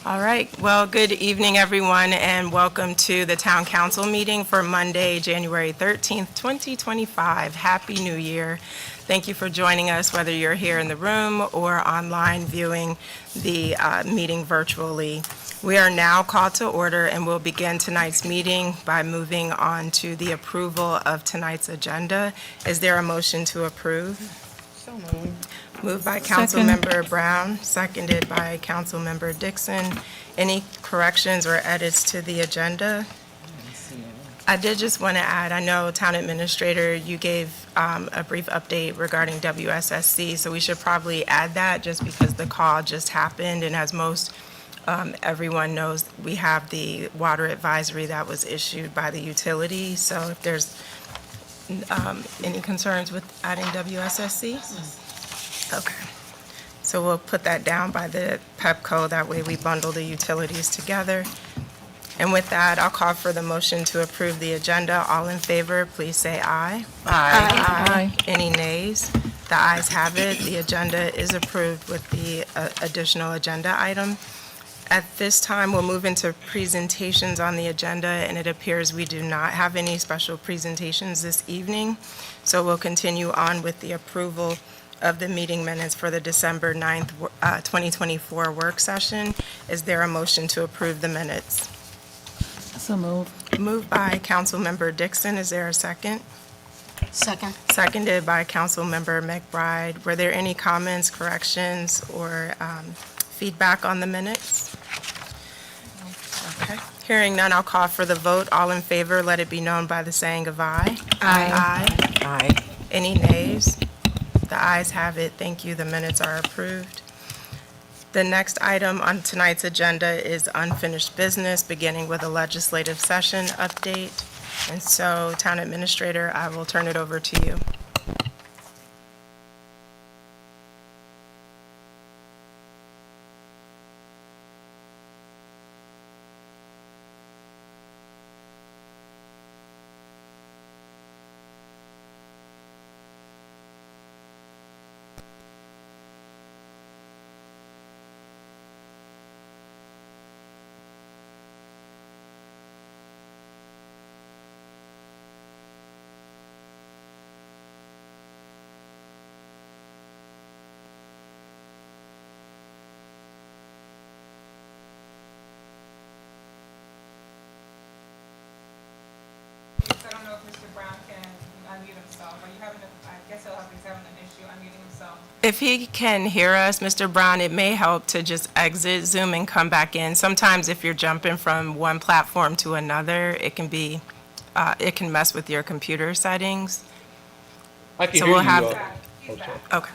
All right. Well, good evening, everyone, and welcome to the Town Council meeting for Monday, January 13th, 2025. Happy New Year. Thank you for joining us, whether you're here in the room or online viewing the meeting virtually. We are now called to order and will begin tonight's meeting by moving on to the approval of tonight's agenda. Is there a motion to approve? So moved. Moved by Councilmember Brown, seconded by Councilmember Dixon. Any corrections or edits to the agenda? I did just want to add, I know Town Administrator, you gave a brief update regarding WSSC, so we should probably add that just because the call just happened, and as most everyone knows, we have the water advisory that was issued by the utility. So if there's any concerns with adding WSSC? Okay. So we'll put that down by the PEPCO. That way we bundle the utilities together. And with that, I'll call for the motion to approve the agenda. All in favor, please say aye. Aye. Any nays? The ayes have it. The agenda is approved with the additional agenda item. At this time, we'll move into presentations on the agenda, and it appears we do not have any special presentations this evening. So we'll continue on with the approval of the meeting minutes for the December 9th, 2024 work session. Is there a motion to approve the minutes? So moved. Moved by Councilmember Dixon. Is there a second? Second. Seconded by Councilmember McBride. Were there any comments, corrections, or feedback on the minutes? Okay. Hearing none, I'll call for the vote. All in favor, let it be known by the saying of aye. Aye. Aye. Any nays? The ayes have it. Thank you. The minutes are approved. The next item on tonight's agenda is unfinished business, beginning with a legislative session update. And so, Town Administrator, I will turn it over to you. I don't know if Mr. Brown can unmute himself. Are you having I guess he's having an issue unmuting himself. If he can hear us, Mr. Brown, it may help to just exit Zoom and come back in. Sometimes if you're jumping from one platform to another, it can mess with your computer settings. I can So hear we'll you. have, He's back. okay.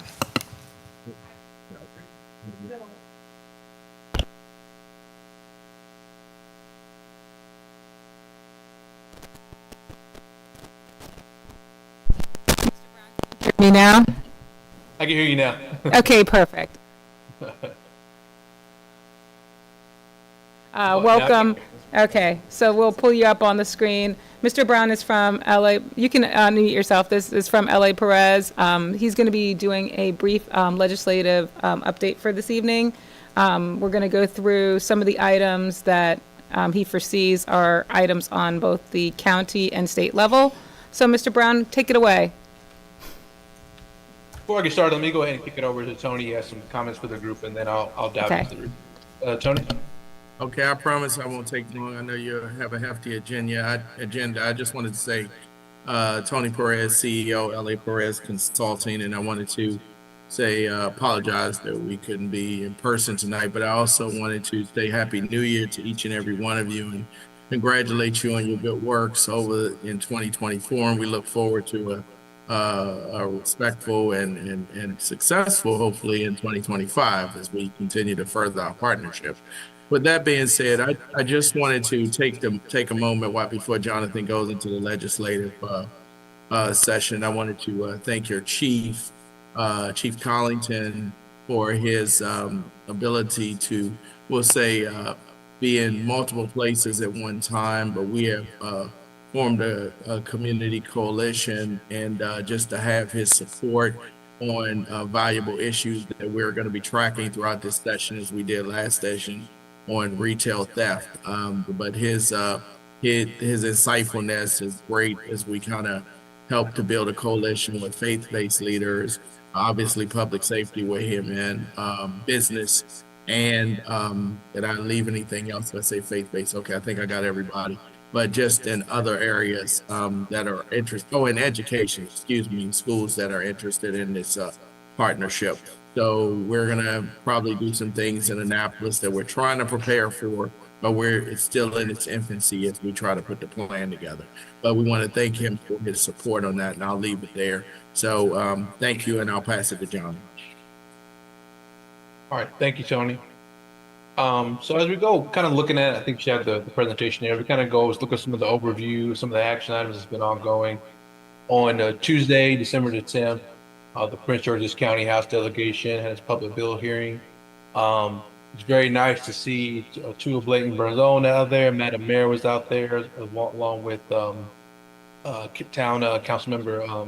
Me now? I can hear you now. Okay, perfect. Welcome. Okay, so we'll pull you up on the screen. Mr. Brown is from LA. You can unmute yourself. This is from LA Perez. He's going to be doing a brief legislative update for this evening. We're going to go through some of the items that he foresees are items on both the county and state level. So, Mr. Brown, take it away. Before I get started, let me go ahead and kick it over to Tony. He has some comments for the group, and then I'll dive Okay. into the Tony? Okay, I promise I won't take long. I know you have a hefty agenda. I just wanted to say, Tony Perez, CEO, LA Perez Consulting, and I wanted to say, apologize that we couldn't be in person tonight, but I also wanted to say Happy New Year to each and every one of you and congratulate you on your good works over in 2024. And we look forward to a respectful and successful, hopefully, in 2025 as we continue to further our partnership. With that being said, I just wanted to take a moment before Jonathan goes into the legislative session. I wanted to thank your chief, Chief Collington, for his ability to, we'll say, be in multiple places at one time, but we have formed a community coalition, and just to have his support on valuable issues that we're going to be tracking throughout this session as we did last session. on retail theft. But his insightfulness is great as we kind of help to build a coalition with faith-based leaders, obviously public safety with him, and business. And did I leave anything else? Let's say faith-based. Okay, I think I got everybody. But just in other areas that are interested. Oh, in education, excuse me, schools that are interested in this partnership. So we're gonna probably do some things in Annapolis that we're trying to prepare for, but it's still in its infancy as we try to put the plan together. But we want to thank him for his support on that, and I'll leave it there. So thank you, and I'll pass it to John. All right, thank you, Tony. So as we go, kind of looking at, I think you had the presentation there. We kind of look at some of the overview, some of the action items that's been ongoing. On Tuesday, December the 10th, the Prince George's County House delegation had its public bill hearing. It's very nice to see two of Bladensburg's own out there. Madam Mayor was out there along with town council member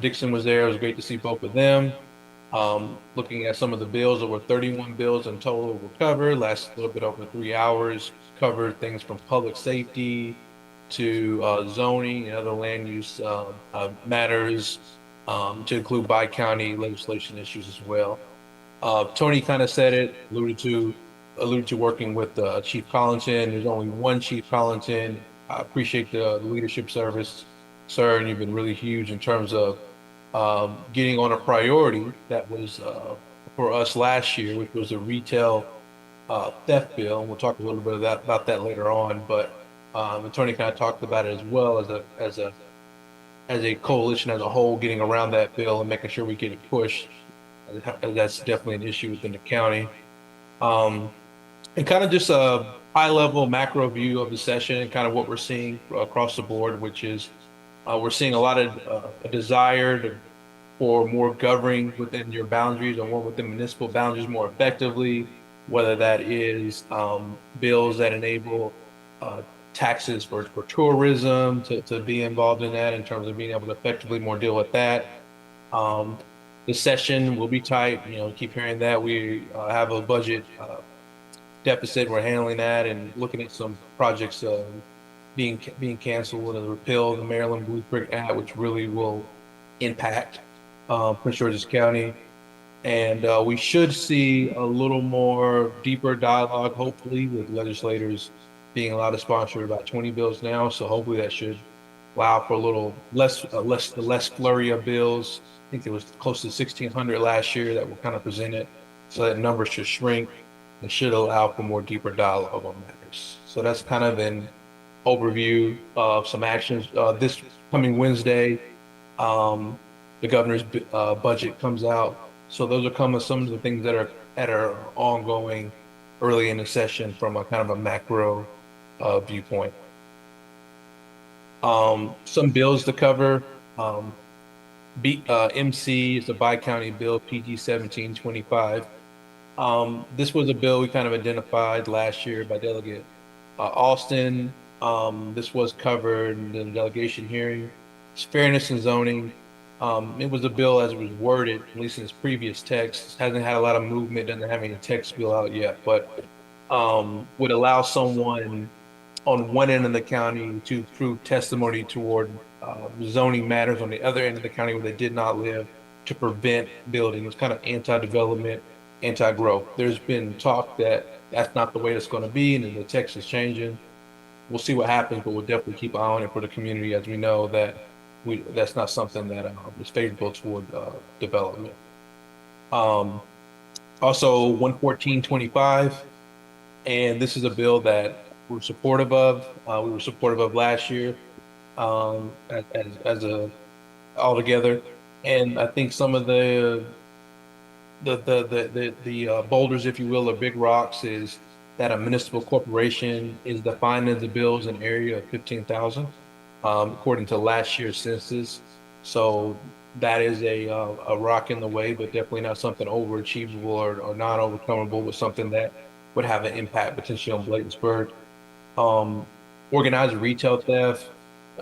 Dixon was there. It was great to see both of them. Looking at some of the bills, there were 31 bills in total were covered, lasted a little bit over 3 hours, covered things from public safety to zoning and other land use matters, to include bi-county legislation issues as well. Tony kind of said it, alluded to working with Chief Collington. There's only one Chief Collington. I appreciate the leadership service, sir, and you've been really huge in terms of getting on a priority that was for us last year, which was a retail theft bill. And we'll talk a little bit about that later on. But Tony kind of talked about it as well as a coalition as a whole, getting around that bill and making sure we get it pushed. That's definitely an issue within the county. And kind of just a high level macro view of the session and kind of what we're seeing across the board, which is we're seeing a lot of a desire for more governing within your boundaries or more within municipal boundaries more effectively, whether that is bills that enable taxes for tourism to be involved in that in terms of being able to effectively more deal with that. The session will be tight. Keep hearing that. We have a budget deficit. We're handling that and looking at some projects being canceled and repeal the Maryland Blueprint Act, which really will impact Prince George's County. And we should see a little more deeper dialogue, hopefully, with legislators being allowed to sponsor about 20 bills now. So hopefully that should allow for a little less flurry of bills. I think there was close to 1,600 last year that were kind of presented. So that number should shrink and should allow for more deeper dialogue on matters. So that's kind of an overview of some actions. This coming Wednesday, the governor's budget comes out. So those are some of the things that are ongoing early in the session from a kind of a macro viewpoint. Some bills to cover. MC is the bi-county bill, PG 1725. This was a bill we kind of identified last year by Delegate Austin. This was covered in the delegation hearing. It's fairness and zoning. It was a bill as it was worded, at least in its previous text. It hasn't had a lot of movement, doesn't have any text bill out yet, but would allow someone on one end of the county to prove testimony toward zoning matters on the other end of the county where they did not live to prevent building. It's kind of anti-development, anti-growth. There's been talk that that's not the way it's going to be, and then the text is changing. We'll see what happens, but we'll definitely keep an eye on it for the community, as we know that that's not something that is favorable toward development. Also 11425, and this is a bill that we're supportive of. We were supportive of last year as a altogether, and I think some of the boulders, if you will, or big rocks, is that a municipal corporation is defined as a bill as an area of 15,000, according to last year's census. So that is a rock in the way, but definitely not something overachievable or non-overcomable, but something that would have an impact potentially on Bladensburg. Organized retail theft.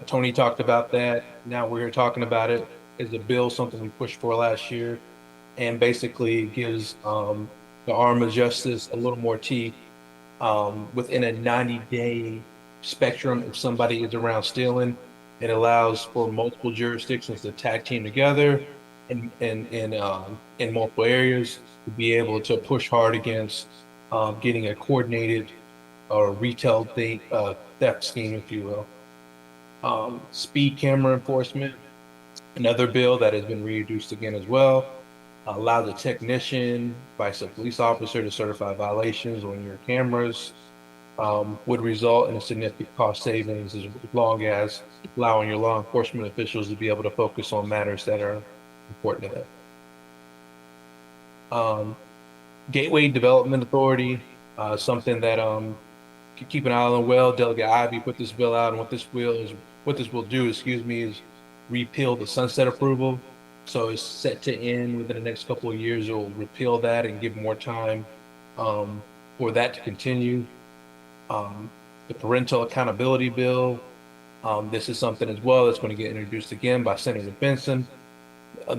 Tony talked about that. Now we're here talking about it. Is a bill something we pushed for last year, and basically gives the arm of justice a little more teeth within a 90-day spectrum if somebody is around stealing. It allows for multiple jurisdictions to tag team together in multiple areas to be able to push hard against getting a coordinated or retail theft scheme, if you will. Speed camera enforcement, another bill that has been reintroduced again as well, allows a technician, vice a police officer to certify violations on your cameras, would result in a significant cost savings as long as allowing your law enforcement officials to be able to focus on matters that are important to them. Gateway Development Authority, something that keep an eye on. Well, Delegate Ivy put this bill out, and what this will do, excuse me, is repeal the sunset approval. So it's set to end within the next couple of years. It will repeal that and give more time for that to continue. The Parental Accountability Bill, this is something as well that's going to get introduced again by Senator Benson.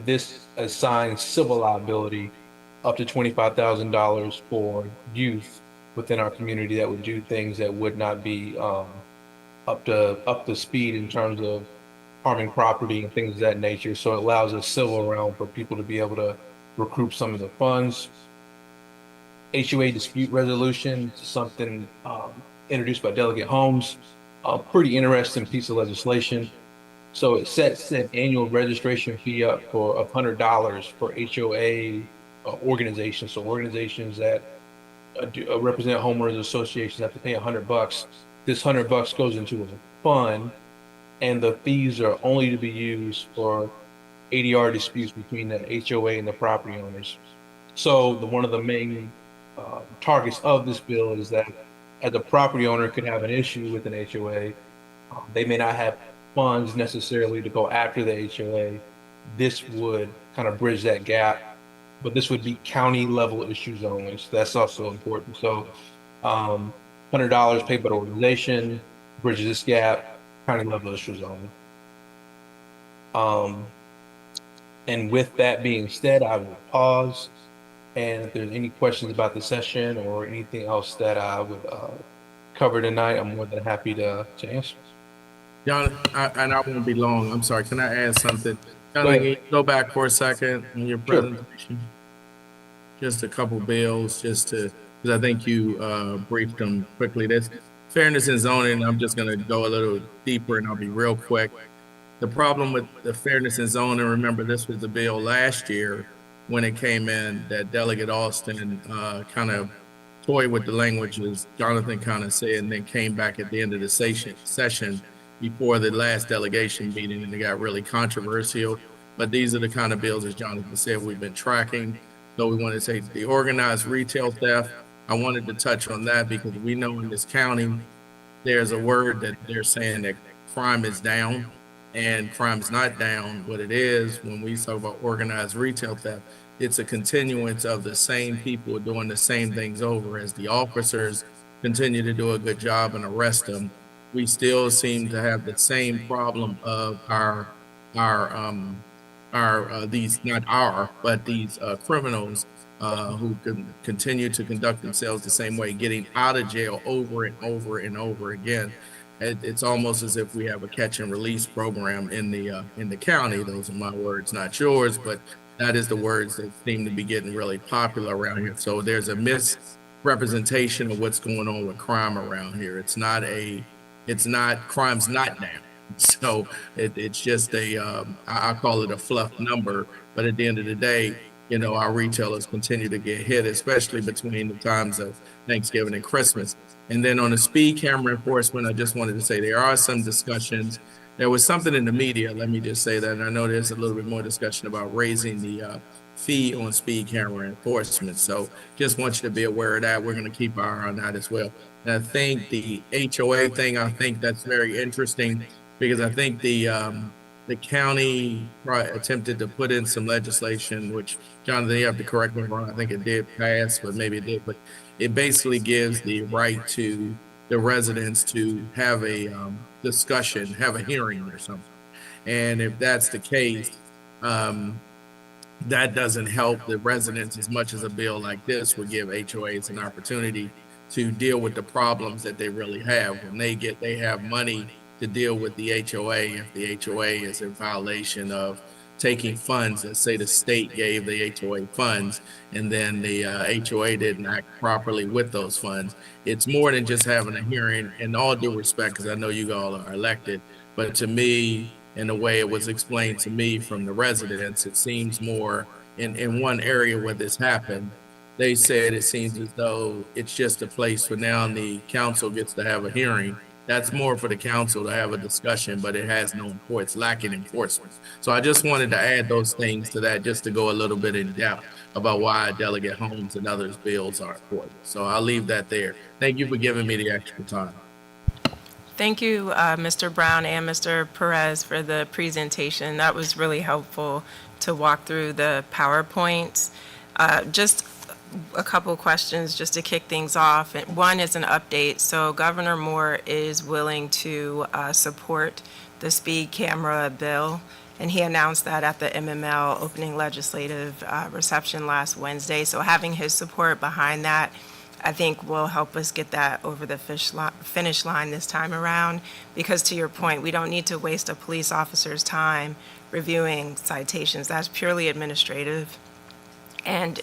This assigns civil liability up to $25,000 for youth within our community that would do things that would not be up to speed in terms of harming property and things of that nature. So it allows a civil realm for people to be able to recoup some of the funds. HOA dispute resolution, something introduced by Delegate Holmes, a pretty interesting piece of legislation. So it sets an annual registration fee up for $100 for HOA organizations. So organizations that represent homeowners associations have to pay $100. This $100 goes into a fund, and the fees are only to be used for ADR disputes between the HOA and the property owners. So one of the main targets of this bill is that as a property owner could have an issue with an HOA, they may not have funds necessarily to go after the HOA. This would kind of bridge that gap, but this would be county level issues only. So that's also important. So $100 paid by the organization bridges this gap, county level issues only. And with that being said, I will pause. And if there's any questions about the session or anything else that I would cover tonight, I'm more than happy to answer. John, and I won't be long. I'm sorry. Can I add something? John, can you go back for a second in your presentation? Just a couple bills, because I think you briefed them quickly. That's fairness in zoning. I'm just going to go a little deeper, and I'll be real quick. The problem with the fairness in zoning, remember, this was the bill last year when it came in that Delegate Austin kind of toyed with the language, as Jonathan kind of said, and then came back at the end of the session before the last delegation meeting, and it got really controversial. But these are the kind of bills, as Jonathan said, we've been tracking. So we want to say the organized retail theft. I wanted to touch on that because we know in this county, there's a word that they're saying that crime is down, and crime's not down. What it is, when we talk about organized retail theft, it's a continuance of the same people doing the same things over. As the officers continue to do a good job and arrest them, we still seem to have the same problem of these criminals who can continue to conduct themselves the same way, getting out of jail over and over and over again. It's almost as if we have a catch and release program in the county. Those are my words, not yours, but that is the words that seem to be getting really popular around here. So there's a misrepresentation of what's going on with crime around here. Crime's not down. So it's just I call it a fluff number, but at the end of the day, our retailers continue to get hit, especially between the times of Thanksgiving and Christmas. And then on the speed camera enforcement, I just wanted to say there are some discussions. There was something in the media, let me just say that, and I know there's a little bit more discussion about raising the fee on speed camera enforcement. So just want you to be aware of that. We're going to keep our eye on that as well. And I think the HOA thing, I think that's very interesting because I think the county attempted to put in some legislation, which, Jonathan, you have to correct me if I'm wrong, I think it did pass, but maybe it did, but it basically gives the right to the residents to have a discussion, have a hearing or something. And if that's the case, that doesn't help the residents as much as a bill like this would give HOAs an opportunity to deal with the problems that they really have. When they have money to deal with the HOA, if the HOA is in violation of taking funds, let's say the state gave the HOA funds and then the HOA didn't act properly with those funds. It's more than just having a hearing, in all due respect, because I know you all are elected, but to me, in the way it was explained to me from the residents, it seems more in one area where this happened. They said it seems as though it's just a place where now the council gets to have a hearing. That's more for the council to have a discussion, but it has no it's lacking enforcement. So I just wanted to add those things to that just to go a little bit in depth about why Delegate Holmes and others' bills are important. So I'll leave that there. Thank you for giving me the extra time. Thank you, Mr. Brown and Mr. Perez, for the presentation. That was really helpful to walk through the PowerPoints. Just a couple questions just to kick things off. One is an update. So Governor Moore is willing to support the speed camera bill, and he announced that at the MML opening legislative reception last Wednesday. So having his support behind that, I think, will help us get that over the finish line this time around, because to your point, we don't need to waste a police officer's time reviewing citations. That's purely administrative. And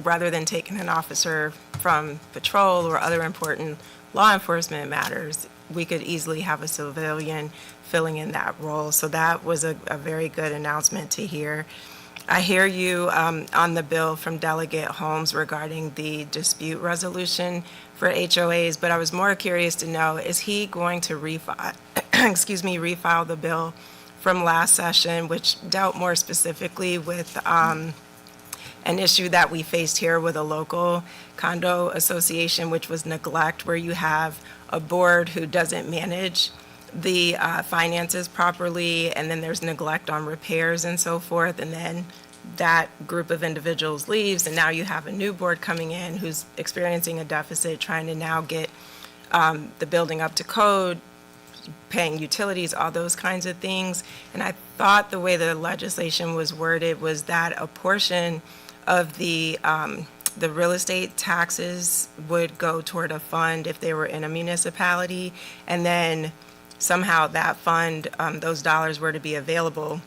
rather than taking an officer from patrol or other important law enforcement matters, we could easily have a civilian filling in that role. So that was a very good announcement to hear. I hear you on the bill from Delegate Holmes regarding the dispute resolution for HOAs, but I was more curious to know, is he going to refile the bill from last session, which dealt more specifically with an issue that we faced here with a local condo association, which was neglect, where you have a board who doesn't manage the finances properly, and then there's neglect on repairs and so forth, and then that group of individuals leaves, and now you have a new board coming in who's experiencing a deficit, trying to now get the building up to code, paying utilities, all those kinds of things. And I thought the way the legislation was worded was that a portion of the real estate taxes would go toward a fund if they were in a municipality, and then somehow that fund, those dollars were to be available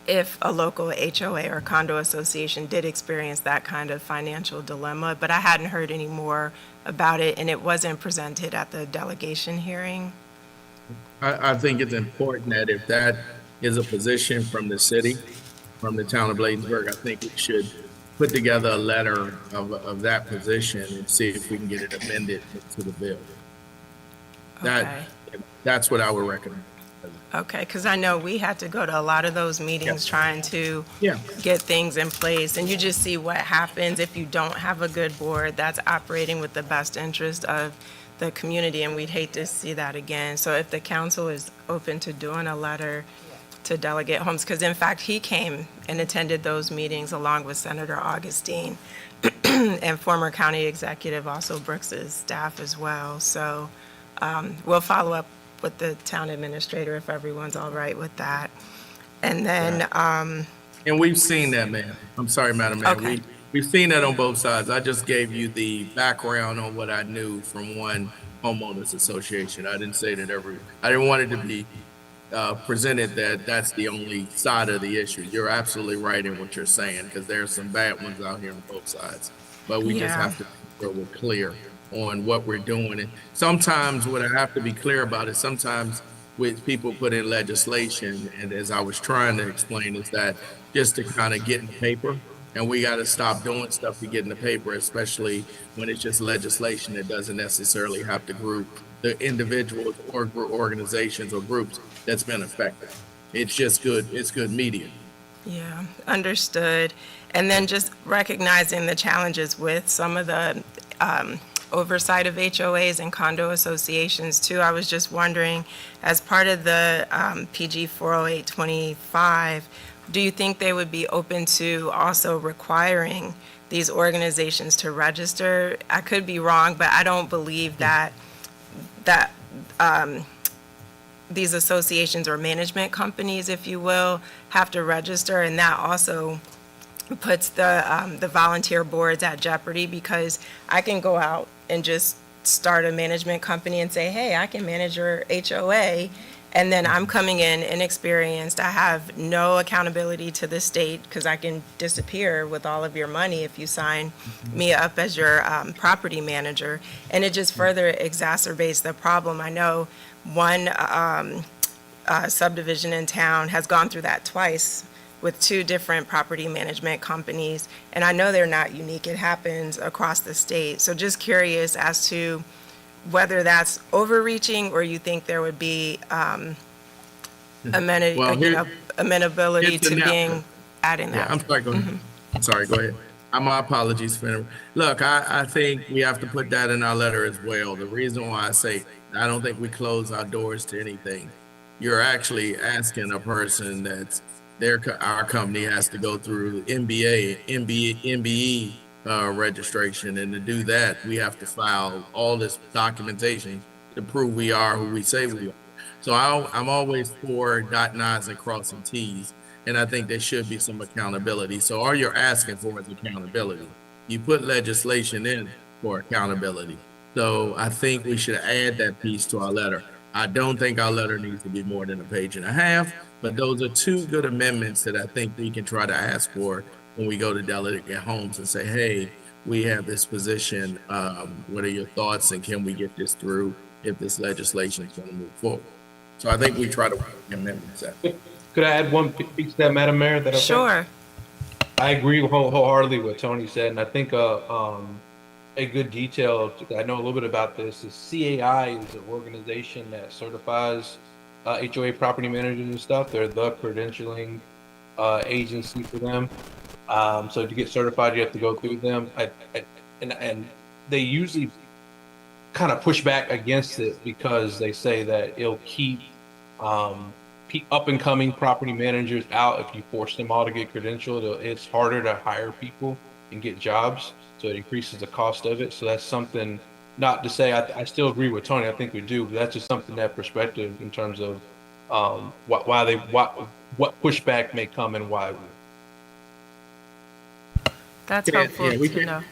if a local HOA or condo association did experience that kind of financial dilemma. But I hadn't heard any more about it, and it wasn't presented at the delegation hearing. I think it's important that if that is a position from the city, from the town of Bladensburg, I think we should put together a letter of that position and see if we can get it amended to the bill. Okay. That's what I would recommend. Okay, because I know we had to go to a lot of those meetings trying to get things in place, and you just see what happens if you don't have a good board that's operating with the best interest of the community, and we'd hate to see that again. So if the council is open to doing a letter to Delegate Holmes, because in fact, he came and attended those meetings along with Senator Augustine and former county executive, also Brooks's staff as well. So we'll follow up with the town administrator if everyone's all right with that. And then, and we've seen that, ma'am. I'm sorry, Madam Mayor. Okay. We've seen that on both sides. I just gave you the background on what I knew from one homeowners association. I didn't say that I didn't want it to be presented that that's the only side of the issue. You're absolutely right in what you're saying, because there's some bad ones out here on both sides. But we just have to make sure we're clear on what we're doing. And sometimes what I have to be clear about is sometimes with people put in legislation, and as I was trying to explain, is that just to kind of get in the paper, and we got to stop doing stuff to get in the paper, especially when it's just legislation that doesn't necessarily have to group the individuals or organizations or groups that's been affected. It's just good. It's good media. yeah, understood. And then just recognizing the challenges with some of the oversight of HOAs and condo associations too. I was just wondering, as part of the PG 40825, do you think they would be open to also requiring these organizations to register? I could be wrong, but I don't believe that these associations or management companies, if you will, have to register, and that also puts the volunteer boards at jeopardy, because I can go out and just start a management company and say, hey, I can manage your HOA. And then I'm coming in inexperienced. I have no accountability to the state because I can disappear with all of your money if you sign me up as your property manager. And it just further exacerbates the problem. I know one subdivision in town has gone through that twice with two different property management companies. And I know they're not unique. It happens across the state. So just curious as to whether that's overreaching or you think there would be amenability Here's to the being adding Yeah, that. I'm sorry, go ahead. I'm sorry, go ahead. My apologies for Look, I think we have to put that in our letter as well. The reason why I say I don't think we close our doors to anything. You're actually asking a person that's our company has to go through MBE registration, and to do that, we have to file all this documentation to prove we are who we say we are. So I'm always for dotting I's and crossing T's, and I think there should be some accountability. So all you're asking for is accountability. You put legislation in for accountability. So I think we should add that piece to our letter. I don't think our letter needs to be more than a page and a half, but those are two good amendments that I think we can try to ask for when we go to delegate homes and say, hey, we have this position. What are your thoughts, and can we get this through if this legislation is going to move forward? So I think we try to work the amendments out. Could I add one piece to that, Madam Mayor? That Sure. I agree wholeheartedly with what Tony said, and I think a good detail, I know a little bit about this, is CAI is an organization that certifies HOA property managers and stuff. They're the credentialing agency for them. So to get certified, you have to go through them. And they usually kind of push back against it because they say that it'll keep up and coming property managers out if you force them all to get credentialed. It's harder to hire people and get jobs, so it increases the cost of it. So that's something, not to say I still agree with Tony. I think we do, but that's just something, that perspective in terms of what pushback may come and why. That's helpful to know.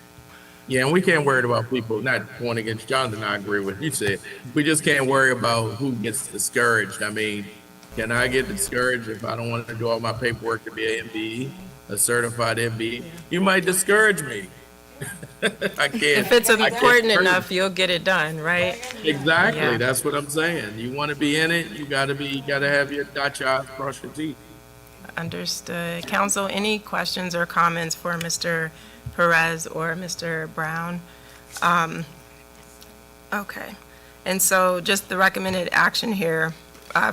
Yeah, and we can't worry about people not going against Jonathan. I agree with you said. We just can't worry about who gets discouraged. I mean, can I get discouraged if I don't want to do all my paperwork to be an MBE, a certified MBE? You might discourage me. I can't. If it's important enough, you'll get it done, right? Exactly. Yeah. That's what I'm saying. You want to be in it, you gotta have your dot your I's, cross your T's. Understood. Council, any questions or comments for Mr. Perez or Mr. Brown? Okay. And so just the recommended action here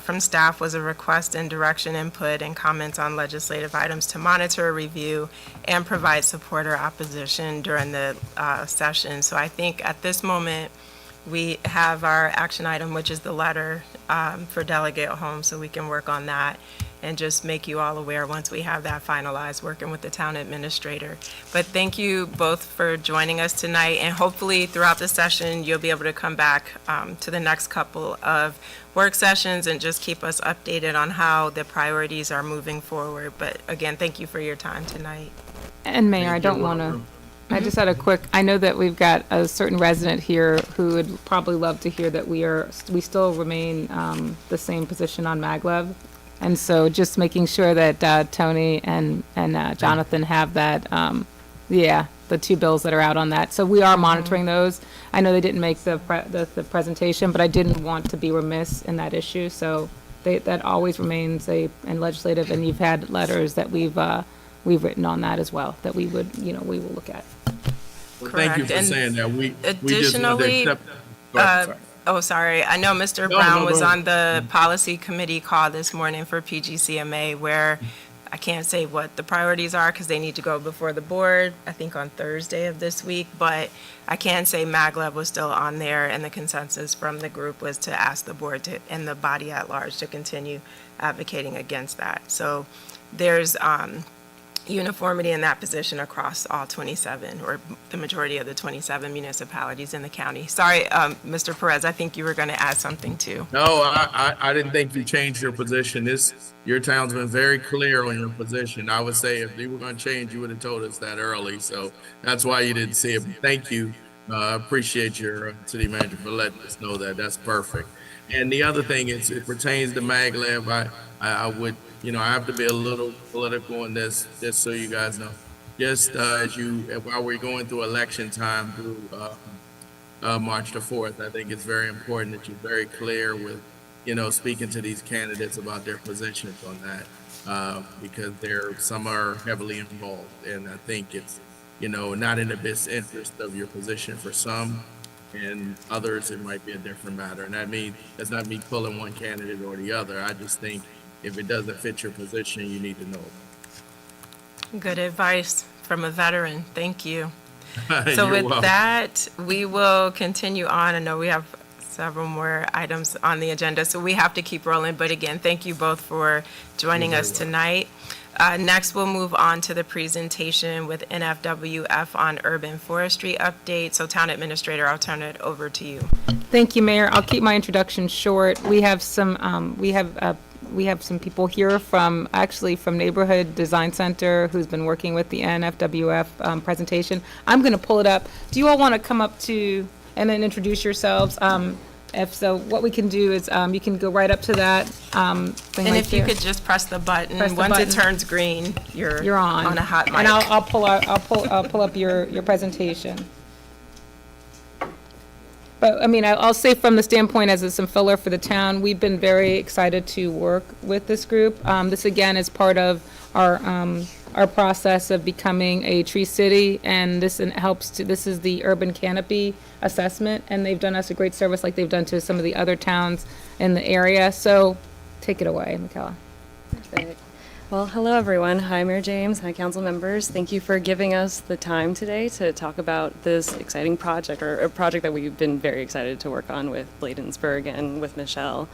from staff was a request and direction, input, and comments on legislative items to monitor, review, and provide support or opposition during the session. So I think at this moment, we have our action item, which is the letter for Delegate Holmes, so we can work on that and just make you all aware once we have that finalized, working with the town administrator. But thank you both for joining us tonight, and hopefully throughout the session, you'll be able to come back to the next couple of work sessions and just keep us updated on how the priorities are moving forward. But again, thank you for your time tonight. And Mayor, I don't want to, I just had a quick, I know that we've got a certain resident here who would probably love to hear that we still remain the same position on maglev. And so just making sure that Tony and Jonathan have that, the two bills that are out on that. So we are monitoring those. I know they didn't make the presentation, but I didn't want to be remiss in that issue. So that always remains and legislative, and you've had letters that we've written on that as well, that we will look at. Well, thank you for And saying that. We just want to additionally, accept. Go ahead, sorry. Oh, sorry. I know Mr. Brown was on the policy committee call this morning for PGCMA, where I can't say what the priorities are because they need to go before the board, I think on Thursday of this week, but I can say maglev was still on there, and the consensus from the group was to ask the board and the body at large to continue advocating against that. So there's uniformity in that position across all 27, or the majority of the 27 municipalities in the county. Sorry, Mr. Perez, I think you were going to add something too. No, I didn't think you changed your position. Your town's been very clear on your position. I would say if you were going to change, you would have told us that early. So that's why you didn't see it. Thank you I appreciate your city manager for letting us know that. That's perfect. And the other thing is, it pertains to maglev. I would, I have to be a little political in this, just so you guys know. Just while we're going through election time through March the 4th, I think it's very important that you're very clear with, speaking to these candidates about their positions on that, because some are heavily involved, and I think it's, not in the best interest of your position for some, and others it might be a different matter. And that's not me pulling one candidate or the other. I just think if it doesn't fit your position, you need to know. Good advice from a veteran. Thank you. So You're with welcome. that, we will continue on. I know we have several more items on the agenda, so we have to keep rolling. But again, thank you both for joining us tonight. Next, we'll move on to the presentation with NFWF on urban forestry update. So Town Administrator, I'll turn it over to you. Thank you, Mayor. I'll keep my introduction short. We have some people here from Neighborhood Design Center who's been working with the NFWF presentation. I'm going to pull it up. Do you all want to come up to and then introduce yourselves? If so, what we can do is you can go right up to that thing And right if you there. could just press the button, Press the once it button. turns green, you're on a hot mic. And I'll pull up your presentation. But, I mean, I'll say from the standpoint as some filler for the town, we've been very excited to work with this group. This, again, is part of our process of becoming a tree city, and this is the urban canopy assessment, and they've done us a great service like they've done to some of the other towns in the area. So take it away, Michaela. Perfect. Well, hello, everyone. Hi, Mayor James. Hi, council members. Thank you for giving us the time today to talk about this exciting project, or a project that we've been very excited to work on with Bladensburg and with Michelle.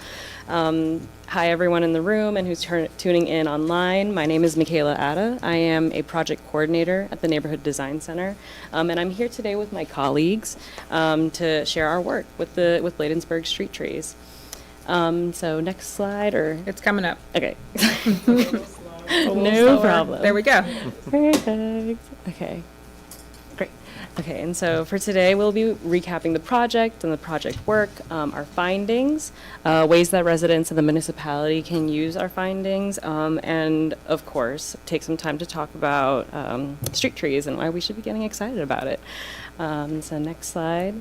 Hi, everyone in the room and who's tuning in online. My name is Michaela Atta. I am a project coordinator at the Neighborhood Design Center, and I'm here today with my colleagues to share our work with Bladensburg street trees. So next slide, or It's coming up. okay. No problem. There we go. Perfect. Okay. Great. Okay, and so for today, we'll be recapping the project and the project work, our findings, ways that residents of the municipality can use our findings, and of course, take some time to talk about street trees and why we should be getting excited about it. So next slide.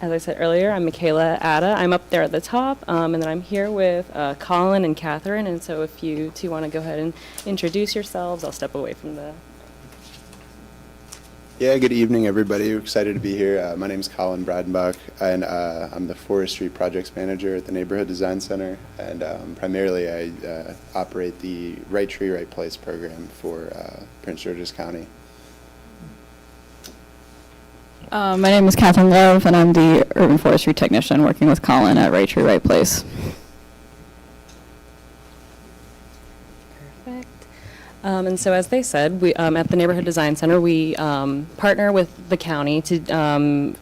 As I said earlier, I'm Michaela Atta. I'm up there at the top, and then I'm here with Colin and Catherine. And so if you two want to go ahead and introduce yourselves, I'll step away from the... Yeah, good evening, everybody. We're excited to be here. My name is Colin Braddenbach, and I'm the Forestry Projects Manager at the Neighborhood Design Center. And primarily, I operate the Right Tree, Right Place program for Prince George's County. My name is Catherine Love, and I'm the urban forestry technician working with Colin at Right Tree, Right Place. Perfect. And so as they said, we at the Neighborhood Design Center, we partner with the county to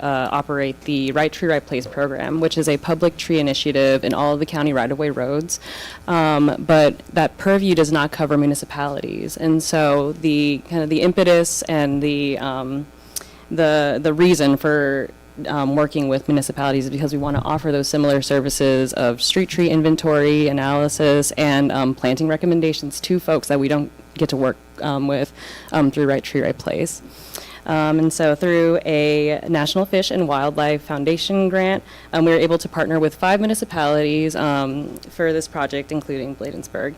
operate the Right Tree, Right Place program, which is a public tree initiative in all of the county right-of-way roads. But that purview does not cover municipalities. And so the kind of the impetus and the reason for working with municipalities is because we want to offer those similar services of street tree inventory, analysis, and planting recommendations to folks that we don't get to work with through Right Tree, Right Place. And so through a National Fish and Wildlife Foundation grant, we were able to partner with 5 municipalities for this project, including Bladensburg.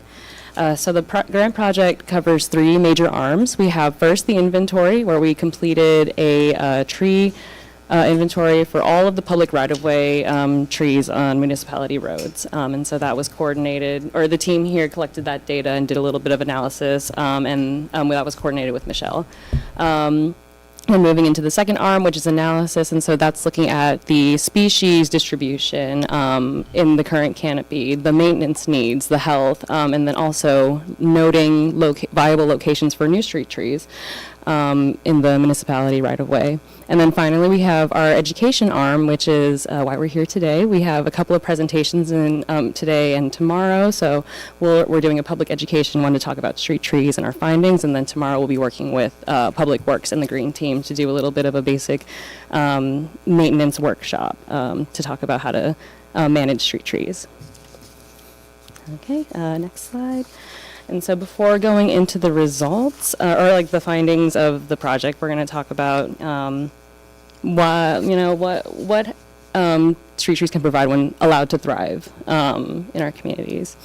So the grant project covers 3 major arms. We have first the inventory, where we completed a tree inventory for all of the public right-of-way trees on municipality roads. And so that was coordinated, or the team here collected that data and did a little bit of analysis, and that was coordinated with Michelle. And moving into the second arm, which is analysis, and so that's looking at the species distribution in the current canopy, the maintenance needs, the health, and then also noting viable locations for new street trees. in the municipality right of way. And then finally, we have our education arm, which is why we're here today. We have a couple of presentations in today and tomorrow. So we're doing a public education one to talk about street trees and our findings. And then tomorrow we'll be working with Public Works and the Green Team to do a little bit of a basic maintenance workshop to talk about how to manage street trees. Okay, next slide. And so before going into the results or like the findings of the project, we're going to talk about what street trees can provide when allowed to thrive in our communities.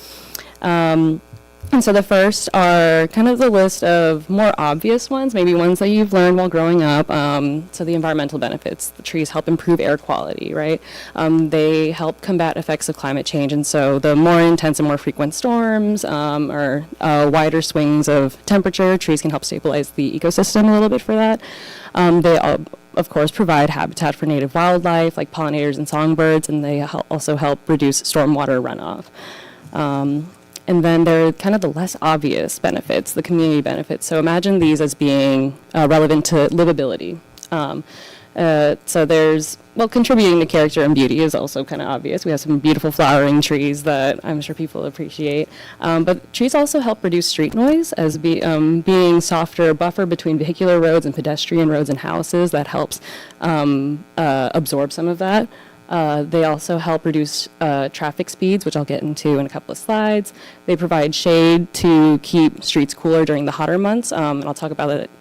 And so the first are kind of the list of more obvious ones, maybe ones that you've learned while growing up. So the environmental benefits, the trees help improve air quality, right? They help combat effects of climate change. And so the more intense and more frequent storms or wider swings of temperature, trees can help stabilize the ecosystem a little bit for that. They of course, provide habitat for native wildlife like pollinators and songbirds, and they also help reduce stormwater runoff. And then there are kind of the less obvious benefits, the community benefits. So imagine these as being relevant to livability. So there's, well, contributing to character and beauty is also kind of obvious. We have some beautiful flowering trees that I'm sure people appreciate. But trees also help reduce street noise as being softer buffer between vehicular roads and pedestrian roads and houses. That helps absorb some of that. They also help reduce traffic speeds, which I'll get into in a couple of slides. They provide shade to keep streets cooler during the hotter months, and I'll talk about it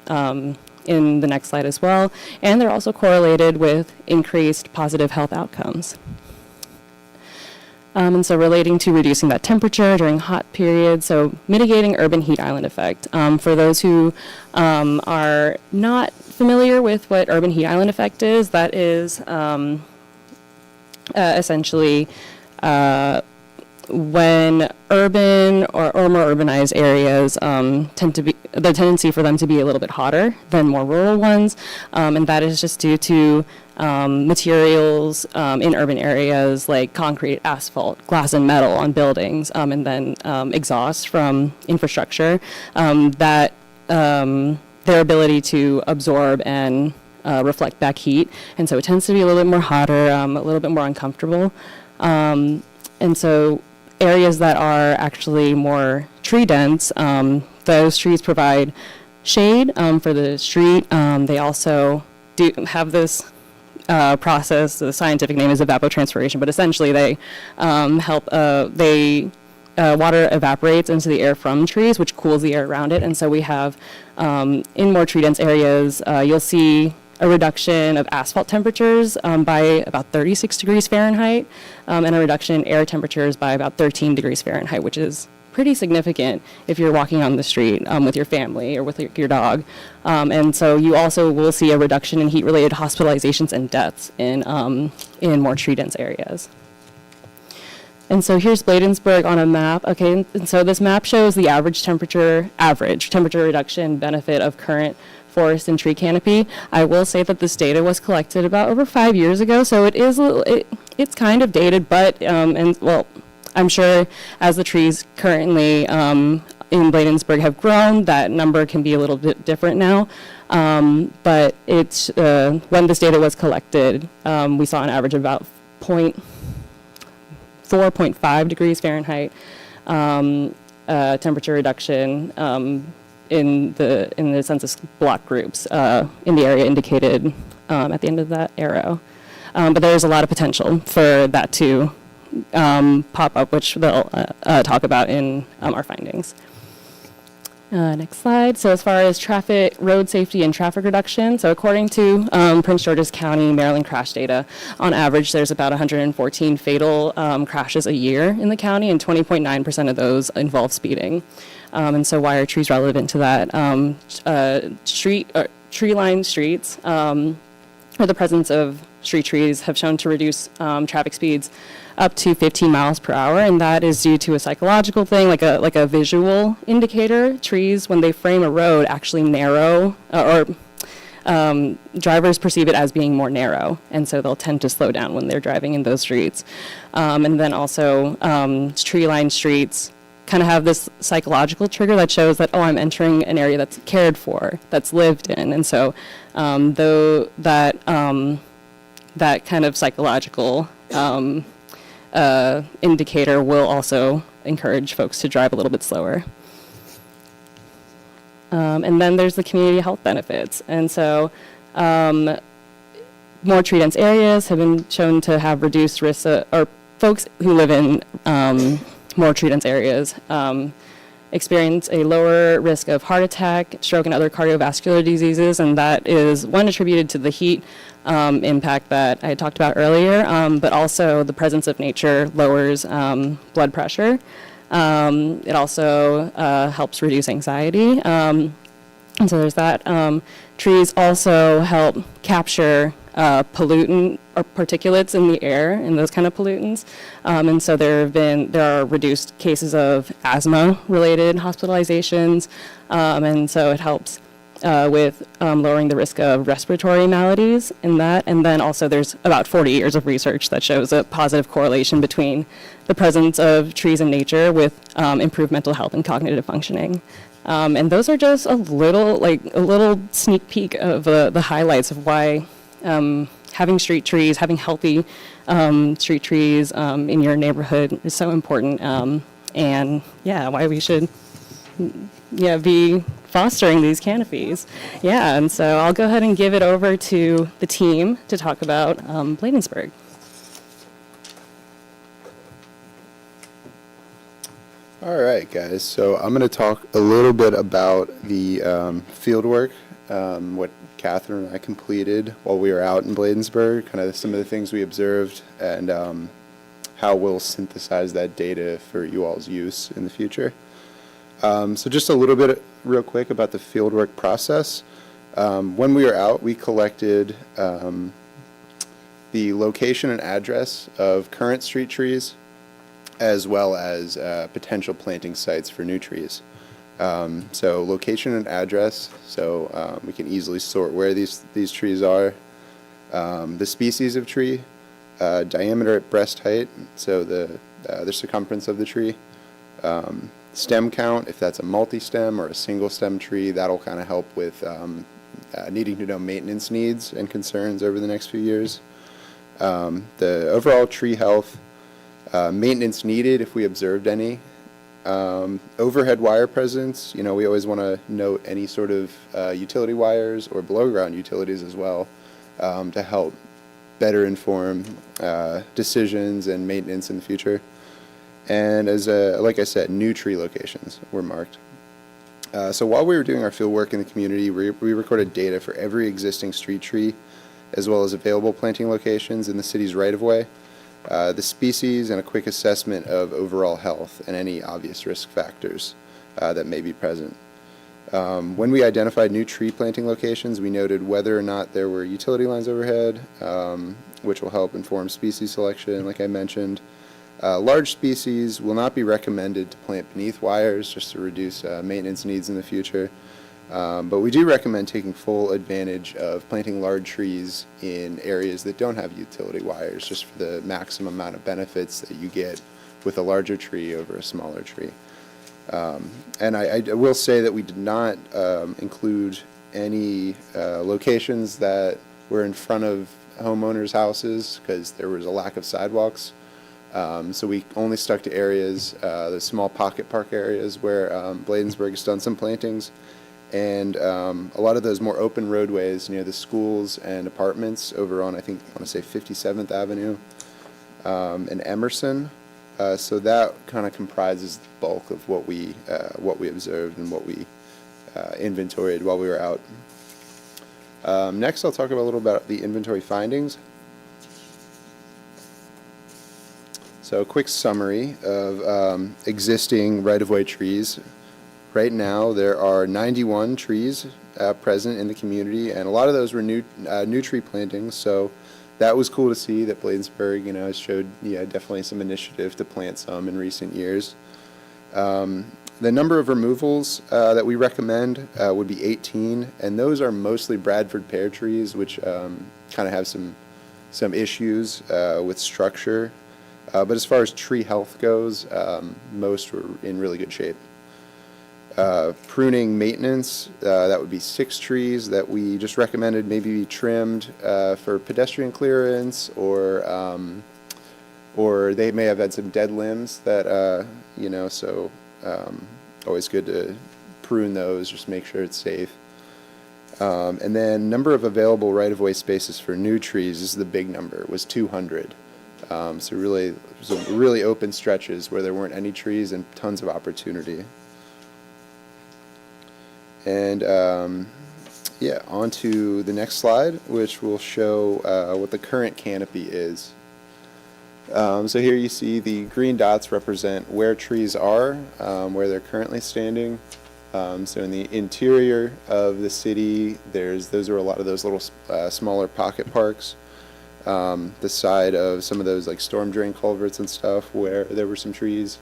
in the next slide as well. And they're also correlated with increased positive health outcomes. And so relating to reducing that temperature during hot periods, so mitigating urban heat island effect. For those who are not familiar with what urban heat island effect is, that is essentially when urban or more urbanized areas tend to be, the tendency for them to be a little bit hotter than more rural ones, and that is just due to materials in urban areas like concrete, asphalt, glass and metal on buildings, and then exhaust from infrastructure, that their ability to absorb and reflect back heat, and so it tends to be a little bit more hotter, a little bit more uncomfortable. And so areas that are actually more tree dense, those trees provide shade for the street. They also do have this process, the scientific name is evapotranspiration, but essentially they help, water evaporates into the air from trees, which cools the air around it. And so we have, in more tree dense areas, you'll see a reduction of asphalt temperatures by about 36 degrees Fahrenheit, and a reduction in air temperatures by about 13 degrees Fahrenheit, which is pretty significant if you're walking on the street with your family or with your dog. And so you also will see a reduction in heat-related hospitalizations and deaths in more tree-dense areas. And so here's Bladensburg on a map. Okay, and so this map shows the average temperature reduction benefit of current forest and tree canopy. I will say that this data was collected about over 5 years ago, so it is it's kind of dated, but and well, I'm sure as the trees currently in Bladensburg have grown, that number can be a little bit different now. But it's when this data was collected, we saw an average of about 4.5 degrees Fahrenheit temperature reduction in the census block groups in the area indicated at the end of that arrow. But there's a lot of potential for that to pop up, which they'll talk about in our findings. Next slide. So as far as road safety and traffic reduction, so according to Prince George's County, Maryland crash data, on average there's about 114 fatal crashes a year in the county, and 20.9% of those involve speeding. And so why are trees relevant to that? Tree-lined streets, or the presence of street trees, have shown to reduce traffic speeds up to 15 miles per hour, and that is due to a psychological thing, like a visual indicator. Trees, when they frame a road, actually narrow, or drivers perceive it as being more narrow, and so they'll tend to slow down when they're driving in those streets. And then also tree-lined streets kind of have this psychological trigger that shows that, oh, I'm entering an area that's cared for, that's lived in. And so though that kind of psychological indicator will also encourage folks to drive a little bit slower. And then there's the community health benefits. And so more tree dense areas have been shown to have reduced risks, or folks who live in more tree dense areas experience a lower risk of heart attack, stroke, and other cardiovascular diseases, and that is one attributed to the heat impact that I had talked about earlier, but also the presence of nature lowers blood pressure. It also helps reduce anxiety, and so there's that. Trees also help capture pollutant or particulates in the air and those kind of pollutants. And so there are reduced cases of asthma-related hospitalizations, and so it helps with lowering the risk of respiratory maladies in that. And then also there's about 40 years of research that shows a positive correlation between the presence of trees in nature with improved mental health and cognitive functioning. And those are just a little sneak peek of the highlights of why having street trees, having healthy street trees in your neighborhood is so important, and why we should be fostering these canopies. And so I'll go ahead and give it over to the team to talk about Bladensburg. All right, guys. So I'm going to talk a little bit about the field work, what Catherine and I completed while we were out in Bladensburg, kind of some of the things we observed, and how we'll synthesize that data for you all's use in the future. So just a little bit real quick about the fieldwork process. When we were out, we collected the location and address of current street trees, as well as potential planting sites for new trees. So location and address, so we can easily sort where these trees are. The species of tree, diameter at breast height, so the circumference of the tree. Stem count, if that's a multi-stem or a single stem tree, that'll kind of help with needing to know maintenance needs and concerns over the next few years. The overall tree health, maintenance needed if we observed any. Overhead wire presence, we always want to note any sort of utility wires or below ground utilities as well, to help better inform decisions and maintenance in the future. And like I said, new tree locations were marked. So while we were doing our field work in the community, we recorded data for every existing street tree, as well as available planting locations in the city's right-of-way, the species, and a quick assessment of overall health and any obvious risk factors that may be present. When we identified new tree planting locations, we noted whether or not there were utility lines overhead, which will help inform species selection, like I mentioned. Large species will not be recommended to plant beneath wires just to reduce maintenance needs in the future. But we do recommend taking full advantage of planting large trees in areas that don't have utility wires, just for the maximum amount of benefits that you get with a larger tree over a smaller tree. And I will say that we did not include any locations that were in front of homeowners' houses because there was a lack of sidewalks. So we only stuck to areas, the small pocket park areas where Bladensburg has done some plantings. And a lot of those more open roadways near the schools and apartments over on, I want to say 57th Avenue and Emerson. So that kind of comprises the bulk of what we observed and what we inventoried while we were out. Next, I'll talk a little about the inventory findings. So a quick summary of existing right-of-way trees. Right now, there are 91 trees present in the community, and a lot of those were new tree plantings. So that was cool to see that Bladensburg, has showed definitely some initiative to plant some in recent years. The number of removals that we recommend would be 18, and those are mostly Bradford pear trees, which kind of have some issues with structure. But as far as tree health goes, most were in really good shape. Pruning maintenance, that would be 6 trees that we just recommended maybe be trimmed for pedestrian clearance, or they may have had some dead limbs that, you know, so always good to prune those, just make sure it's safe. And then number of available right-of-way spaces for new trees, this is the big number, was 200. So really, some really open stretches where there weren't any trees and tons of opportunity. And yeah, on to the next slide, which will show what the current canopy is. So here you see the green dots represent where trees are, where they're currently standing. So in the interior of the city, those are a lot of those little smaller pocket parks. The side of some of those like storm drain culverts and stuff where there were some trees,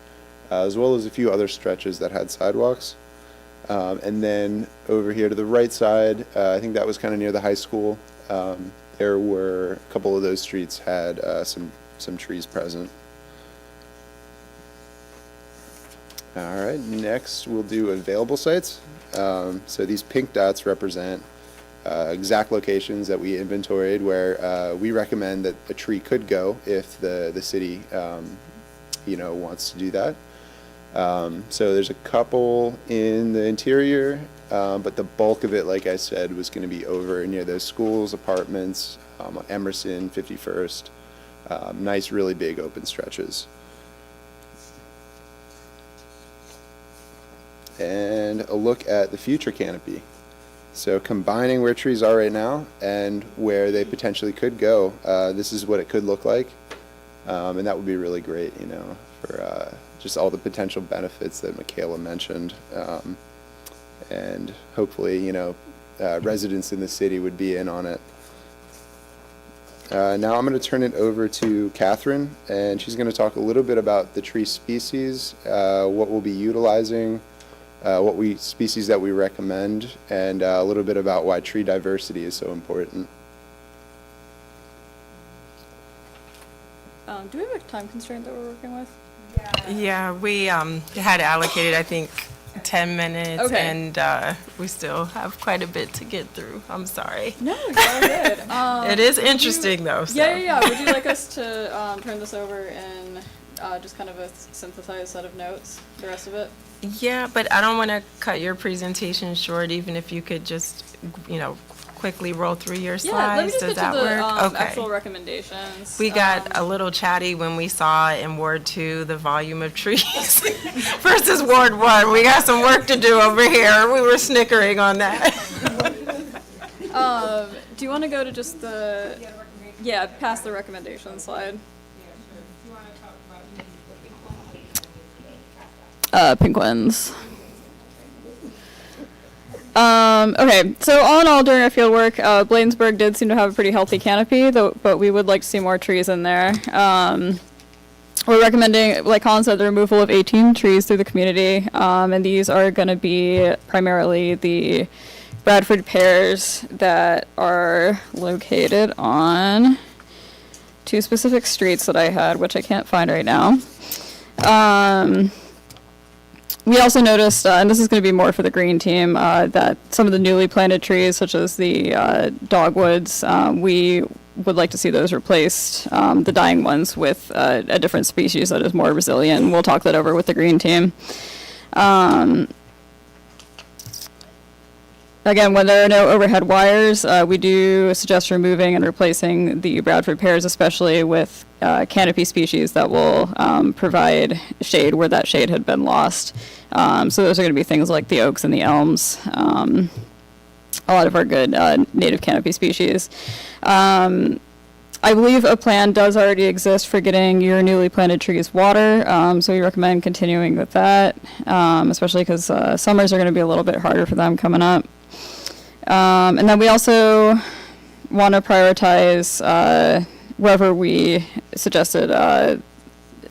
as well as a few other stretches that had sidewalks. And then over here to the right side, I think that was kind of near the high school. There were a couple of those streets had some trees present. All right, next we'll do available sites. So these pink dots represent exact locations that we inventoried where we recommend that a tree could go if the city, you know, wants to do that. So there's a couple in the interior, but the bulk of it, like I said, was going to be over near those schools, apartments, Emerson, 51st, nice, really big open stretches. And a look at the future canopy. So combining where trees are right now and where they potentially could go, this is what it could look like. And that would be really great, you know, for just all the potential benefits that Michaela mentioned. And hopefully, you know, residents in the city would be in on it. Now I'm going to turn it over to Catherine, and she's going to talk a little bit about the tree species, what we'll be utilizing, species that we recommend, and a little bit about why tree diversity is so important. Do we have a time constraint that we're working with? Yeah, we had allocated, I think, 10 minutes, Okay. and we still have quite a bit to get through. I'm sorry. No, you're all good. It is interesting, though. So. Yeah. Would you like us to turn this over in just kind of a synthesized set of notes, the rest of it? Yeah, but I don't want to cut your presentation short, even if you could just, you know, quickly roll through your Yeah, let me slides. just Does get that to the work? Okay. actual recommendations. We got a little chatty when we saw in Ward 2 the volume of trees versus Ward 1. We got some work to do over here. We were snickering on that. Do you want to go to just the, past the recommendation slide? Pink ones. Okay, so all in all, during our field work, Bladensburg did seem to have a pretty healthy canopy, but we would like to see more trees in there. We're recommending, like Colin said, the removal of 18 trees through the community, and these are going to be primarily the Bradford pears that are located on 2 specific streets that I had, which I can't find right now. We also noticed, and this is going to be more for the green team, that some of the newly planted trees, such as the dogwoods, we would like to see those replaced, the dying ones, with a different species that is more resilient. We'll talk that over with the green team. Again, when there are no overhead wires, we do suggest removing and replacing the Bradford pears, especially with canopy species that will provide shade where that shade had been lost. So those are going to be things like the oaks and the elms, a lot of our good native canopy species. I believe a plan does already exist for getting your newly planted trees water, so we recommend continuing with that, especially because summers are going to be a little bit harder for them coming up. And then we also want to prioritize wherever we suggested a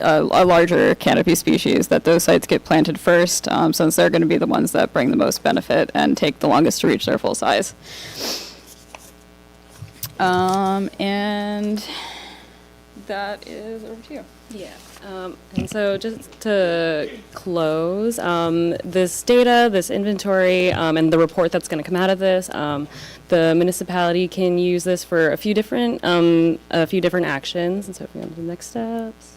larger canopy species, that those sites get planted first, since they're going to be the ones that bring the most benefit and take the longest to reach their full size. And that is over to you. Yeah, and so just to close, this data, this inventory, and the report that's going to come out of this, the municipality can use this for a few different actions. And so if we go to the next steps.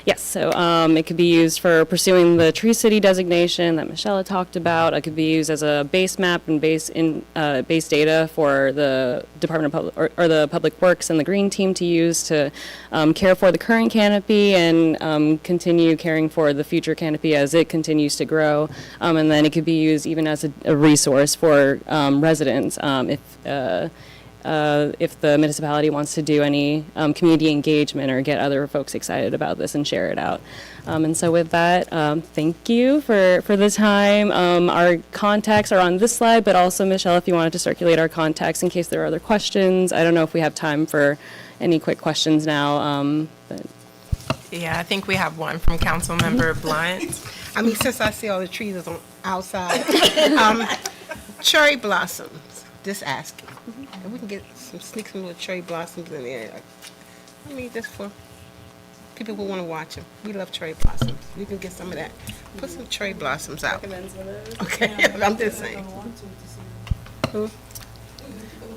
Yes, so it could be used for pursuing the Tree City designation that Michelle had talked about. It could be used as a base map and base data for the Department of Public or the Public Works and the Green Team to use to care for the current canopy and continue caring for the future canopy as it continues to grow. And then it could be used even as a resource for residents if the municipality wants to do any community engagement or get other folks excited about this and share it out. And so with that, thank you for the time. Our contacts are on this slide, but also, Michelle, if you wanted to circulate our contacts in case there are other questions. I don't know if we have time for any quick questions now. But Yeah, I think we have one from Councilmember Blunt. I mean, since I see all the trees is on outside, cherry blossoms, just asking. If we can get sneak some little cherry blossoms in there. I mean, just for people who want to watch them. We love cherry blossoms. We can get some of that. Put some cherry blossoms out. Okay, I'm just saying.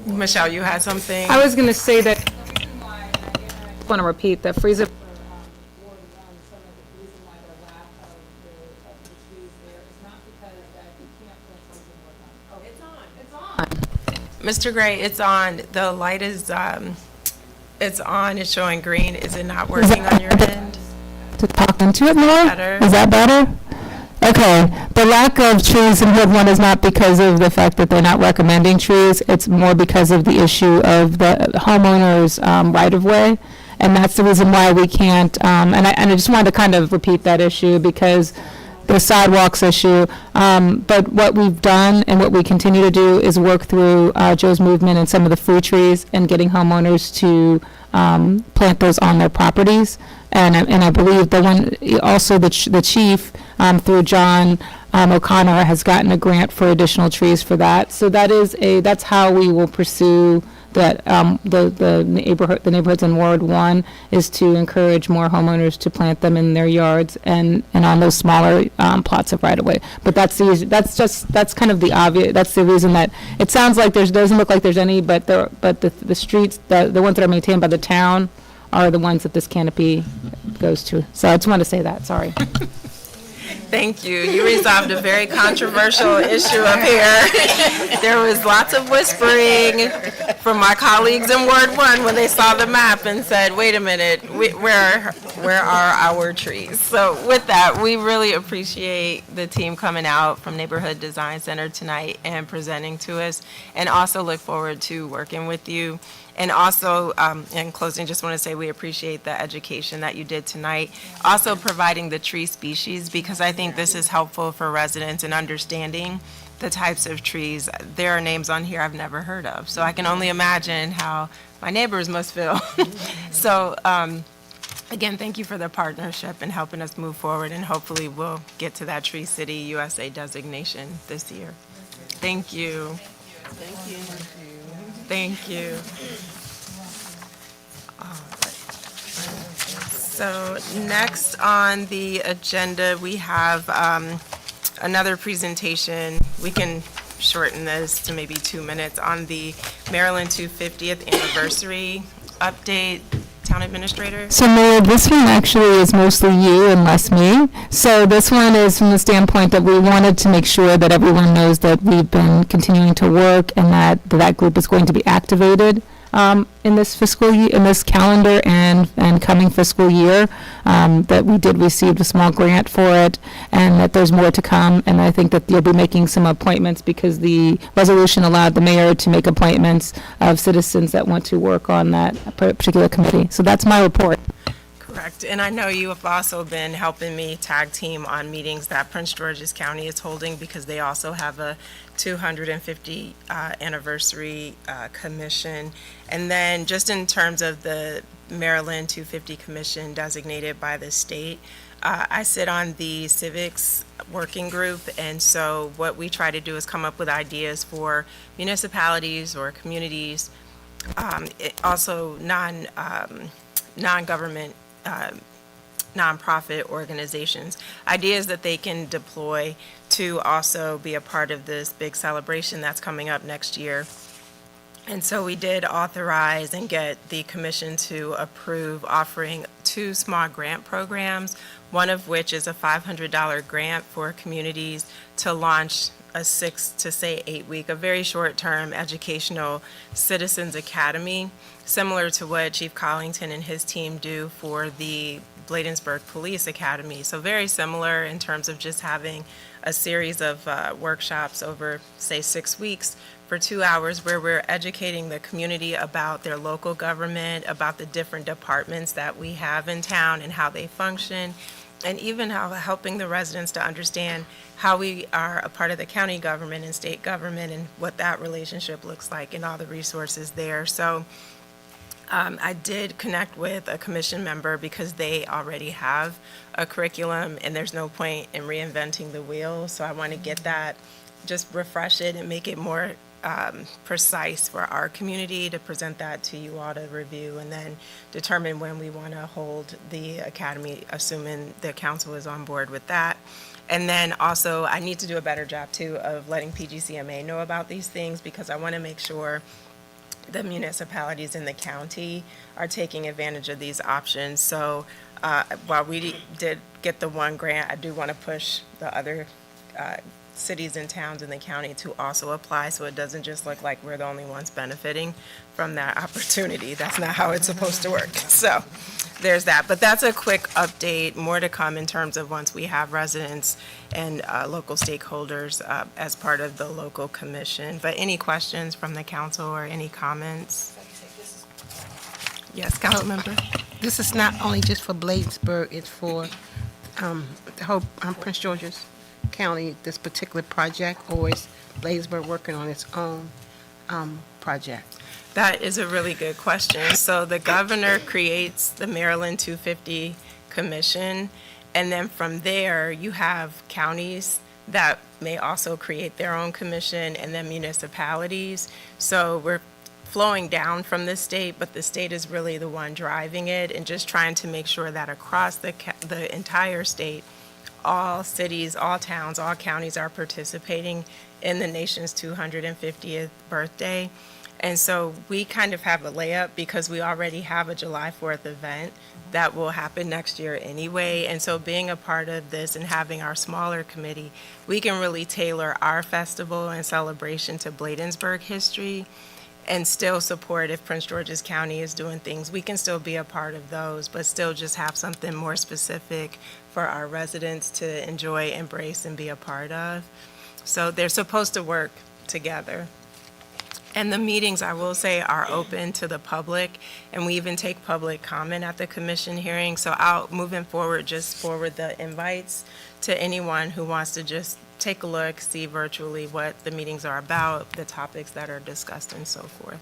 Michelle, you had something? I was going to say that, I want to repeat, the freezer Mr. Gray, it's on. The light is, it's on. It's showing green. Is it not working on your end? To talk into it more? Better. Is that better? Okay. The lack of trees in Hood 1 is not because of the fact that they're not recommending trees. It's more because of the issue of the homeowners' right-of-way. And that's the reason why we can't, and I just wanted to kind of repeat that issue because the sidewalks issue. But what we've done and what we continue to do is work through Joe's movement and some of the fruit trees and getting homeowners to plant those on their properties. And I believe the one, also the chief, through John O'Connor, has gotten a grant for additional trees for that. So that's how we will pursue that. The neighborhoods in Ward 1 is to encourage more homeowners to plant them in their yards and on those smaller plots of right of way. But that's kind of the obvious. That's the reason that it sounds like doesn't look like there's any, but the streets, the ones that are maintained by the town are the ones that this canopy goes to. So I just wanted to say that. Sorry. Thank you. You resolved a very controversial issue up here. There was lots of whispering from my colleagues in Ward 1 when they saw the map and said, wait a minute, where are our trees? So with that, we really appreciate the team coming out from Neighborhood Design Center tonight and presenting to us, and also look forward to working with you. And also, in closing, just want to say we appreciate the education that you did tonight. Also providing the tree species, because I think this is helpful for residents in understanding the types of trees. There are names on here I've never heard of, so I can only imagine how my neighbors must feel. So, again, thank you for the partnership and helping us move forward, and hopefully we'll get to that Tree City USA designation this year. Thank you. Thank you. Thank you. So next on the agenda, we have another presentation. We can shorten this to maybe 2 minutes on the Maryland 250th anniversary update. Town Administrator? So Mayor, this one actually is mostly you and less me. So this one is from the standpoint that we wanted to make sure that everyone knows that we've been continuing to work and that group is going to be activated in this fiscal year, in this calendar and coming fiscal year, that we did receive a small grant for it, and that there's more to come. And I think that you'll be making some appointments because the resolution allowed the mayor to make appointments of citizens that want to work on that particular committee. So that's my report. Correct. And I know you have also been helping me tag team on meetings that Prince George's County is holding, because they also have a 250 anniversary commission. And then just in terms of the Maryland 250 Commission designated by the state, I sit on the civics working group, and so what we try to do is come up with ideas for municipalities or communities also non-government nonprofit organizations, ideas that they can deploy to also be a part of this big celebration that's coming up next year. And so we did authorize and get the commission to approve offering 2 small grant programs, one of which is a $500 grant for communities to launch a 6 to say 8 week, a very short-term educational citizens academy, similar to what Chief Collington and his team do for the Bladensburg Police Academy. So very similar in terms of just having a series of workshops over, say, 6 weeks for 2 hours where we're educating the community about their local government, about the different departments that we have in town and how they function, and even how helping the residents to understand how we are a part of the county government and state government and what that relationship looks like and all the resources there. So I did connect with a commission member because they already have a curriculum and there's no point in reinventing the wheel. So I want to get that, just refresh it and make it more precise for our community to present that to you all to review and then determine when we want to hold the academy, assuming the council is on board with that. And then also I need to do a better job too of letting PGCMA know about these things because I want to make sure the municipalities in the county are taking advantage of these options. So while we did get the 1 grant, I do want to push the other cities and towns in the county to also apply so it doesn't just look like we're the only ones benefiting from that opportunity. That's not how it's supposed to work. So there's that. But that's a quick update, more to come in terms of once we have residents and local stakeholders as part of the local commission. But any questions from the council or any comments? Yes, council member. This is not only just for Bladensburg, it's for the whole Prince George's County, this particular project, or is Bladensburg working on its own project? That is a really good question. So the governor creates the Maryland 250 Commission, and then from there, you have counties that may also create their own commission, and then municipalities. So we're flowing down from the state, but the state is really the one driving it, and just trying to make sure that across the entire state, all cities, all towns, all counties are participating in the nation's 250th birthday. And so we kind of have a layup because we already have a July 4th event that will happen next year anyway. And so being a part of this and having our smaller committee, we can really tailor our festival and celebration to Bladensburg history and still support if Prince George's County is doing things. We can still be a part of those, but still just have something more specific for our residents to enjoy, embrace, and be a part of. So they're supposed to work together. And the meetings, I will say, are open to the public, and we even take public comment at the commission hearing. So I'll, moving forward, just forward the invites to anyone who wants to just take a look, see virtually what the meetings are about, the topics that are discussed, and so forth.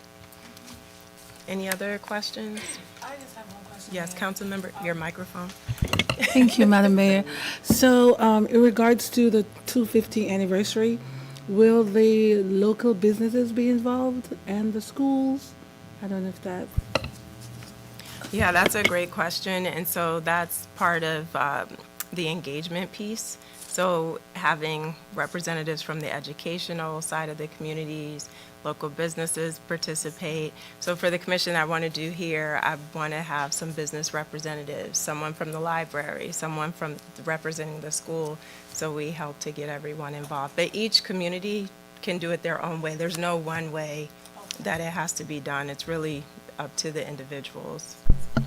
Any other questions? I just have one question. Yes, council member, your microphone. Thank you, Madam Mayor. So in regards to the 250th anniversary, will the local businesses be involved and the schools? I don't know if that. Yeah, that's a great question. And so that's part of the engagement piece. So having representatives from the educational side of the communities, local businesses participate. So for the commission I want to do here, I want to have some business representatives, someone from the library, someone from representing the school. So we help to get everyone involved. But each community can do it their own way. There's no one way that it has to be done. It's really up to the individuals. All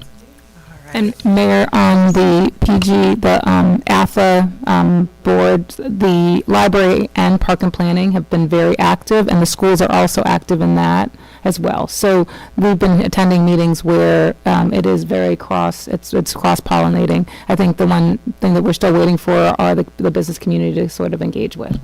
right. And Mayor, on the PG, the AFA board, the library and park and planning have been very active, and the schools are also active in that as well. So we've been attending meetings where it is very it's cross-pollinating. I think the one thing that we're still waiting for are the business community to sort of engage with.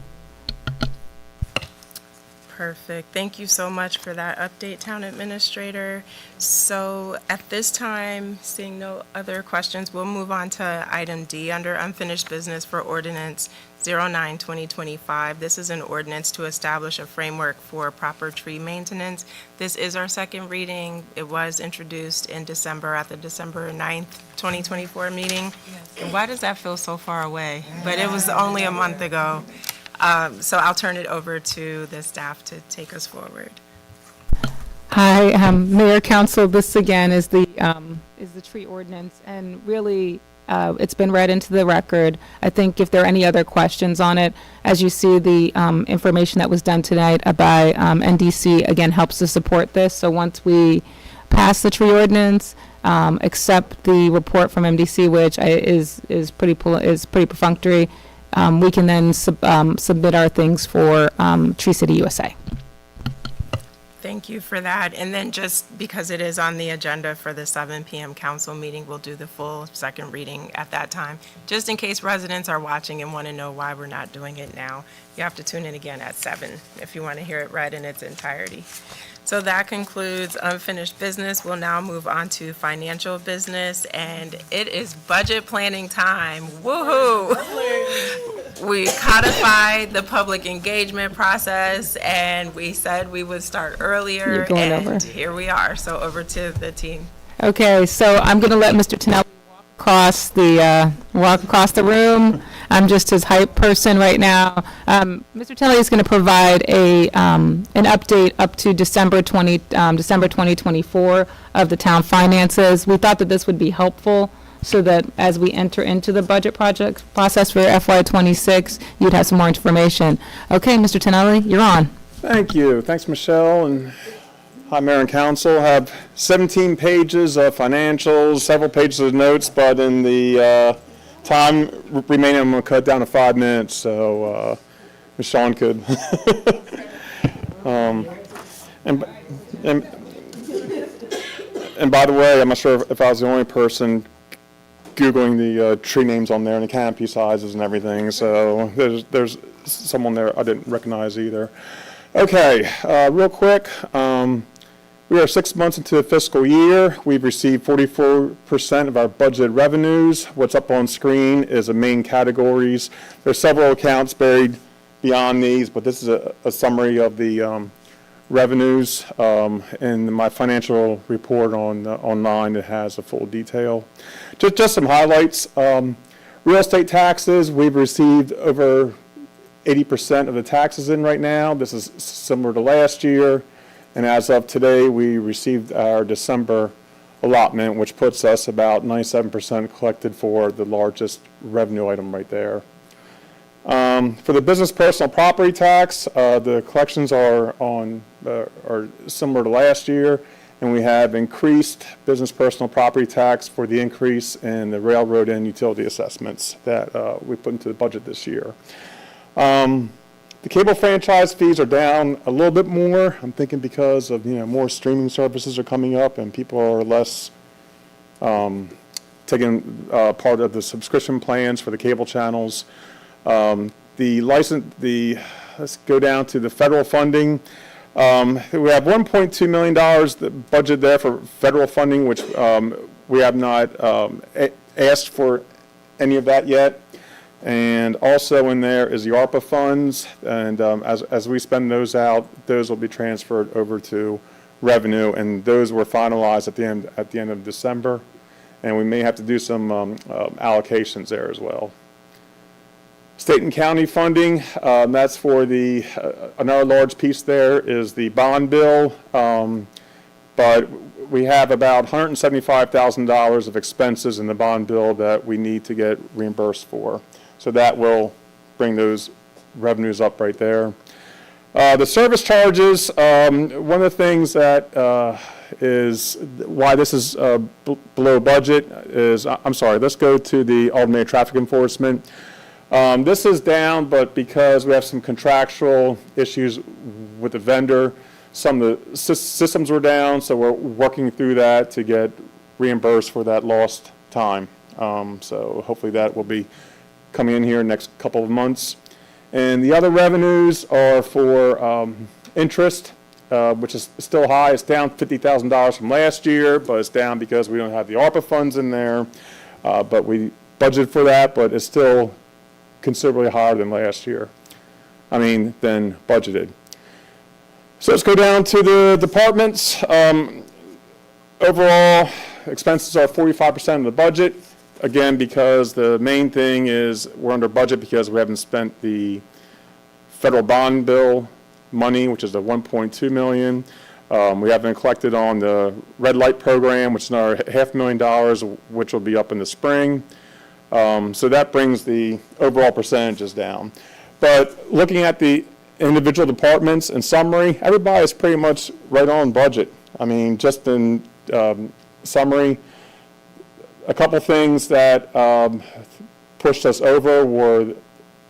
Perfect. Thank you so much for that update, Town Administrator. So at this time, seeing no other questions, we'll move on to item D under unfinished business for ordinance 09-2025. This is an ordinance to establish a framework for proper tree maintenance. This is our second reading. It was introduced in December at the December 9th, 2024 meeting. And why does that feel so far away? But it was only a month ago. So I'll turn it over to the staff to take us forward. Hi, Mayor, Council, this again is the tree ordinance, and really, it's been read into the record. I think if there are any other questions on it, as you see, the information that was done tonight by NDC, again, helps to support this. So once we pass the tree ordinance, accept the report from MDC, which is pretty perfunctory, we can then submit our things for Tree City USA. Thank you for that. And then just because it is on the agenda for the 7 p.m. council meeting, we'll do the full second reading at that time. Just in case residents are watching and want to know why we're not doing it now, you have to tune in again at 7 if you want to hear it read in its entirety. So that concludes unfinished business. We'll now move on to financial business, and it is budget planning time. Woohoo! We codified the public engagement process, and we said we would start earlier, You're going and over. here we are. So over to the team. Okay, so I'm going to let Mr. Tonelli walk across the room. I'm just his hype person right now. Mr. Tonelli is going to provide an update up to December 2024 of the town finances. We thought that this would be helpful so that as we enter into the budget project process for FY26, you'd have some more information. Okay, Mr. Tonelli, you're on. Thank you. Thanks, Michelle, and hi, Mayor and Council. I have 17 pages of financials, several pages of notes, but in the time remaining, I'm going to cut down to 5 minutes, so Michelle could. And by the way, I'm not sure if I was the only person Googling the tree names on there and the canopy sizes and everything, so there's someone there I didn't recognize either. Okay, real quick, we are 6 months into the fiscal year. We've received 44% of our budgeted revenues. What's up on screen is the main categories. There's several accounts buried beyond these, but this is a summary of the revenues. In my financial report online, it has a full detail. Just some highlights. Real estate taxes, we've received over 80% of the taxes in right now. This is similar to last year. And as of today, we received our December allotment, which puts us about 97% collected for the largest revenue item right there. For the business personal property tax, the collections are similar to last year, and we have increased business personal property tax for the increase in the railroad and utility assessments that we put into the budget this year. The cable franchise fees are down a little bit more. I'm thinking because of more streaming services are coming up and people are less taking part of the subscription plans for the cable channels. Let's go down to the federal funding. We have $1.2 million budget there for federal funding, which we have not asked for any of that yet. And also in there is the ARPA funds, and as we spend those out, those will be transferred over to revenue, and those were finalized at the end of December, and we may have to do some allocations there as well. State and county funding, that's for another large piece there is the bond bill, but we have about $175,000 of expenses in the bond bill that we need to get reimbursed for. So that will bring those revenues up right there. The service charges, one of the things that is why this is below budget is, I'm sorry, let's go to the automated traffic enforcement. This is down, but because we have some contractual issues with the vendor, some of the systems were down, so we're working through that to get reimbursed for that lost time. So hopefully that will be coming in here next couple of months. And the other revenues are for interest, which is still high. It's down $50,000 from last year, but it's down because we don't have the ARPA funds in there. But we budgeted for that, but it's still considerably higher than last year. Than budgeted. So let's go down to the departments. Overall, expenses are 45% of the budget. Again, because the main thing is we're under budget because we haven't spent the federal bond bill money, which is the $1.2 million. We haven't collected on the red light program, which is another $500,000, which will be up in the spring. So that brings the overall percentages down. But looking at the individual departments in summary, everybody is pretty much right on budget. Just in summary, a couple things that pushed us over were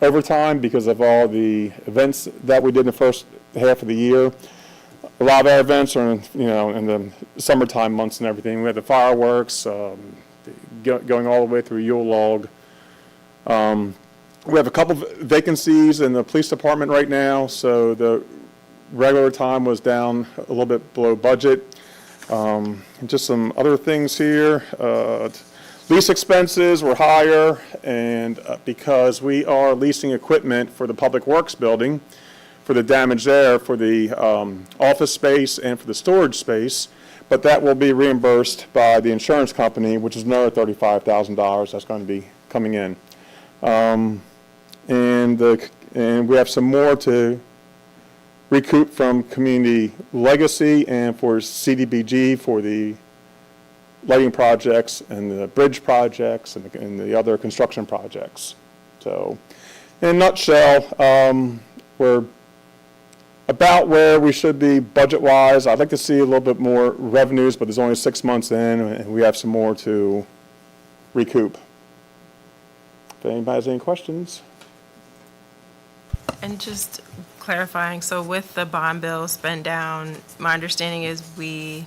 overtime because of all the events that we did in the first half of the year. A lot of our events are in the summertime months and everything. We had the fireworks, going all the way through Yule log. We have a couple of vacancies in the police department right now, so the regular time was down a little bit below budget. Just some other things here. Lease expenses were higher, and because we are leasing equipment for the Public Works building, for the damage there, for the office space and for the storage space, but that will be reimbursed by the insurance company, which is another $35,000 that's going to be coming in. And we have some more to recoup from Community Legacy and for CDBG for the lighting projects and the bridge projects and the other construction projects. So, in a nutshell, we're about where we should be budget-wise. I'd like to see a little bit more revenues, but there's only 6 months in, and we have some more to recoup. If anybody has any questions. And just clarifying, so with the bond bill spend down, my understanding is we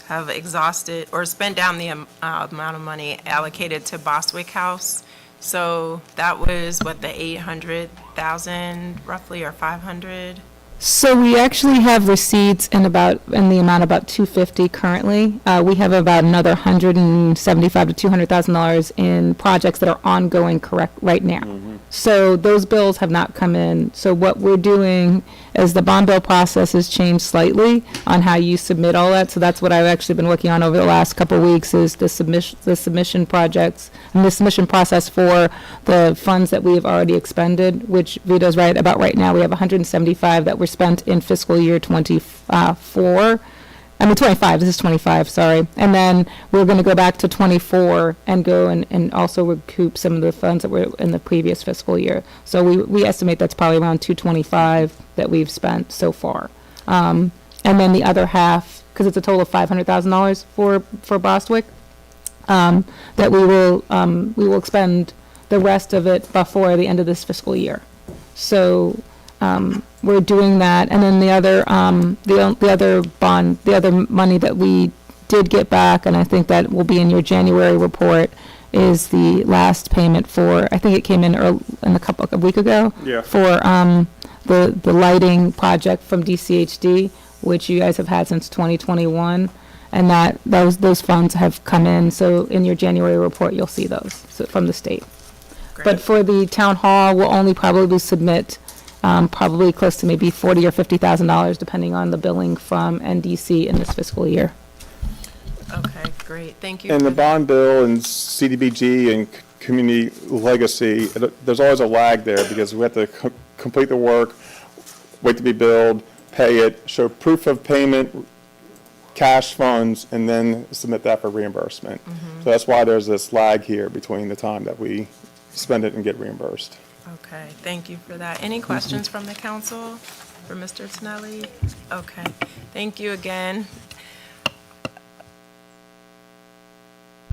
have exhausted or spent down the amount of money allocated to Bostwick House. So that was what, the 800,000 roughly, or 500? So we actually have receipts in the amount about $250 currently. We have about another $175,000 to $200,000 in projects that are ongoing right now. So those bills have not come in. So what we're doing is the bond bill process has changed slightly on how you submit all that. So that's what I've actually been working on over the last couple of weeks is the submission projects and the submission process for the funds that we have already expended, which Vito's right about right now. We have 175 that were spent in fiscal year 25, this is 25, sorry. And then we're going to go back to 24 and go and also recoup some of the funds that were in the previous fiscal year. So we estimate that's probably around 225 that we've spent so far. And then the other half, because it's a total of $500,000 for Bostwick, that we will expend the rest of it before the end of this fiscal year. So we're doing that, and then the other money that we did get back, and I think that will be in your January report, is the last payment for, I think it came in a week ago. Yeah. For the lighting project from DCHD, which you guys have had since 2021, and those funds have come in. So in your January report, you'll see those from the state. Great. But for the town hall, we'll only probably submit probably close to maybe $40,000 or $50,000, depending on the billing from NDC in this fiscal year. Okay, great, thank you. And the bond bill and CDBG and Community Legacy, there's always a lag there because we have to complete the work, wait to be billed, pay it, show proof of payment, cash funds, and then submit that for reimbursement. So that's why there's this lag here between the time that we spend it and get reimbursed. Okay, thank you for that. Any questions from the council for Mr. Tonelli? Okay, thank you again.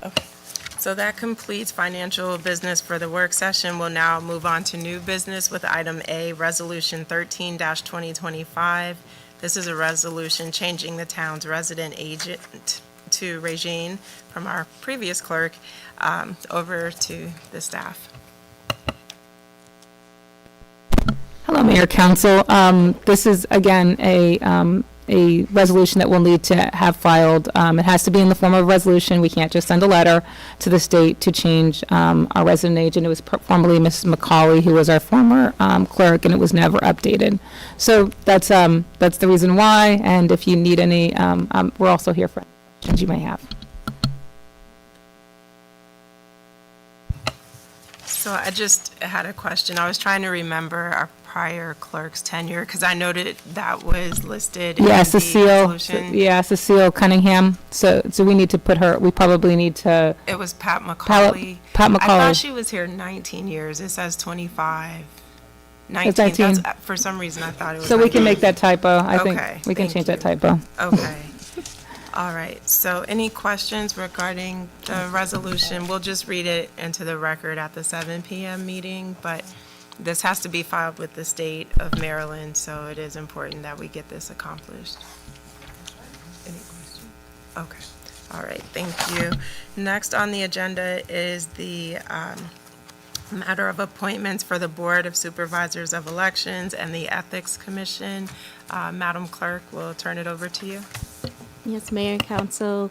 Okay, so that completes financial business for the work session. We'll now move on to new business with item A, Resolution 13-2025. This is a resolution changing the town's resident agent to Regine from our previous clerk over to the staff. Hello, Hello, Mayor Council. This is, again, a resolution that we'll need to have filed. It has to be in the form of a resolution. We can't just send a letter to the state to change our resident agent. It was formerly Mrs. McCauley, who was our former clerk, and it was never updated. So that's the reason why, and if you need any, we're also here for any questions you may have. So I just had a question. I was trying to remember our prior clerk's tenure, because I noted that was listed in Yeah, the Cecile, resolution. yeah, Cecile Cunningham. So we need to put her, we probably need to, It was Pat McCauley. Pat I McCauley. thought she was here 19 years. It says 25. 19. 19. That's, for some reason, I thought it was so we can 19. make that typo. I think Okay, we can thank change that you. typo. Okay. All right. So any questions regarding the resolution? We'll just read it into the record at the 7 p.m. meeting, but this has to be filed with the state of Maryland, so it is important that we get this accomplished. Any questions? Okay. All right. Thank you. Next on the agenda is the matter of appointments for the Board of Supervisors of Elections and the Ethics Commission. Madam Clerk, we'll turn it over to you. Yes, Mayor and Council.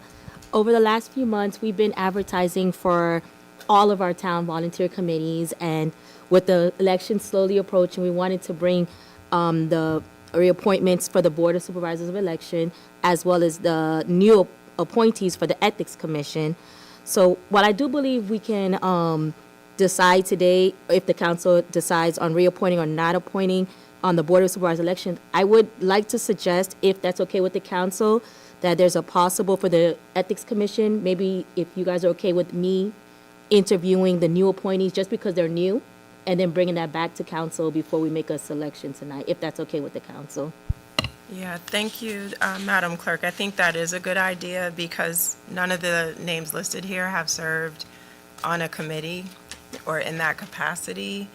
Over the last few months, we've been advertising for all of our town volunteer committees, and with the election slowly approaching, we wanted to bring the reappointments for the Board of Supervisors of Election, as well as the new appointees for the Ethics Commission. So what I do believe we can decide today, if the council decides on reappointing or not appointing on the Board of Supervisors of Election, I would like to suggest, if that's okay with the council, that there's a possible for the Ethics Commission, maybe if you guys are okay with me interviewing the new appointees just because they're new, and then bringing that back to council before we make a selection tonight, if that's okay with the council. Yeah, thank you, Madam Clerk. I think that is a good idea because none of the names listed here have served on a committee or in that capacity.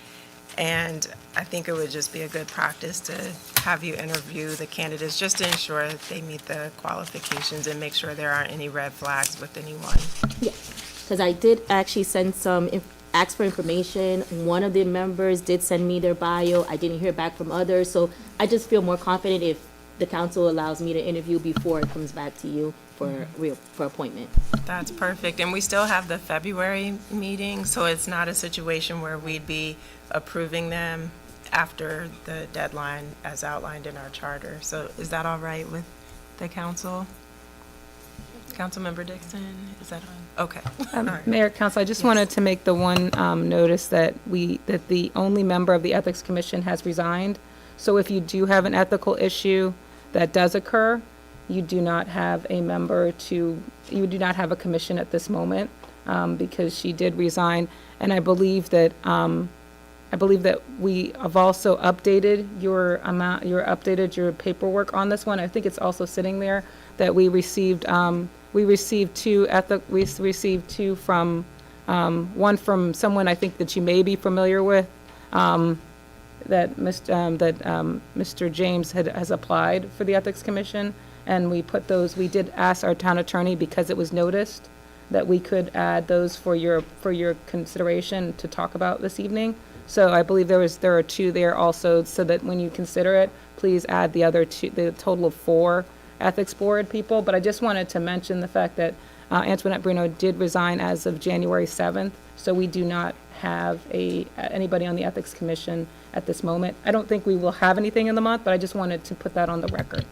And I think it would just be a good practice to have you interview the candidates just to ensure that they meet the qualifications and make sure there aren't any red flags with anyone. Yeah, because I did actually send ask for information. One of the members did send me their bio. I didn't hear back from others. So I just feel more confident if the council allows me to interview before it comes back to you for appointment. That's perfect. And we still have the February meeting, so it's not a situation where we'd be approving them after the deadline as outlined in our charter. So is that all right with the council? Councilmember Dixon, is that on? Okay. All right. Mayor, Council, I just wanted to make the one notice that the only member of the Ethics Commission has resigned. So if you do have an ethical issue that does occur, you do not have a you do not have a commission at this moment because she did resign. And I believe that we have also updated your paperwork on this one. I think it's also sitting there that we received two from, one from someone I think that you may be familiar with, that Mr. James has applied for the Ethics Commission, and we did ask our town attorney, because it was noticed, that we could add those for your consideration to talk about this evening. So I believe there are two there also, so that when you consider it, please add the other two, the total of 4 Ethics Board people. But I just wanted to mention the fact that Antoinette Bruno did resign as of January 7th, so we do not have anybody on the Ethics Commission at this moment. I don't think we will have anything in the month, but I just wanted to put that on the record.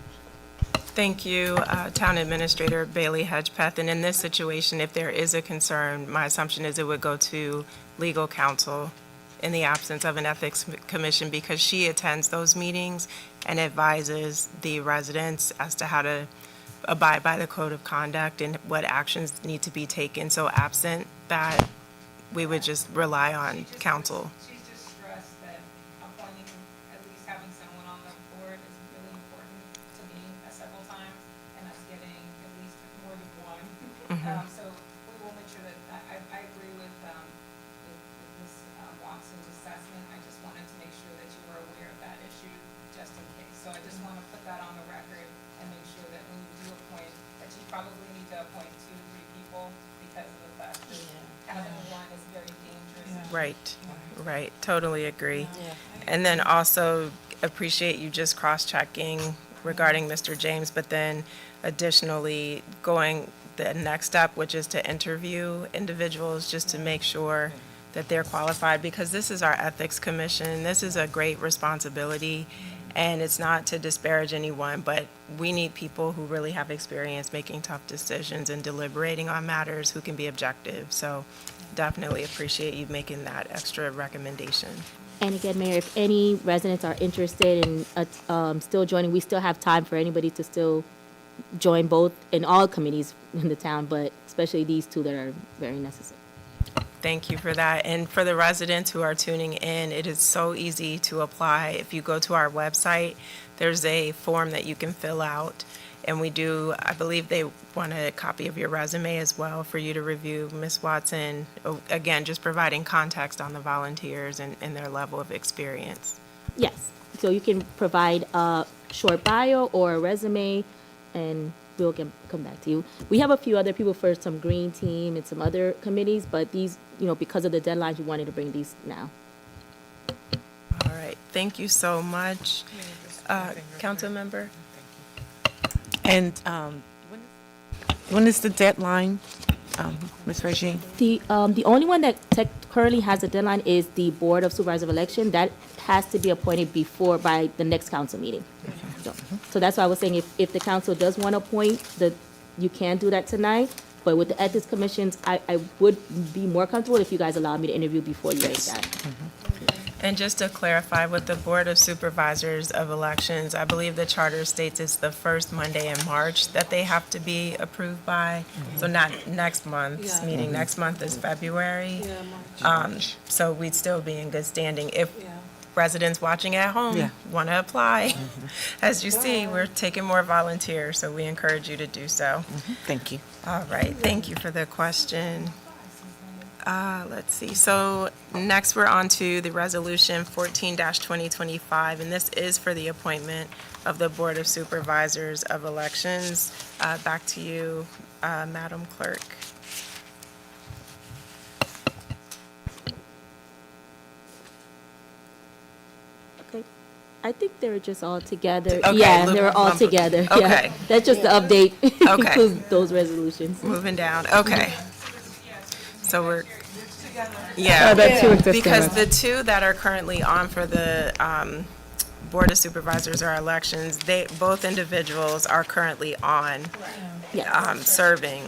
Thank you, Town Administrator Bailey Hedgepeth. And in this situation, if there is a concern, my assumption is it would go to legal counsel in the absence of an ethics commission, because she attends those meetings and advises the residents as to how to abide by the code of conduct and what actions need to be taken. So absent that, we would just rely on counsel. She's just stressed that appointing, at least having someone on the board is really important to me several times, and us getting at least more than one. So we will make sure that, I agree with Ms. Watson's assessment. I just wanted to make sure that you were aware of that issue, just in case. So I just want to put that on the record and make sure that when you do appoint, that you probably need to appoint 2 to 3 people, because of the fact that having one is very dangerous. Right, totally agree. And then also appreciate you just cross-checking regarding Mr. James, but then additionally going the next step, which is to interview individuals just to make sure that they're qualified, because this is our Ethics Commission. This is a great responsibility, and it's not to disparage anyone, but we need people who really have experience making tough decisions and deliberating on matters who can be objective. So definitely appreciate you making that extra recommendation. And again, Mayor, if any residents are interested in still joining, we still have time for anybody to still join both in all committees in the town, but especially these two that are very necessary. Thank you for that. And for the residents who are tuning in, it is so easy to apply. If you go to our website, there's a form that you can fill out. And we do, I believe they want a copy of your resume as well for you to review. Ms. Watson, again, just providing context on the volunteers and their level of experience. Yes, so you can provide a short bio or a resume, and we'll come back to you. We have a few other people for some green team and some other committees, but these, because of the deadlines, we wanted to bring these now. All right, thank you so much. Council member? And when is the deadline, Ms. Regine? The only one that currently has a deadline is the Board of Supervisors of Election. That has to be appointed by the next council meeting. So that's why I was saying if the council does want to appoint, you can do that tonight. But with the Ethics Commissions, I would be more comfortable if you guys allow me to interview before you make that. And just to clarify, with the Board of Supervisors of Elections, I believe the charter states it's the first Monday in March that they have to be approved by. So not next month's meeting. Next month is February. So we'd still be in good standing. If residents watching at home want to apply, as you see, we're taking more volunteers, so we encourage you to do so. Thank you. All right, thank you for the question. Let's see, so next we're on to the resolution 14-2025, and this is for the appointment of the Board of Supervisors of Elections. Back to you, Madam Clerk. Okay, I think they were just all together. Okay, Yeah, they were all together. Okay. Yeah. That's just the update. Okay. Includes those resolutions. Moving down, okay. So we're, yeah, the two existing because ones. the two that are currently on for the Board of Supervisors or elections, both individuals are currently on serving.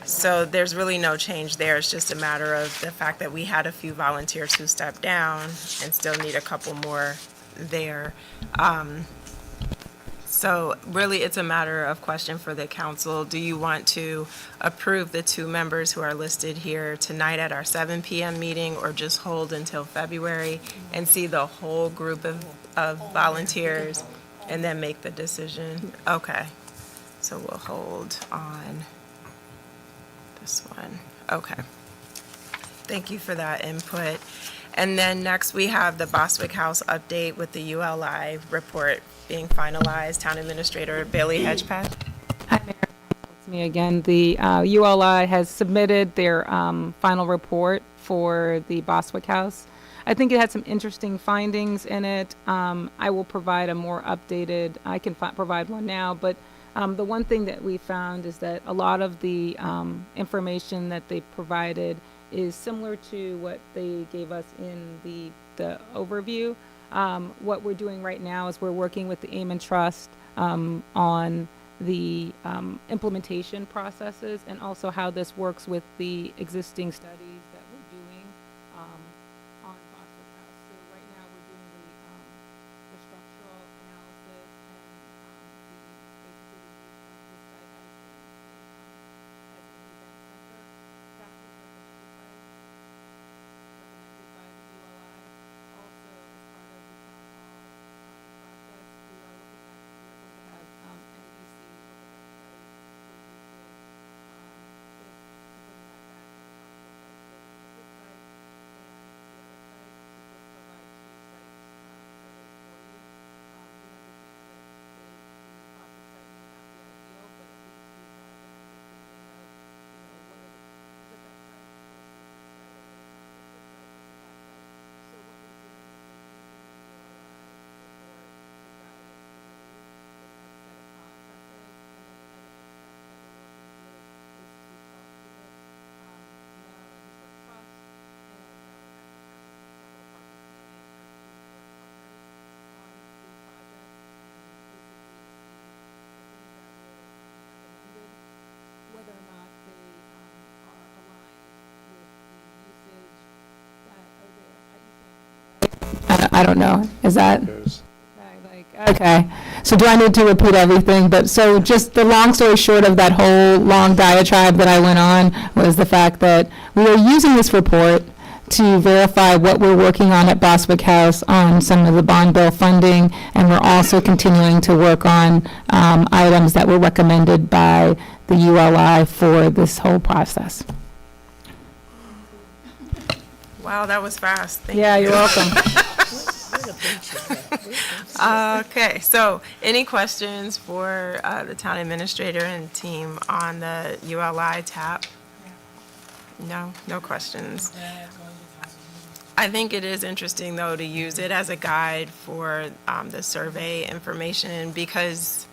So there's really no change there. It's just a matter of the fact that we had a few volunteers who stepped down and still need a couple more there. So really, it's a matter of question for the council. Do you want to approve the two members who are listed here tonight at our 7 p.m. meeting, or just hold until February and see the whole group of volunteers and then make the decision? Okay, so we'll hold on this one. Okay. Thank you for that input. And then next, we have the Bostwick House update with the ULI report being finalized. Town Administrator Bailey Hedgepeth. Hi, Mayor. It's me again. The ULI has submitted their final report for the Bostwick House. I think it had some interesting findings in it. I will provide a more updated, I can provide one now, but the one thing that we found is that a lot of the information that they provided is similar to what they gave us in the overview. What we're doing right now is we're working with the Amen Trust on the implementation processes and also how this works with the existing studies that we're doing on Bostwick House. So right now we're doing the structural analysis and basically the site as an event center. That's the purpose of the site. Recommended by the ULI. Also, as part of the town hall process, we are going to have NEDC look at that site so we will to bring that back to the council. I don't know. Is that? Goes. Okay, so do I need to repeat everything? But so just the long story short of that whole long diatribe that I went on was the fact that we are using this report to verify what we're working on at Boswick House on some of the bond bill funding, and we're also continuing to work on items that were recommended by the ULI for this whole process. Wow, that was fast. Thank you. Yeah, you're welcome. Okay, so any questions for the town administrator and team on the ULI tab? No, no questions. I think it is interesting, though, to use it as a guide for the survey information, because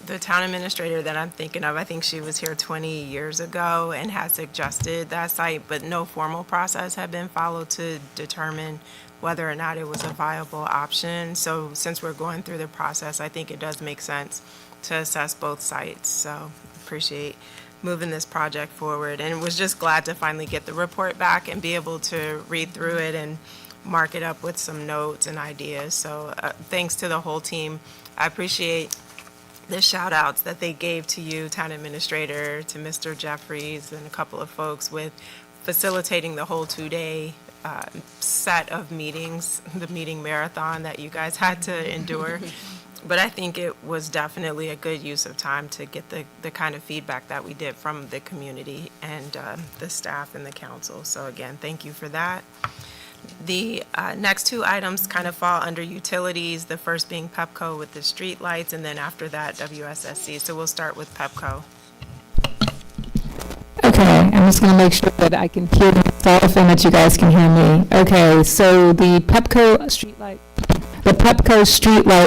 the town administrator that I'm thinking of, I think she was here 20 years ago and had suggested that site, but no formal process had been followed to determine whether or not it was a viable option. So since we're going through the process, I think it does make sense to assess both sites. So appreciate moving this project forward, and was just glad to finally get the report back and be able to read through it and mark it up with some notes and ideas. So thanks to the whole team. I appreciate the shout outs that they gave to you, town administrator, to Mr. Jeffries and a couple of folks with facilitating the whole 2-day set of meetings, the meeting marathon that you guys had to endure. But I think it was definitely a good use of time to get the kind of feedback that we did from the community and the staff and the council. So again, thank you for that. The next two items kind of fall under utilities, the first being PEPCO with the street lights, and then after that, WSSC. So we'll start with PEPCO. Okay, I'm just going to make sure that I can hear myself and that you guys can hear me. Okay, so the PEPCO streetlight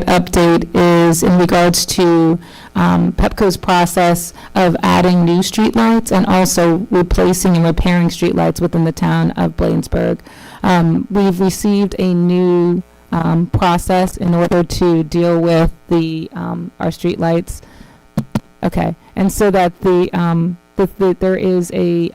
update is in regards to PEPCO's process of adding new streetlights and also replacing and repairing streetlights within the town of Bladensburg. We've received a new process in order to deal with our streetlights. Okay, and so that there is a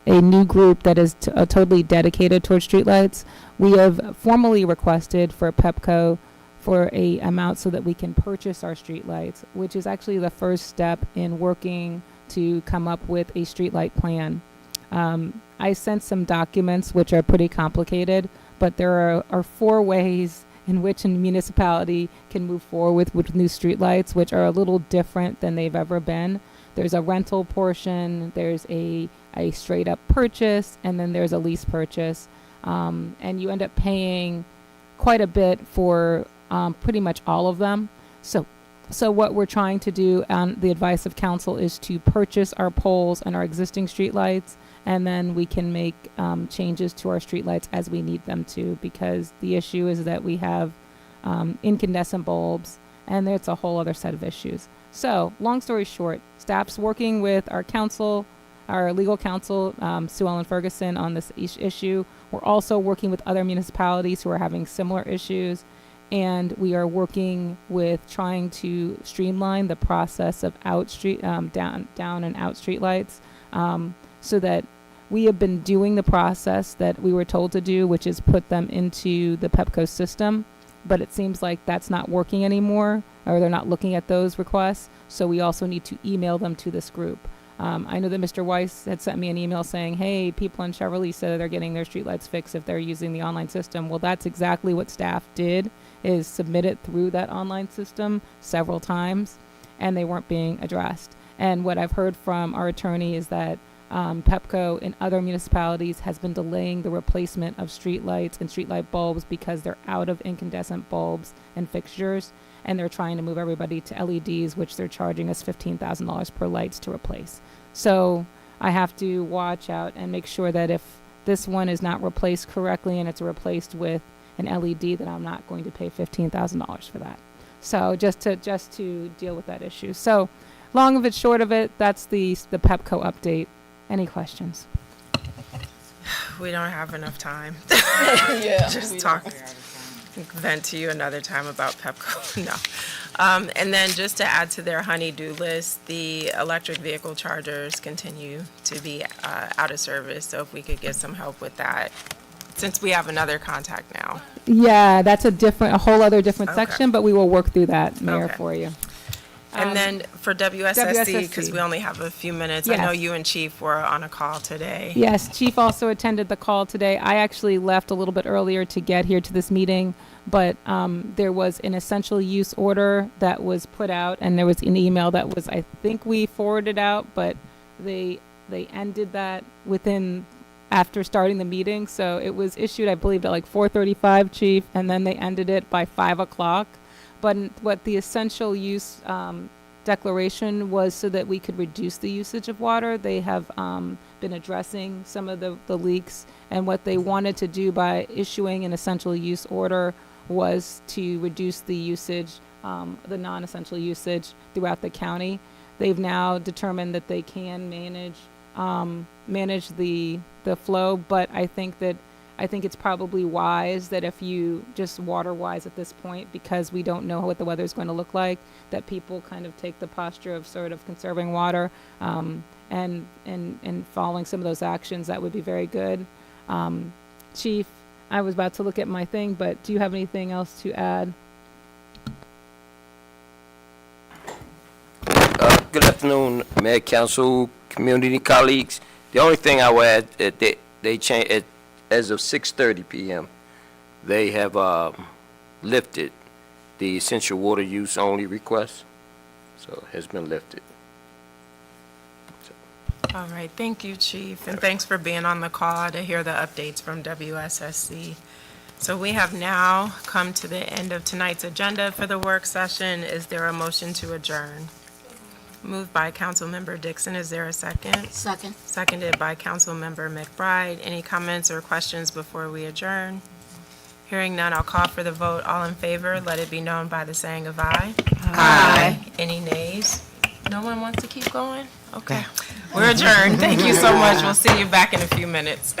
new group that is totally dedicated towards streetlights. We have formally requested for PEPCO for a amount so that we can purchase our streetlights, which is actually the first step in working to come up with a streetlight plan. I sent some documents which are pretty complicated, but there are 4 ways in which a municipality can move forward with new streetlights, which are a little different than they've ever been. There's a rental portion, there's a straight up purchase, and then there's a lease purchase. And you end up paying quite a bit for pretty much all of them. So what we're trying to do on the advice of council is to purchase our poles and our existing streetlights, and then we can make changes to our streetlights as we need them to, because the issue is that we have incandescent bulbs, and it's a whole other set of issues. So, long story short, staff's working with our council, our legal counsel, Sue Ellen Ferguson, on this issue. We're also working with other municipalities who are having similar issues, and we are working with trying to streamline the process of down and out streetlights, so that we have been doing the process that we were told to do, which is put them into the PEPCO system. But it seems like that's not working anymore, or they're not looking at those requests. So we also need to email them to this group. I know that Mr. Weiss had sent me an email saying, hey, people in Cheverly said they're getting their streetlights fixed if they're using the online system. Well, that's exactly what staff did, is submit it through that online system several times, and they weren't being addressed. And what I've heard from our attorney is that PEPCO in other municipalities has been delaying the replacement of streetlights and streetlight bulbs because they're out of incandescent bulbs and fixtures, and they're trying to move everybody to LEDs, which they're charging us $15,000 per lights to replace. So I have to watch out and make sure that if this one is not replaced correctly and it's replaced with an LED, that I'm not going to pay $15,000 for that. So just to deal with that issue. So long of it, short of it, that's the PEPCO update. Any questions? We don't have enough time. Yeah. Just vent to you another time about PEPCO. No. And then just to add to their honey-do list, the electric vehicle chargers continue to be out of service. So if we could get some help with that since we have another contact now. Yeah, that's a whole other different Okay. section, but we will work through that, Mayor, Okay. for you. And then for WSSC, because WSSC. we only have a few minutes, I know Yes. you and Chief were on a call today. Yes, Chief also attended the call today. I actually left a little bit earlier to get here to this meeting, but there was an essential use order that was put out, and there was an email that was, I think we forwarded out, but they ended that after starting the meeting. So it was issued, I believe, at like 4:35, Chief, and then they ended it by 5 o'clock. But what the essential use declaration was so that we could reduce the usage of water. They have been addressing some of the leaks, and what they wanted to do by issuing an essential use order was to reduce the usage, the non-essential usage throughout the county. They've now determined that they can manage the flow, but I think it's probably wise that if you just water-wise at this point, because we don't know what the weather is going to look like, that people kind of take the posture of sort of conserving water and following some of those actions. That would be very good. Chief, I was about to look at my thing, but do you have anything else to add? Good afternoon, Mayor, Council, community colleagues. The only thing I would add, they changed it as of 6:30 p.m. They have lifted the essential water use only request, so it has been lifted. All right, thank you, Chief, and thanks for being on the call to hear the updates from WSSC. So we have now come to the end of tonight's agenda for the work session. Is there a motion to adjourn? Moved by Councilmember Dixon. Is there a second? Second. Seconded by Councilmember McBride. Any comments or questions before we adjourn? Hearing none, I'll call for the vote. All in favor, let it be known by the saying of aye. Aye. Any nays? No one wants to keep going? Okay. We're adjourned. Thank you so much. We'll see you back in a few minutes.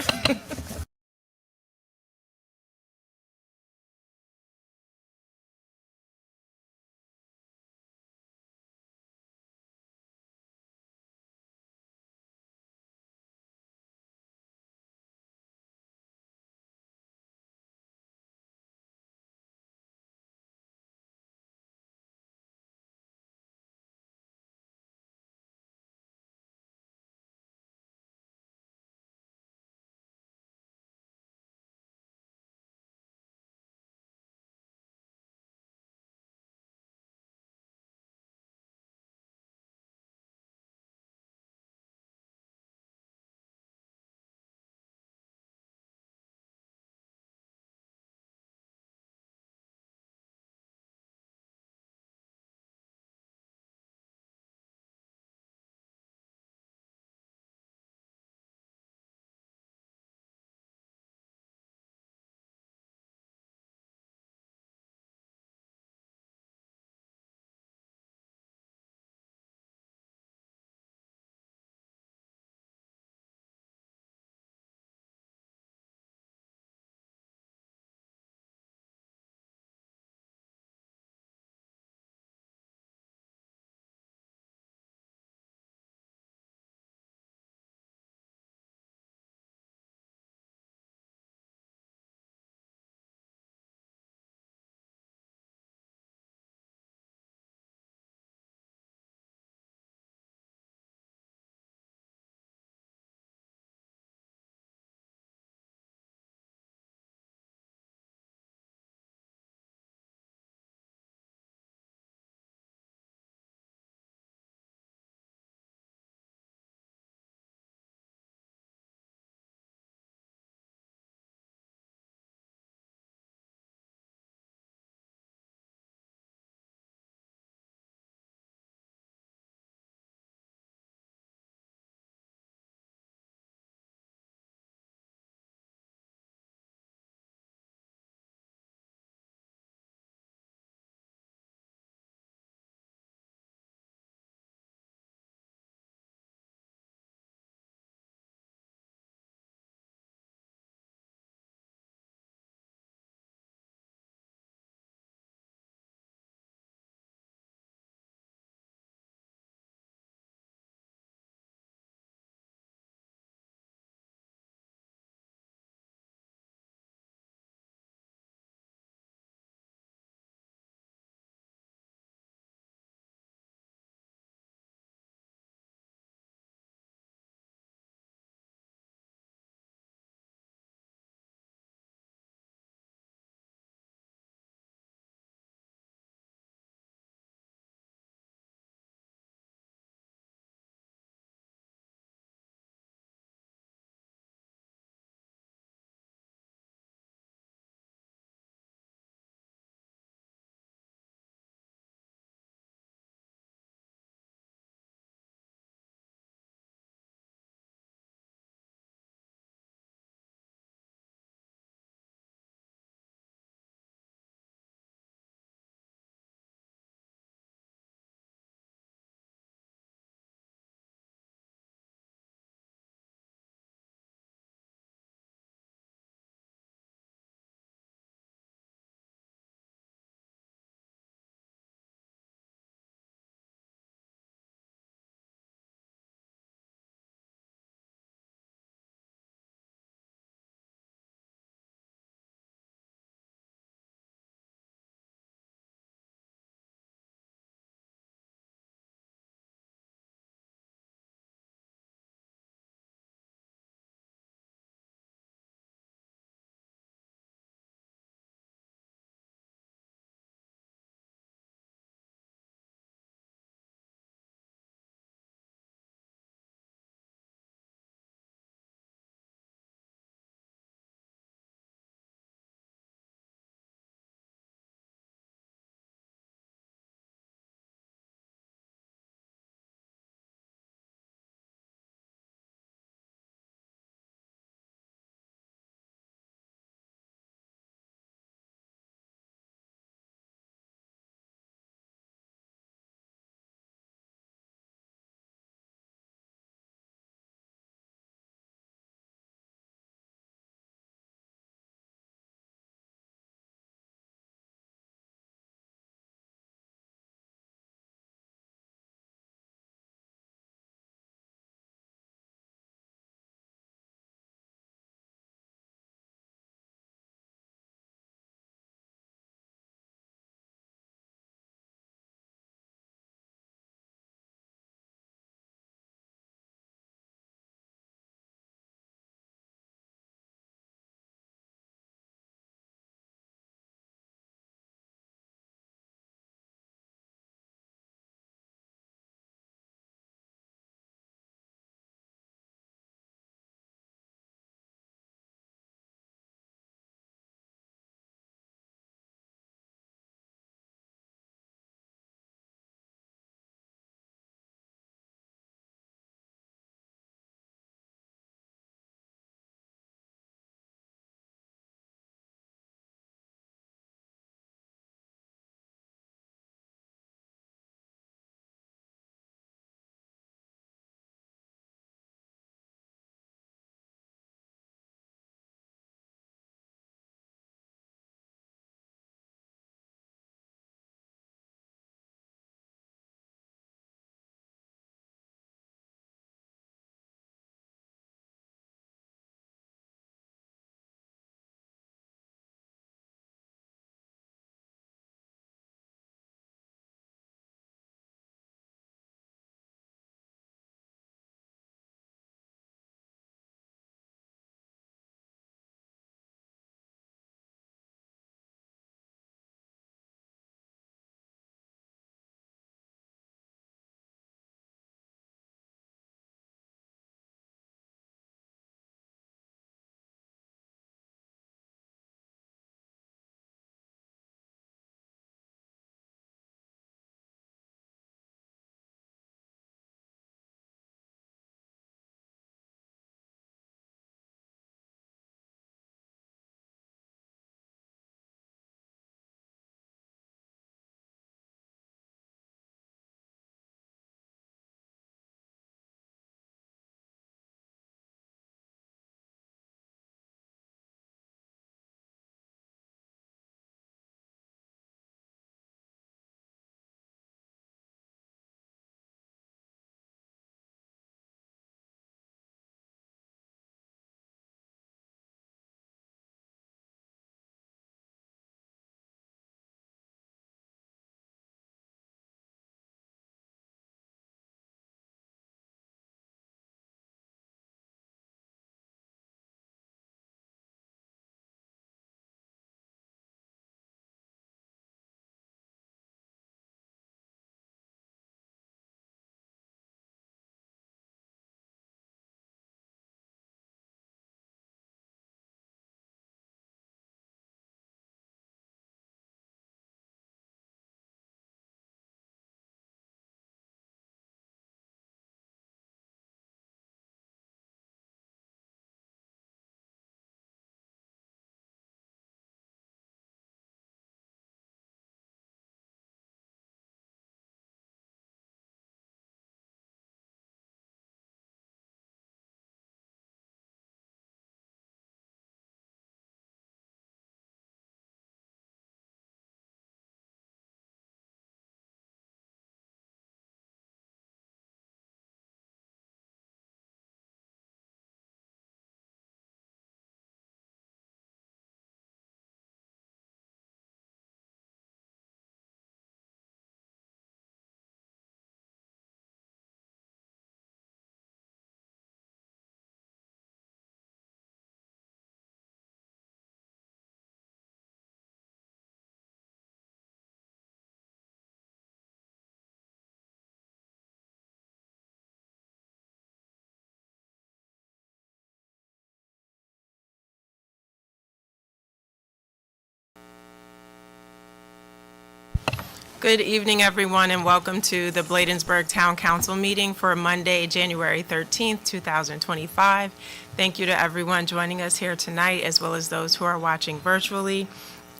Good evening, everyone, and welcome to the Bladensburg Town Council meeting for Monday, January 13th, 2025. Thank you to everyone joining us here tonight, as well as those who are watching virtually.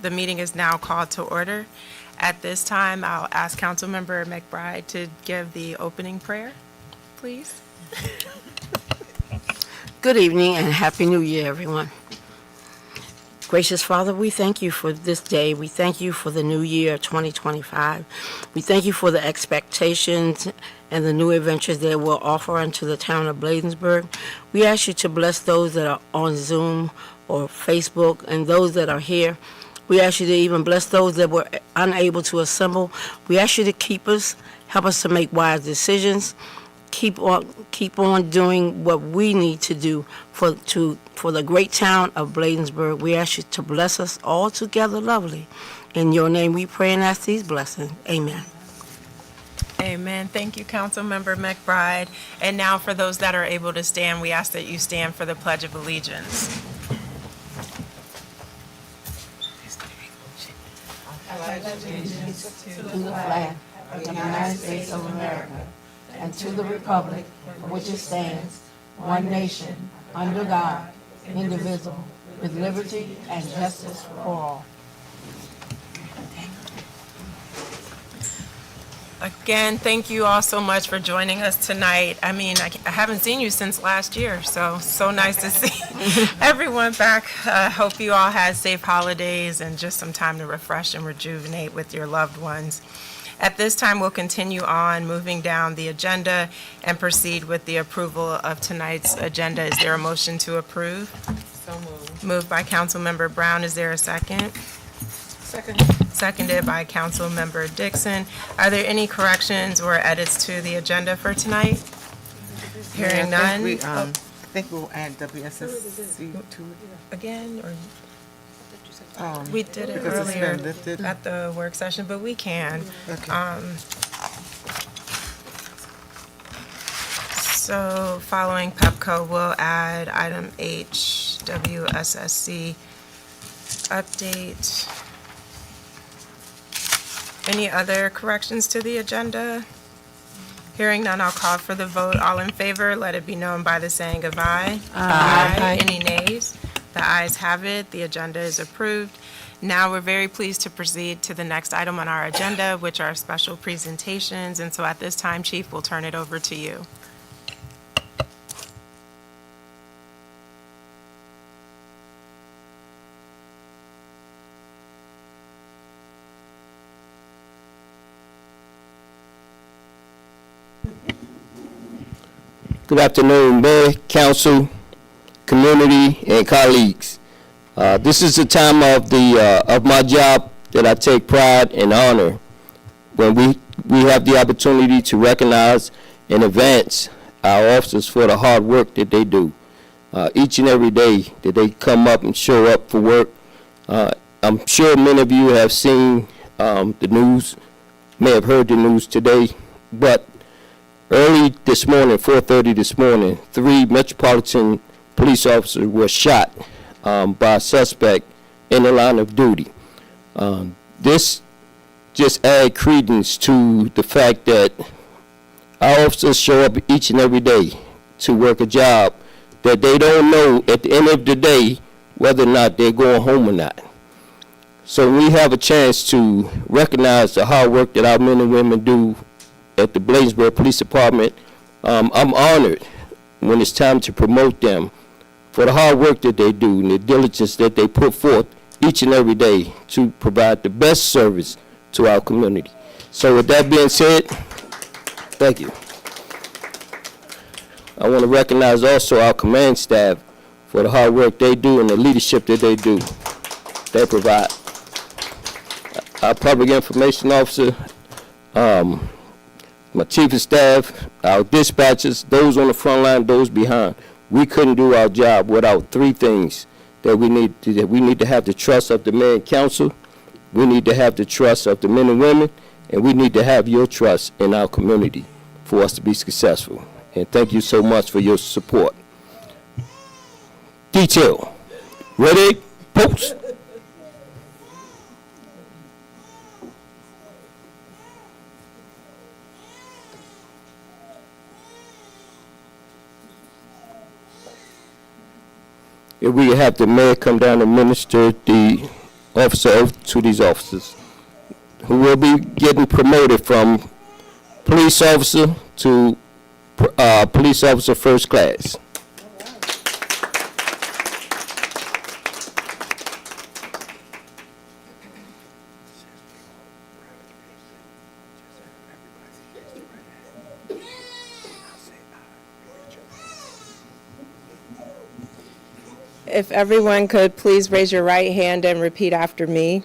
The meeting is now called to order. At this time, I'll ask Councilmember McBride to give the opening prayer, please. Good evening and Happy New Year, everyone. Gracious Father, we thank you for this day. We thank you for the new year 2025. We thank you for the expectations and the new adventures that will offer unto the town of Bladensburg. We ask you to bless those that are on Zoom or Facebook and those that are here. We ask you to even bless those that were unable to assemble. We ask you to keep us, help us to make wise decisions. Keep on doing what we need to do for the great town of Bladensburg. We ask you to bless us all together lovely. In your name we pray and ask these blessings. Amen. Amen. Thank you, Councilmember McBride. And now for those that are able to stand, we ask that you stand for the Pledge of Allegiance. I pledge allegiance to the flag of the United States of America and to the republic for which it stands, one nation, under God, indivisible, with liberty and justice for all. Again, thank you all so much for joining us tonight. I mean, I haven't seen you since last year, so nice to see everyone back. Hope you all had safe holidays and just some time to refresh and rejuvenate with your loved ones. At this time, we'll continue on moving down the agenda and proceed with the approval of tonight's agenda. Is there a motion to approve? So moved. Moved by Councilmember Brown. Is there a second? Second. Seconded by Councilmember Dixon. Are there any corrections or edits to the agenda for tonight? Hearing none. I think we'll add WSSC to it. Again, or? Um, We did it because it's been earlier lifted. at the work session, but we can. Okay. So following PEPCO, we'll add item H, WSSC update. Any other corrections to the agenda? Hearing none, I'll call for the vote. All in favor, let it be known by the saying of aye. Aye. Any nays? The ayes have it. The agenda is approved. Now, we're very pleased to proceed to the next item on our agenda, which are special presentations. And so at this time, Chief, we'll turn it over to you. Good afternoon, Mayor, Council, community, and colleagues. This is the time of my job that I take pride and honor when we have the opportunity to recognize and advance our officers for the hard work that they do. Each and every day that they come up and show up for work. I'm sure many of you have seen the news, may have heard the news today, but early this morning, 4:30 this morning, 3 Metropolitan police officers were shot by a suspect in the line of duty. This just adds credence to the fact that our officers show up each and every day to work a job that they don't know at the end of the day whether or not they're going home or not. So we have a chance to recognize the hard work that our men and women do at the Bladensburg Police Department. I'm honored when it's time to promote them for the hard work that they do and the diligence that they put forth each and every day to provide the best service to our community. So with that being said, thank you. I want to recognize also our command staff for the hard work they do and the leadership that they provide. Our public information officer, my chief of staff, our dispatchers, those on the front line, those behind. We couldn't do our job without 3 things that we need to. We need to have the trust of the mayor and council, we need to have the trust of the men and women, and we need to have your trust in our community for us to be successful. And thank you so much for your support. Detail. Ready? Post. if we have the mayor come down and administer the officer oath to these officers, who will be getting promoted from police officer to police officer first class. If everyone could please raise your right hand and repeat after me.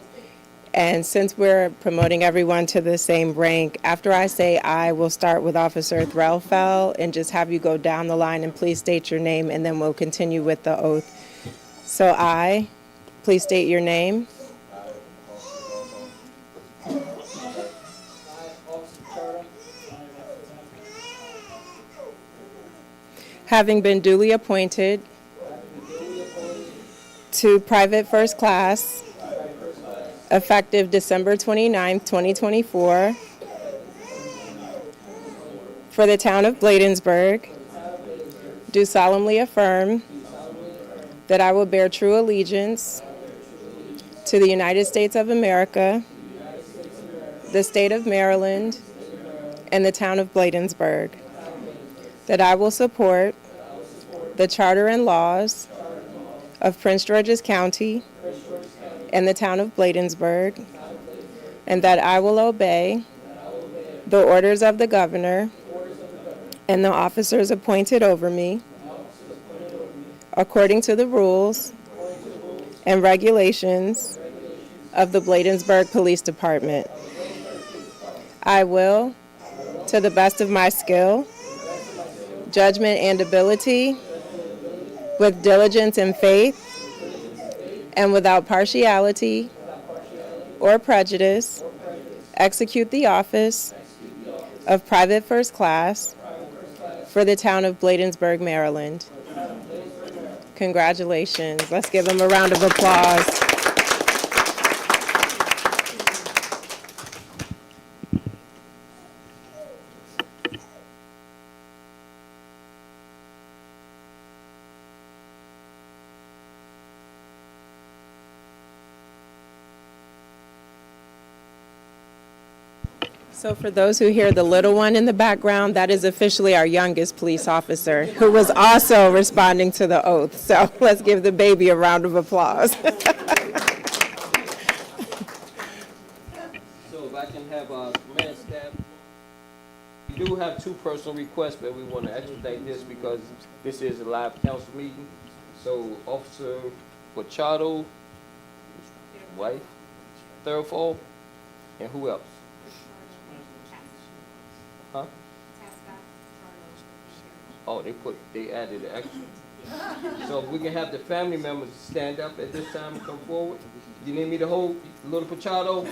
And since we're promoting everyone to the same rank, after I say "I," we'll start with Officer Threlfell and just have you go down the line and please state your name, and then we'll continue with the oath. So I, please state your name. Having been duly appointed to private first class, effective December 29th, 2024, for the town of Bladensburg, do solemnly affirm that I will bear true allegiance to the United States of America, the state of Maryland, and the town of Bladensburg, that I will support the charter and laws of Prince George's County and the town of Bladensburg, and that I will obey the orders of the governor and the officers appointed over me according to the rules and regulations of the Bladensburg Police Department. I will, to the best of my skill, judgment, and ability, with diligence and faith, and without partiality or prejudice, execute the office of private first class for the town of Bladensburg, Maryland. Congratulations. Let's give them a round of applause. So for those who hear the little one in the background, that is officially our youngest police officer, who was also responding to the oath. So let's give the baby a round of applause. So if I can have command staff, we do have two personal requests, but we want to expedite this because this is a live council meeting. So Officer Machado, his wife, Thurfall, and who else? Huh? Oh, they added the extra. So if we can have the family members stand up at this time and come forward. You need me to hold little Pachado?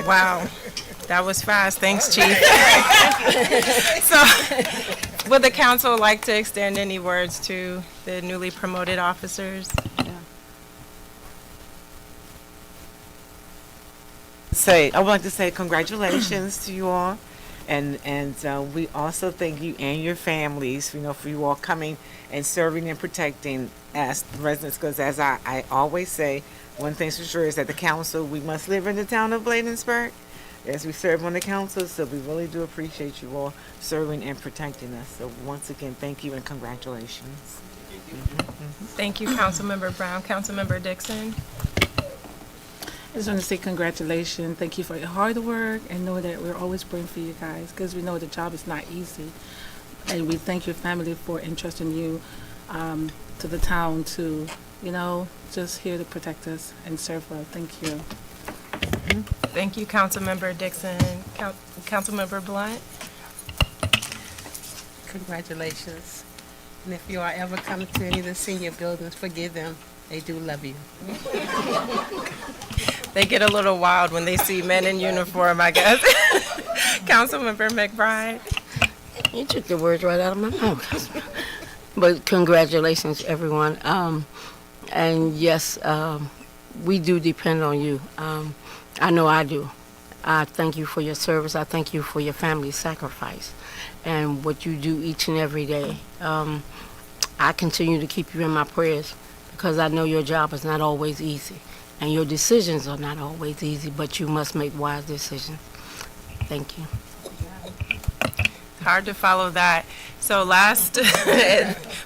Wow, that was fast. Thanks, Chief. So, would the council like to extend any words to the newly promoted officers? I would like to say congratulations to you all, and we also thank you and your families, for you all coming and serving and protecting as residents. Because as I always say, one thing's for sure is that the council, we must live in the town of Bladensburg as we serve on the council. So we really do appreciate you all serving and protecting us. So once again, thank you and congratulations. Thank you, Councilmember Brown. Councilmember Dixon? I just want to say congratulations. Thank you for your hard work, and know that we're always praying for you guys, because we know the job is not easy. And we thank your family for entrusting you to the town to, just here to protect us and serve well. Thank you. Thank you, Councilmember Dixon. Councilmember Blunt? Congratulations. And if you are ever coming to any of the senior buildings, forgive them. They do love you. They get a little wild when they see men in uniform, I guess. Councilmember McBride? You took the words right out of my mouth. But congratulations, everyone. And yes, we do depend on you. I know I do. I thank you for your service. I thank you for your family's sacrifice and what you do each and every day. I continue to keep you in my prayers because I know your job is not always easy and your decisions are not always easy, but you must make wise decisions. Thank you. Hard to follow that. So last,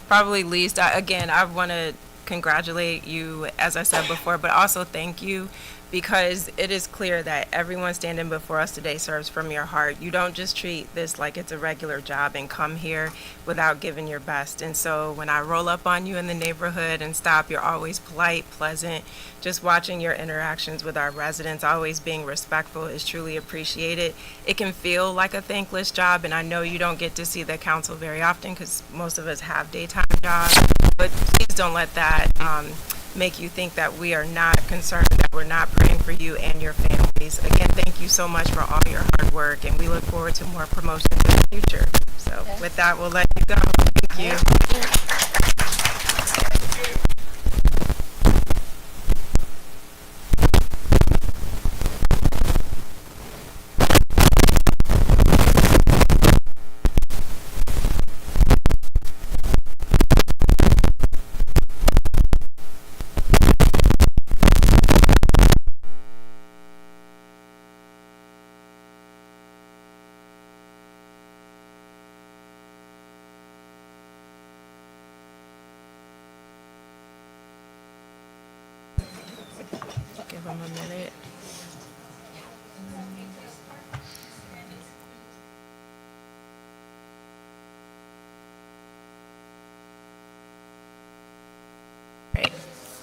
probably least, I want to congratulate you, as I said before, but also thank you, because it is clear that everyone standing before us today serves from your heart. You don't just treat this like it's a regular job and come here without giving your best. And so when I roll up on you in the neighborhood and stop, you're always polite, pleasant. Just watching your interactions with our residents, always being respectful, is truly appreciated. It can feel like a thankless job, and I know you don't get to see the council very often because most of us have daytime jobs, but please don't let that make you think that we are not concerned, that we're not praying for you and your families. Again, thank you so much for all your hard work, and we look forward to more promotions in the future. So with that, we'll let you go. Thank you. Give them a minute.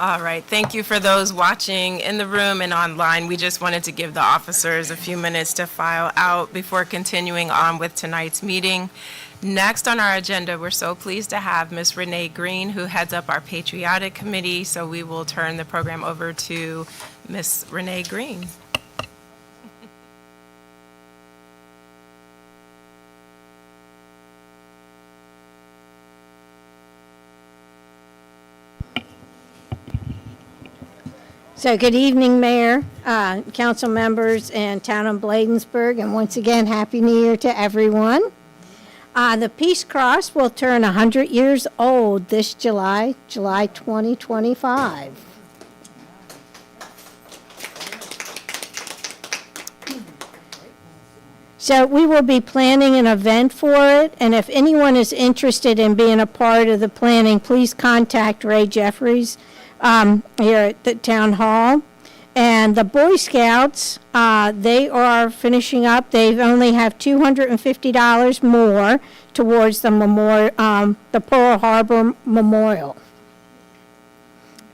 All right. Thank you for those watching in the room and online. We just wanted to give the officers a few minutes to file out before continuing on with tonight's meeting. Next on our agenda, we're so pleased to have Ms. Renee Green, who heads up our Patriotic Committee. So we will turn the program over to Ms. Renee Green. So good evening, Mayor, council members, and Town of Bladensburg, and once again, Happy New Year to everyone. The Peace Cross will turn 100 years old this July 2025. So we will be planning an event for it, and if anyone is interested in being a part of the planning, please contact Ray Jeffries here at the Town Hall. And the Boy Scouts, they are finishing up. They only have $250 more towards the memorial, the Pearl Harbor Memorial.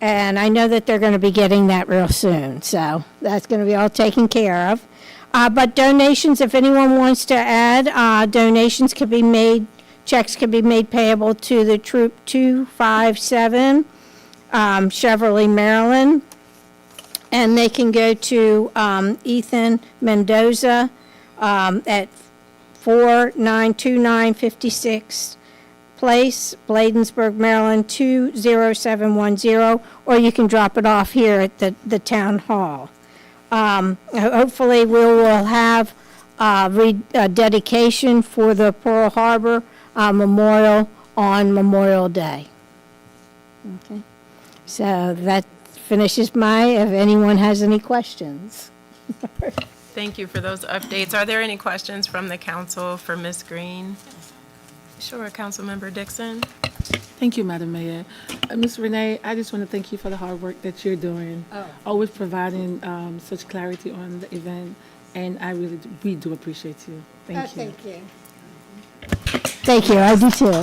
And I know that they're going to be getting that real soon, so that's going to be all taken care of. But donations, if anyone wants to add, donations can be made, checks can be made payable to the Troop 257, Cheverly, Maryland. And they can go to Ethan Mendoza at 492956 Place, Bladensburg, Maryland 20710, or you can drop it off here at the town hall. Hopefully, we will have dedication for the Pearl Harbor Memorial on Memorial Day. Okay, so that finishes if anyone has any questions. Thank you for those updates. Are there any questions from the council for Ms. Green? Sure, Councilmember Dixon. Thank you, Madam Mayor. Ms. Renee, I just want to thank you for the hard work that you're doing, always providing such clarity on the event, and we do appreciate you. Thank you. Thank you. Thank you, I do too.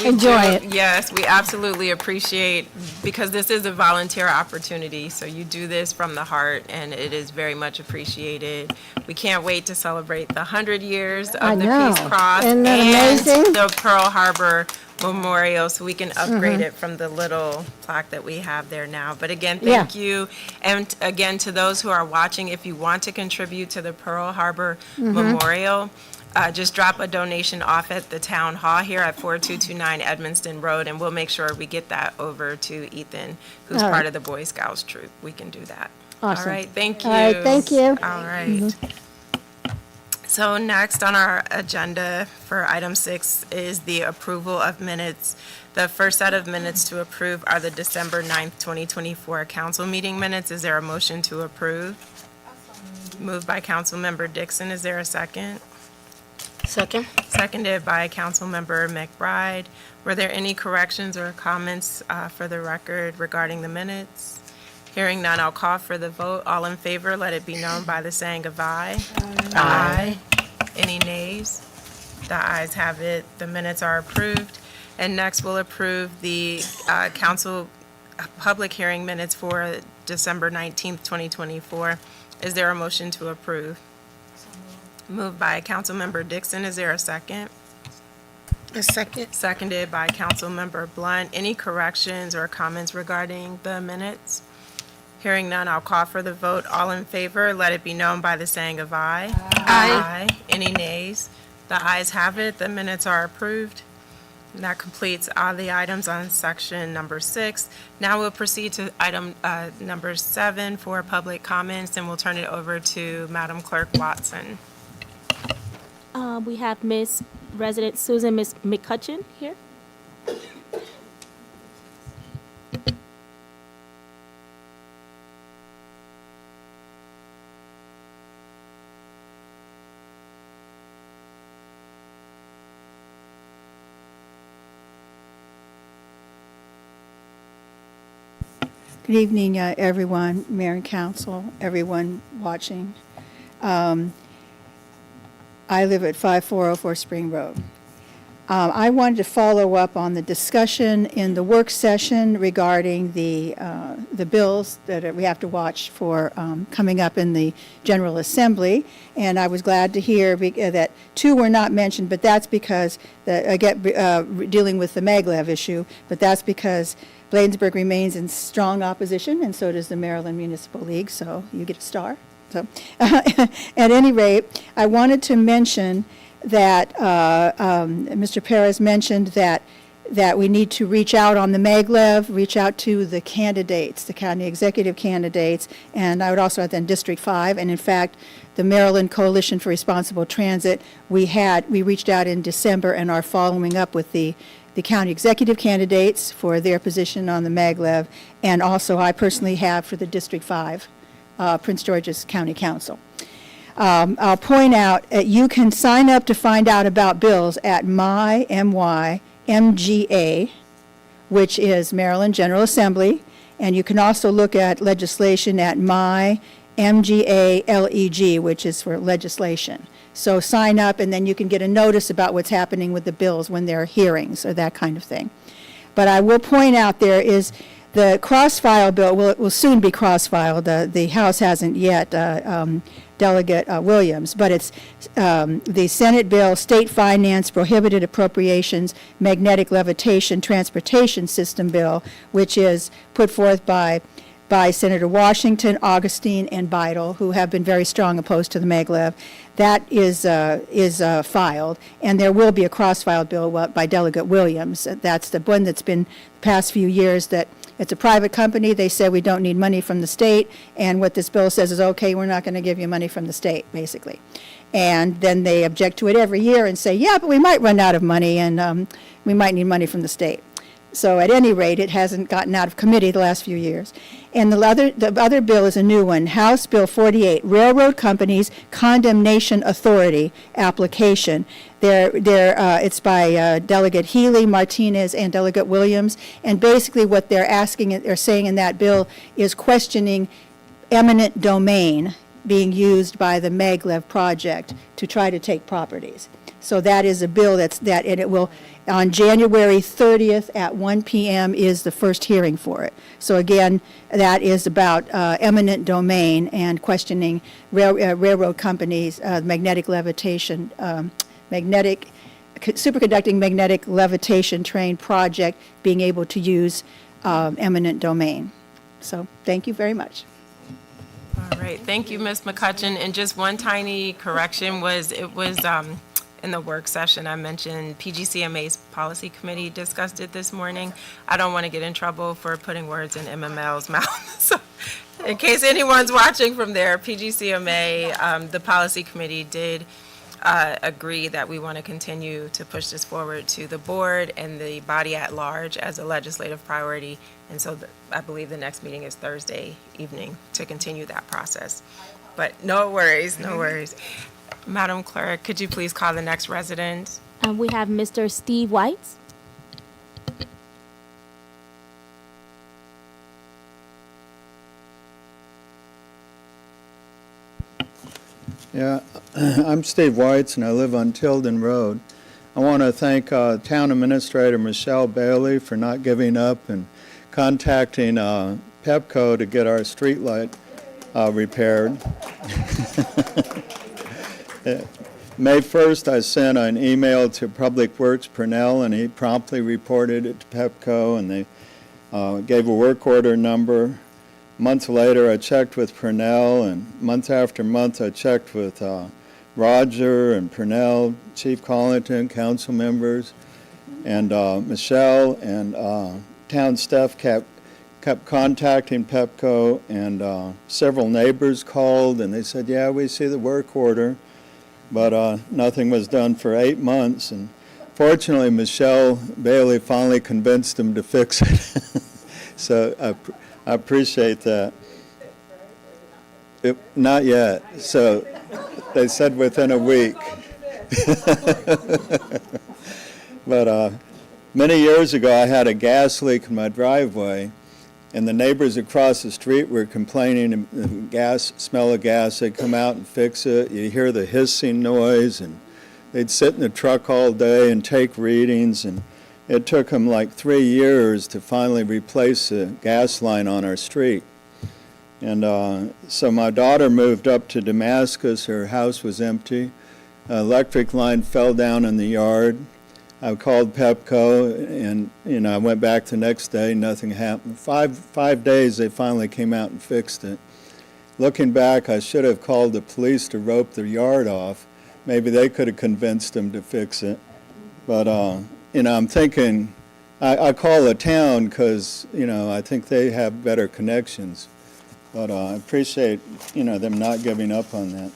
Enjoy it. Yes, we absolutely appreciate, because this is a volunteer opportunity, so you do this from the heart, and it is very much appreciated. We can't wait to celebrate the 100 years of the Peace Cross Isn't that and amazing? the Pearl Harbor Memorial, so we can upgrade it from the little plaque that we have there now. But again, thank you. And again, to those who are watching, if you want to contribute to the Pearl Harbor Memorial, just drop a donation off at the town hall here at 4229 Edmonston Road, and we'll make sure we get that over to Ethan, who's part of the Boy Scouts troop. We can do that. Awesome. All right, thank you. All right, thank you. All right. So next on our agenda for item 6 is the approval of minutes. The first set of minutes to approve are the December 9th, 2024 council meeting minutes. Is there a motion to approve? Moved by Councilmember Dixon. Is there a second? Second. Seconded by Councilmember McBride. Were there any corrections or comments for the record regarding the minutes? Hearing none, I'll call for the vote. All in favor, let it be known by the saying of aye. Aye. Any nays? The ayes have it. The minutes are approved. And next, we'll approve the council public hearing minutes for December 19th, 2024. Is there a motion to approve? Moved by Councilmember Dixon. Is there a second? A second. Seconded by Councilmember Blunt. Any corrections or comments regarding the minutes? Hearing none, I'll call for the vote. All in favor, let it be known by the saying of aye. Aye. Any nays? The ayes have it. The minutes are approved. And that completes all the items on section number 6. Now we'll proceed to item number 7 for public comments, and we'll turn it over to Madam Clerk Watson. We have Miss Resident Susan Miss McCutcheon here. Good evening, everyone, Mayor and Council, everyone watching. I live at 5404 Spring Road. I wanted to follow up on the discussion in the work session regarding the bills that we have to watch for coming up in the General Assembly. And I was glad to hear that 2 were not mentioned, but that's because, dealing with the maglev issue, but that's because Bladensburg remains in strong opposition, and so does the Maryland Municipal League, so you get a star. So, at any rate, I wanted to mention that Mr. Perez mentioned that we need to reach out on the maglev, reach out to the candidates, the county executive candidates, and I would also add then District 5, and in fact, the Maryland Coalition for Responsible Transit, we reached out in December and are following up with the county executive candidates for their position on the maglev, and also I personally have for the District 5, Prince George's County Council. I'll point out, you can sign up to find out about bills at MGA, which is Maryland General Assembly, and you can also look at legislation at MGA-LEG, which is for legislation. So sign up, and then you can get a notice about what's happening with the bills when there are hearings or that kind of thing. But I will point out there is the cross-file bill, will soon be cross-filed. The House hasn't yet, Delegate Williams, but it's the Senate bill, State Finance Prohibited Appropriations, Magnetic Levitation Transportation System Bill, which is put forth by by Senator Washington, Augustine, and Beidle, who have been very strong opposed to the maglev. That is filed, and there will be a cross-filed bill by Delegate Williams. That's the one that's been the past few years that it's a private company. They said we don't need money from the state, and what this bill says is, okay, we're not going to give you money from the state, basically. And then they object to it every year and say, yeah, but we might run out of money, and we might need money from the state. So at any rate, it hasn't gotten out of committee the last few years. And the other bill is a new one, House Bill 48, Railroad Companies Condemnation Authority application. It's by Delegate Healy, Martinez, and Delegate Williams. And basically what they're saying in that bill is questioning eminent domain being used by the maglev project to try to take properties. So that is a bill and it will, on January 30th at 1 p.m. is the first hearing for it. So again, that is about eminent domain and questioning railroad companies, superconducting magnetic levitation train project being able to use eminent domain. So thank you very much. All right, thank you, Ms. McCutcheon. And just one tiny correction was, in the work session, I mentioned PGCMA's policy committee discussed it this morning. I don't want to get in trouble for putting words in MML's mouth. So in case anyone's watching from there, PGCMA, the policy committee did agree that we want to continue to push this forward to the board and the body at large as a legislative priority. And so I believe the next meeting is Thursday evening to continue that process. But no worries, no worries. Madam Clerk, could you please call the next resident? We have Mr. Steve White. Yeah, I'm Steve Whites, and I live on Tilden Road. I want to thank Town Administrator Michelle Bailey for not giving up and contacting Pepco to get our street light repaired. May 1st, I sent an email to Public Works Purnell, and he promptly reported it to Pepco, and they gave a work order number. Months later, I checked with Purnell, and month after month, I checked with Roger and Purnell, Chief Collington, council members, and Michelle, and town staff kept contacting Pepco, and several neighbors called, and they said, yeah, we see the work order, but nothing was done for 8 months, and fortunately, Michelle Bailey finally convinced them to fix it. So I appreciate that. Not yet. So they said within a week. But many years ago, I had a gas leak in my driveway, and the neighbors across the street were complaining, smell of gas. They'd come out and fix it. You hear the hissing noise, and they'd sit in the truck all day and take readings, and it took them like 3 years to finally replace the gas line on our street. And so my daughter moved up to Damascus. Her house was empty. Electric line fell down in the yard. I called Pepco, and I went back the next day. Nothing happened. Five days, they finally came out and fixed it. Looking back, I should have called the police to rope the yard off. Maybe they could have convinced them to fix it. But I'm thinking, I call the town because, I think they have better connections. But I appreciate, them not giving up on that.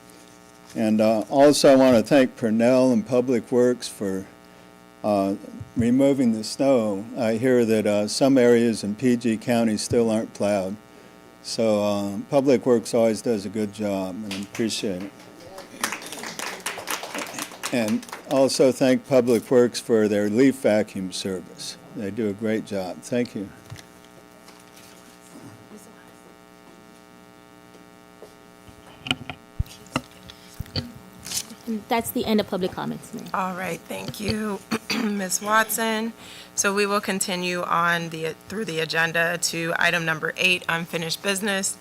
And also I want to thank Purnell and Public Works for removing the snow. I hear that some areas in PG County still aren't plowed. So Public Works always does a good job, and I appreciate it. And also thank Public Works for their leaf vacuum service. They do a great job. Thank you. That's the end of public comments, Mayor. All right, thank you, Ms. Watson. So we will continue on through the agenda to item number 8, unfinished business.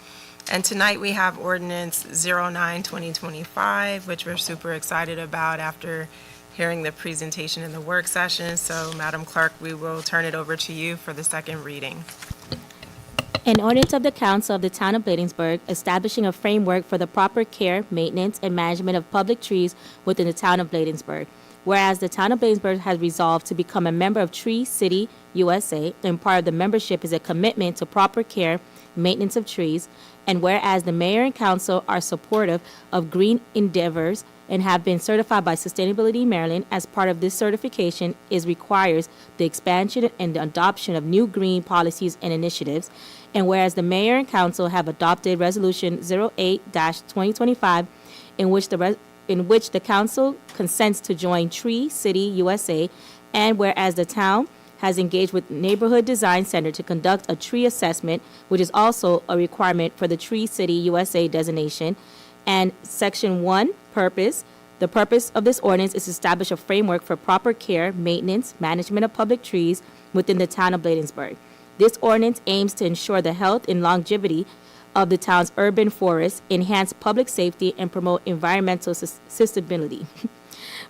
And tonight we have ordinance 09-2025, which we're super excited about after hearing the presentation in the work session. So Madam Clerk, we will turn it over to you for the second reading. An ordinance of the Council of the Town of Bladensburg establishing a framework for the proper care, maintenance, and management of public trees within the Town of Bladensburg. Whereas the Town of Bladensburg has resolved to become a member of Tree City USA, and part of the membership is a commitment to proper care, maintenance of trees, and whereas the mayor and council are supportive of green endeavors and have been certified by Sustainability Maryland, as part of this certification requires the expansion and the adoption of new green policies and initiatives. And whereas the mayor and council have adopted Resolution 08-2025, in which the council consents to join Tree City USA, and whereas the town has engaged with Neighborhood Design Center to conduct a tree assessment, which is also a requirement for the Tree City USA designation. And Section 1, purpose. The purpose of this ordinance is to establish a framework for proper care, maintenance, management of public trees within the town of Bladensburg. This ordinance aims to ensure the health and longevity of the town's urban forests, enhance public safety, and promote environmental sustainability.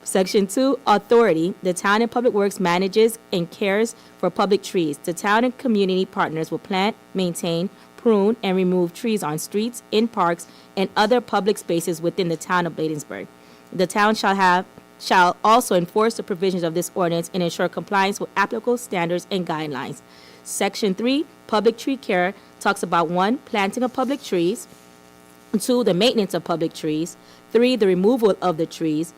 Section 2, authority. The town and public works manages and cares for public trees. The town and community partners will plant, maintain, prune, and remove trees on streets, in parks, and other public spaces within the town of Bladensburg. The town shall also enforce the provisions of this ordinance and ensure compliance with applicable standards and guidelines. Section 3, public tree care, talks about 1, planting of public trees, 2, the maintenance of public trees, 3, the removal of the trees,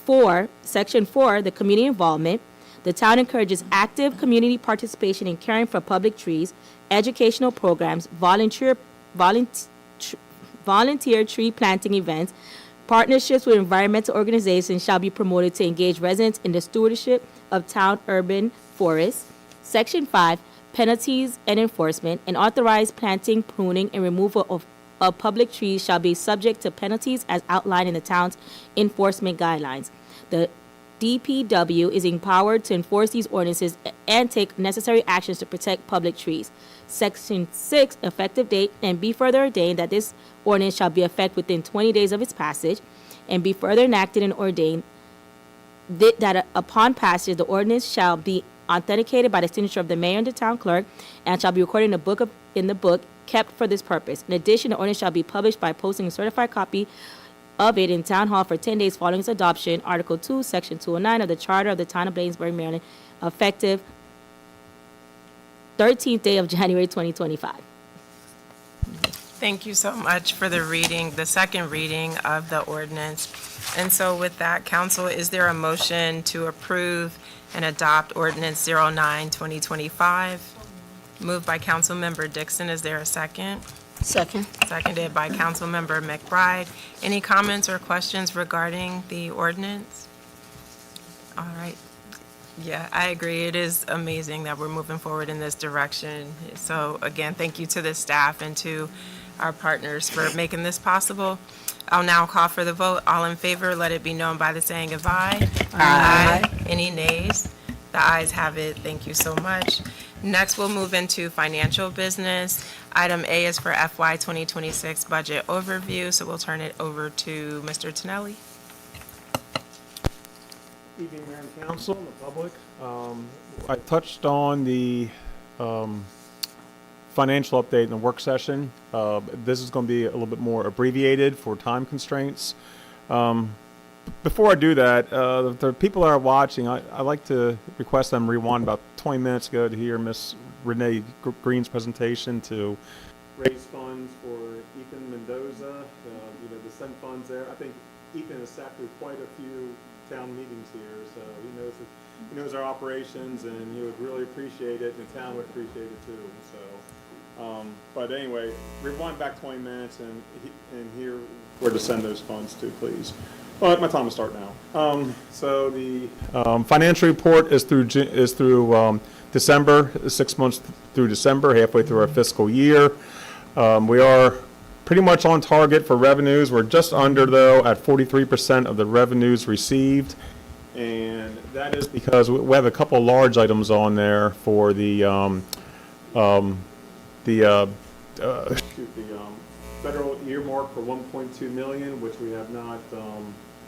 4, Section 4, the community involvement. The town encourages active community participation in caring for public trees, educational programs, volunteer tree planting events. Partnerships with environmental organizations shall be promoted to engage residents in the stewardship of town urban forests. Section 5, penalties and enforcement. An authorized planting, pruning, and removal of public trees shall be subject to penalties as outlined in the town's enforcement guidelines. The DPW is empowered to enforce these ordinances and take necessary actions to protect public trees. Section 6, effective date, and be further ordained that this ordinance shall be effective within 20 days of its passage, and be further enacted and ordained that upon passage, the ordinance shall be authenticated by the signature of the mayor and the town clerk, and shall be recorded in the book kept for this purpose. In addition, the ordinance shall be published by posting a certified copy of it in Town Hall for 10 days following its adoption. Article 2, Section 209 of the Charter of the Town of Bladensburg, Maryland, effective 13th day of January 2025. Thank you so much for the second reading of the ordinance. And so with that, council, is there a motion to approve and adopt ordinance 09-2025? Moved by Councilmember Dixon. Is there a second? Second. Seconded by Councilmember McBride. Any comments or questions regarding the ordinance? All right. Yeah, I agree. It is amazing that we're moving forward in this direction. So again, thank you to the staff and to our partners for making this possible. I'll now call for the vote. All in favor, let it be known by the saying of aye. Aye. Any nays? The ayes have it. Thank you so much. Next, we'll move into financial business. Item A is for FY 2026 budget overview, so we'll turn it over to Mr. Tonelli. Evening, Mayor and Council and the public. I touched on the financial update in the work session. This is going to be a little bit more abbreviated for time constraints. Before I do that, the people that are watching, I'd like to request them rewind about 20 minutes ago to hear Ms. Renee Green's presentation to raise funds for Ethan Mendoza, to send funds there. I think Ethan has sat through quite a few town meetings here, so he knows our operations, and he would really appreciate it, and the town would appreciate it too. So, but anyway, rewind back 20 minutes and hear where to send those funds to, please. Well, my time to start now. So the financial report is through December, 6 months through December, halfway through our fiscal year. We are pretty much on target for revenues. We're just under, though, at 43% of the revenues received, and that is because we have a couple of large items on there for the federal earmark for $1.2 million, which we have not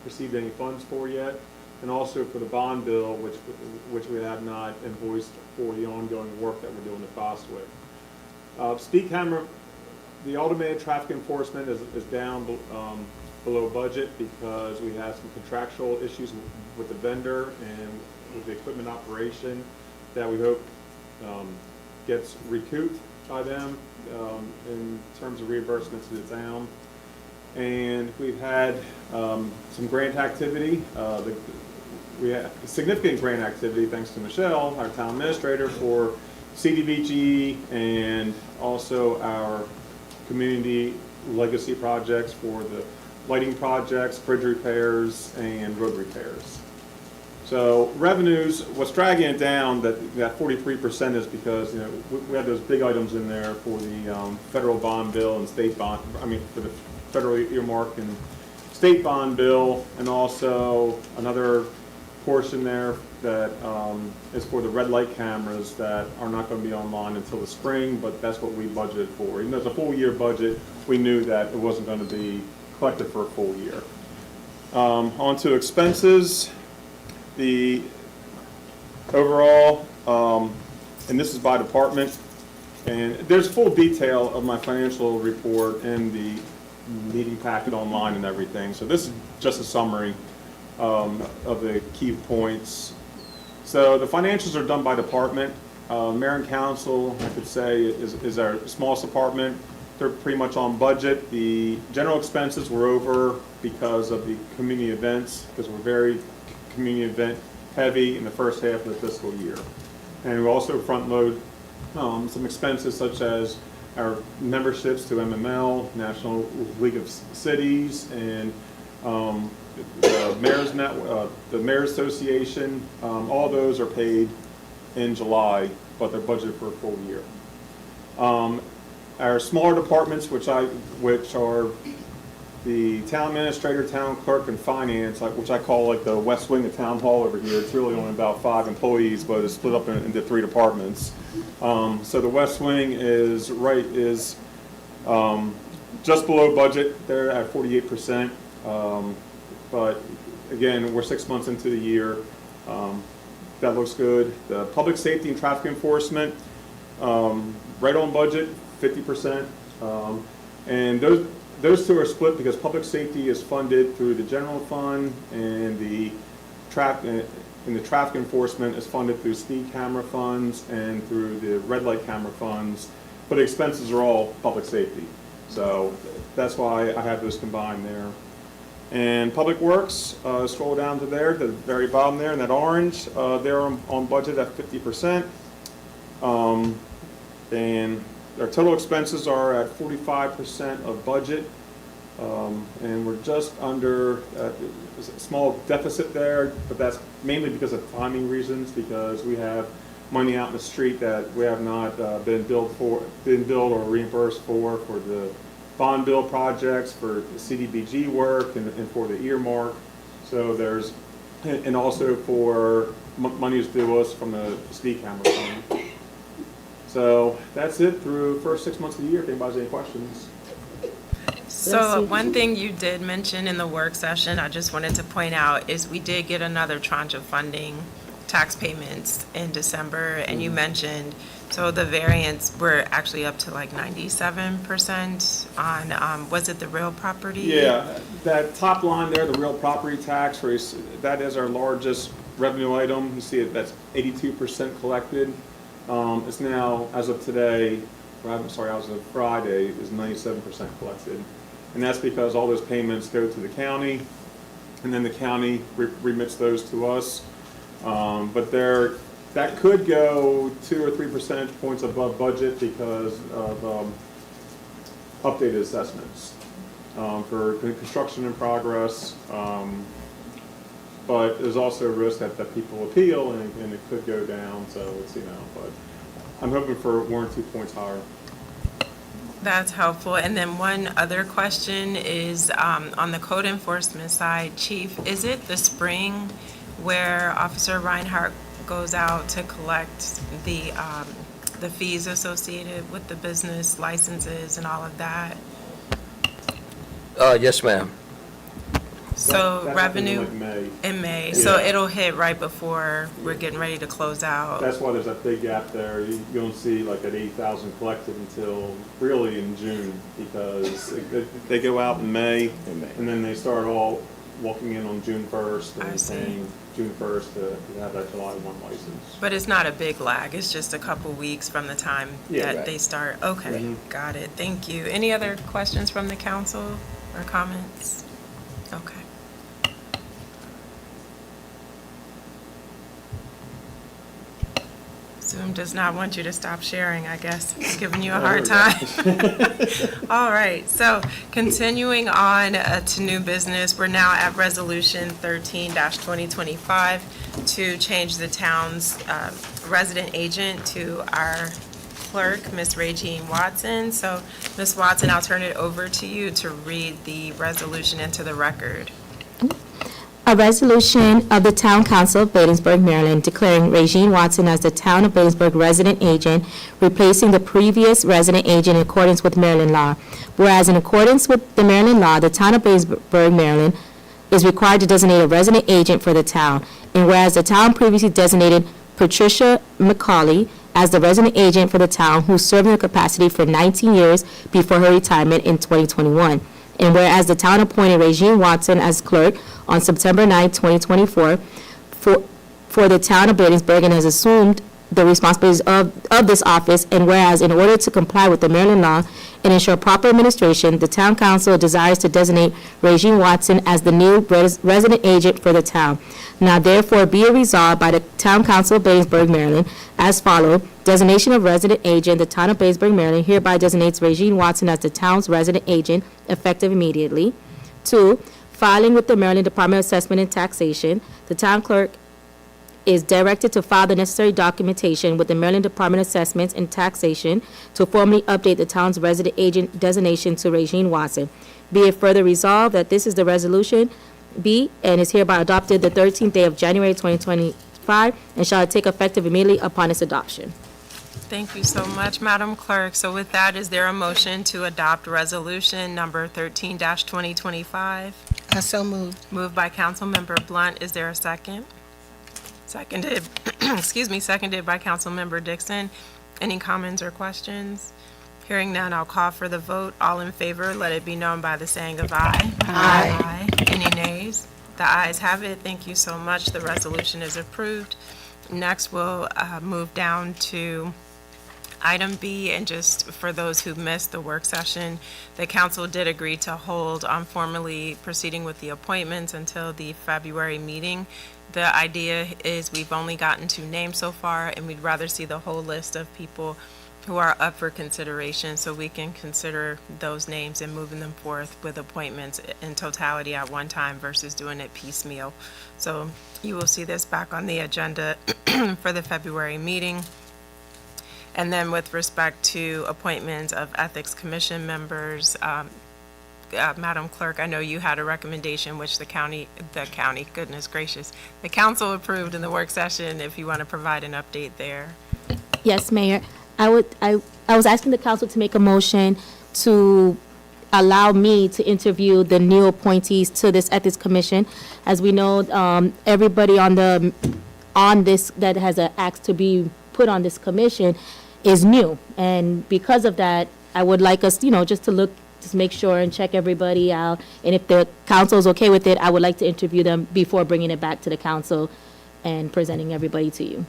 received any funds for yet, and also for the bond bill, which we have not invoiced for the ongoing work that we're doing at Bostwick. Speed camera, the automated traffic enforcement is down below budget because we have some contractual issues with the vendor and with the equipment operation that we hope gets recouped by them in terms of reimbursement to the town. And we've had some grant activity. We had significant grant activity thanks to Michelle, our town administrator, for CDBG and also our community legacy projects for the lighting projects, bridge repairs, and road repairs. So revenues, what's dragging it down, that 43% is because, we had those big items in there for the federal bond bill and state bond, for the federal earmark and state bond bill, and also another portion there that is for the red light cameras that are not going to be online until the spring, but that's what we budgeted for. Even though it's a full year budget, we knew that it wasn't going to be collected for a full year. On to expenses. The overall, and this is by department, and there's full detail of my financial report in the meeting packet online and everything. So this is just a summary of the key points. So the financials are done by department. Mayor and council, I could say, is our smallest department. They're pretty much on budget. The general expenses were over because of the community events, because we're very community event heavy in the first half of the fiscal year. And we also front load some expenses such as our memberships to MML, National League of Cities, and the Mayor's Association. All those are paid in July, but they're budgeted for a full year. Our smaller departments, which are the town administrator, town clerk, and finance, which I call like the West Wing of Town Hall over here. It's really only about 5 employees, but it's split up into 3 departments. So the West Wing is just below budget. They're at 48%. But again, we're 6 months into the year. That looks good. The public safety and traffic enforcement, right on budget, 50%. And those two are split because public safety is funded through the general fund, and the traffic enforcement is funded through speed camera funds and through the red light camera funds. But the expenses are all public safety. So that's why I have those combined there. And Public Works, scroll down to there, to the very bottom there in that orange, they're on budget at 50%. And our total expenses are at 45% of budget. And we're just under a small deficit there, but that's mainly because of timing reasons, because we have money out in the street that we have not been billed or reimbursed for the bond bill projects, for the CDBG work, and for the earmark. So there's, and also for monies due us from the speed camera fund. So that's it through the first 6 months of the year. If anybody has any questions. So one thing you did mention in the work session, I just wanted to point out, is we did get another tranche of funding, tax payments in December, and you mentioned, so the variance, we're actually up to like 97% on, was it the real property? Yeah, that top line there, the real property tax, that is our largest revenue item. You see it, that's 82% collected. It's now, as of today, as of Friday, is 97% collected. And that's because all those payments go to the county, and then the county remits those to us. But that could go 2 or 3 percentage points above budget because of updated assessments for construction in progress. But there's also a risk that people appeal and it could go down. So let's see now. But I'm hoping for 1 or 2 points higher. That's helpful. And then one other question is on the code enforcement side, Chief, is it the spring where Officer Reinhardt goes out to collect the fees associated with the business licenses and all of that? Yes, ma'am. So That happened in, revenue like, May. in May, so Yeah. it'll hit right before we're getting ready to close out. That's why there's that big gap there. You don't see like that 80,000 collected until really in June, because they go out in May, and then they start all walking in on June 1st I and see. paying June 1st to have that July 1 license. But it's not a big lag, it's just a couple weeks from the time Yeah. that Right. they start. Okay, Mhm. got it, thank you. Any other questions from the council or comments? Okay. Zoom does not want you to stop sharing, I guess. It's giving you a hard time. All right, so continuing on to new business, we're now at Resolution 13-2025 to change the town's resident agent to our clerk, Ms. Regine Watson. So, Ms. Watson, I'll turn it over to you to read the resolution into the record. A resolution of the Town Council of Bladensburg, Maryland, declaring Regine Watson as the Town of Bladensburg resident agent, replacing the previous resident agent in accordance with Maryland law. Whereas in accordance with the Maryland law, the Town of Bladensburg, Maryland, is required to designate a resident agent for the town. And whereas the town previously designated Patricia McCauley as the resident agent for the town, who served in the capacity for 19 years before her retirement in 2021. And whereas the town appointed Regine Watson as clerk on September 9, 2024, for the town of Bladensburg, and has assumed the responsibilities of this office, and whereas in order to comply with the Maryland law and ensure proper administration, the town council desires to designate Regine Watson as the new resident agent for the town. Now therefore be it resolved by the town council of Bladensburg, Maryland, as follows: designation of resident agent. The town of Bladensburg, Maryland hereby designates Regine Watson as the town's resident agent effective immediately. 2, filing with the Maryland Department of Assessment and Taxation. The town clerk is directed to file the necessary documentation with the Maryland Department of Assessments and Taxation to formally update the town's resident agent designation to Regine Watson. Be it further resolved that this is the resolution B and is hereby adopted the 13th day of January 2025 and shall take effective immediately upon its adoption. Thank you so much, Madam Clerk. So with that, is there a motion to adopt resolution number 13-2025? I so moved. Moved by Councilmember Blunt. Is there a second? Seconded, seconded by Councilmember Dixon. Any comments or questions? Hearing none, I'll call for the vote. All in favor, let it be known by the saying of aye. Aye. Any nays? The ayes have it. Thank you so much. The resolution is approved. Next, we'll move down to item B, and just for those who missed the work session, the council did agree to hold on formally proceeding with the appointments until the February meeting. The idea is we've only gotten 2 names so far, and we'd rather see the whole list of people who are up for consideration, so we can consider those names and moving them forth with appointments in totality at one time versus doing it piecemeal. So you will see this back on the agenda for the February meeting. And then with respect to appointments of Ethics Commission members, Madam Clerk, I know you had a recommendation which the council approved in the work session, if you want to provide an update there. Yes, Mayor. I was asking the council to make a motion to allow me to interview the new appointees to this Ethics Commission. As we know, everybody on this that has asked to be put on this commission is new. And because of that, I would like us, just make sure and check everybody out. And if the council is okay with it, I would like to interview them before bringing it back to the council and presenting everybody to you.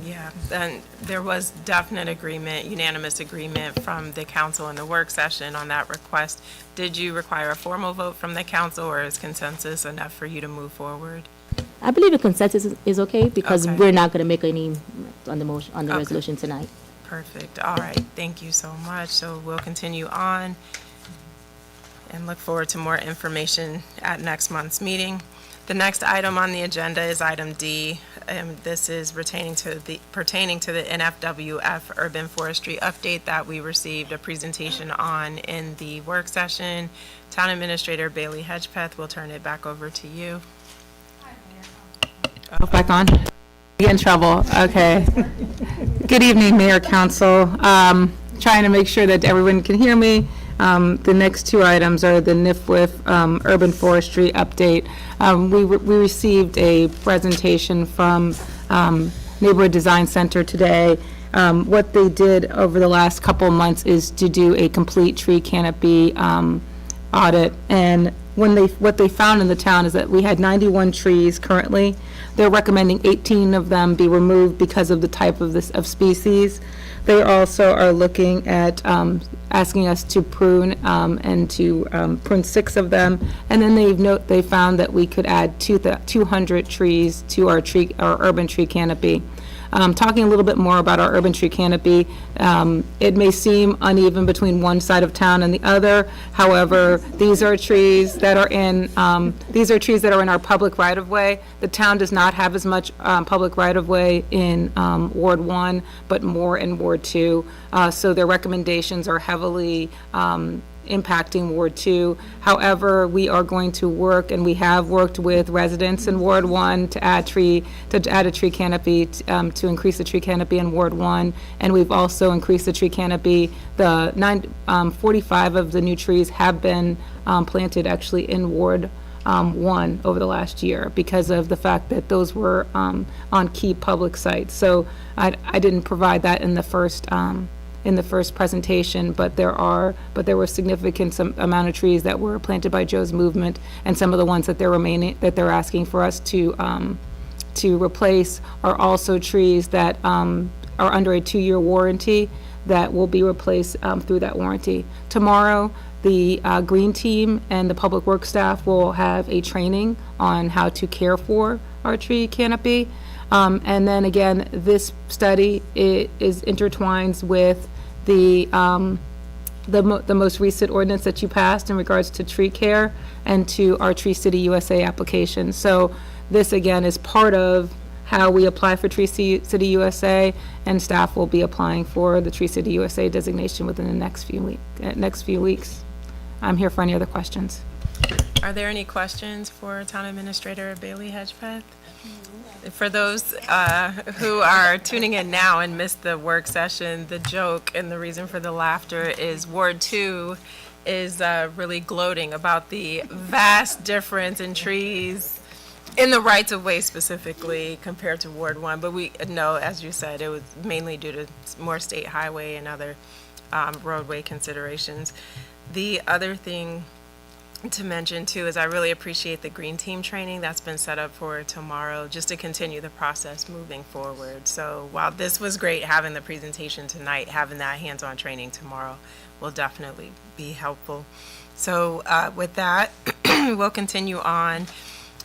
Yeah, and there was definite agreement, unanimous agreement from the council in the work session on that request. Did you require a formal vote from the council, or is consensus enough for you to move forward? I believe a consensus is okay because Okay. we're not going to make any on the motion, on the resolution tonight. Perfect. All right. Thank you so much. So we'll continue on and look forward to more information at next month's meeting. The next item on the agenda is item D. This is pertaining to the NFWF Urban Forestry Update that we received a presentation on in the work session. Town Administrator Bailey Hedgepeth, will turn it back over to you. Oh, back on? Get in trouble, okay. Good evening, Mayor, Council. Trying to make sure that everyone can hear me. The next two items are the NIFWIF urban forestry update. We received a presentation from Neighborhood Design Center today. What they did over the last couple months is to do a complete tree canopy audit. And what they found in the town is that we had 91 trees currently. They're recommending 18 of them be removed because of the type of species. They also are looking at asking us to prune and to prune 6 of them. And then they found that we could add 200 trees to our urban tree canopy. Talking a little bit more about our urban tree canopy, it may seem uneven between one side of town and the other. However, these are trees that are in our public right-of-way. The town does not have as much public right-of-way in Ward 1, but more in Ward 2. So their recommendations are heavily impacting Ward 2. However, we are going to work, and we have worked with residents in Ward 1 to add a tree canopy, to increase the tree canopy in Ward 1. And we've also increased the tree canopy. 45 of the new trees have been planted actually in Ward 1 over the last year because of the fact that those were on key public sites. So I didn't provide that in the first presentation, but there were significant amount of trees that were planted by Joe's movement, and some of the ones that they're asking for us to replace are also trees that are under a 2-year warranty that will be replaced through that warranty. Tomorrow, the green team and the public works staff will have a training on how to care for our tree canopy. And then again, this study is intertwines with the most recent ordinance that you passed in regards to tree care and to our Tree City USA application. So this again is part of how we apply for Tree City USA, and staff will be applying for the Tree City USA designation within the next few weeks. I'm here for any other questions. Are there any questions for Town Administrator Bailey Hedgepeth? For those who are tuning in now and missed the work session, the joke and the reason for the laughter is Ward 2 is really gloating about the vast difference in trees in the rights of way specifically compared to Ward 1. But we know, as you said, it was mainly due to more state highway and other roadway considerations. The other thing to mention too is I really appreciate the green team training that's been set up for tomorrow, just to continue the process moving forward. So while this was great having the presentation tonight, having that hands-on training tomorrow will definitely be helpful. So with that, we'll continue on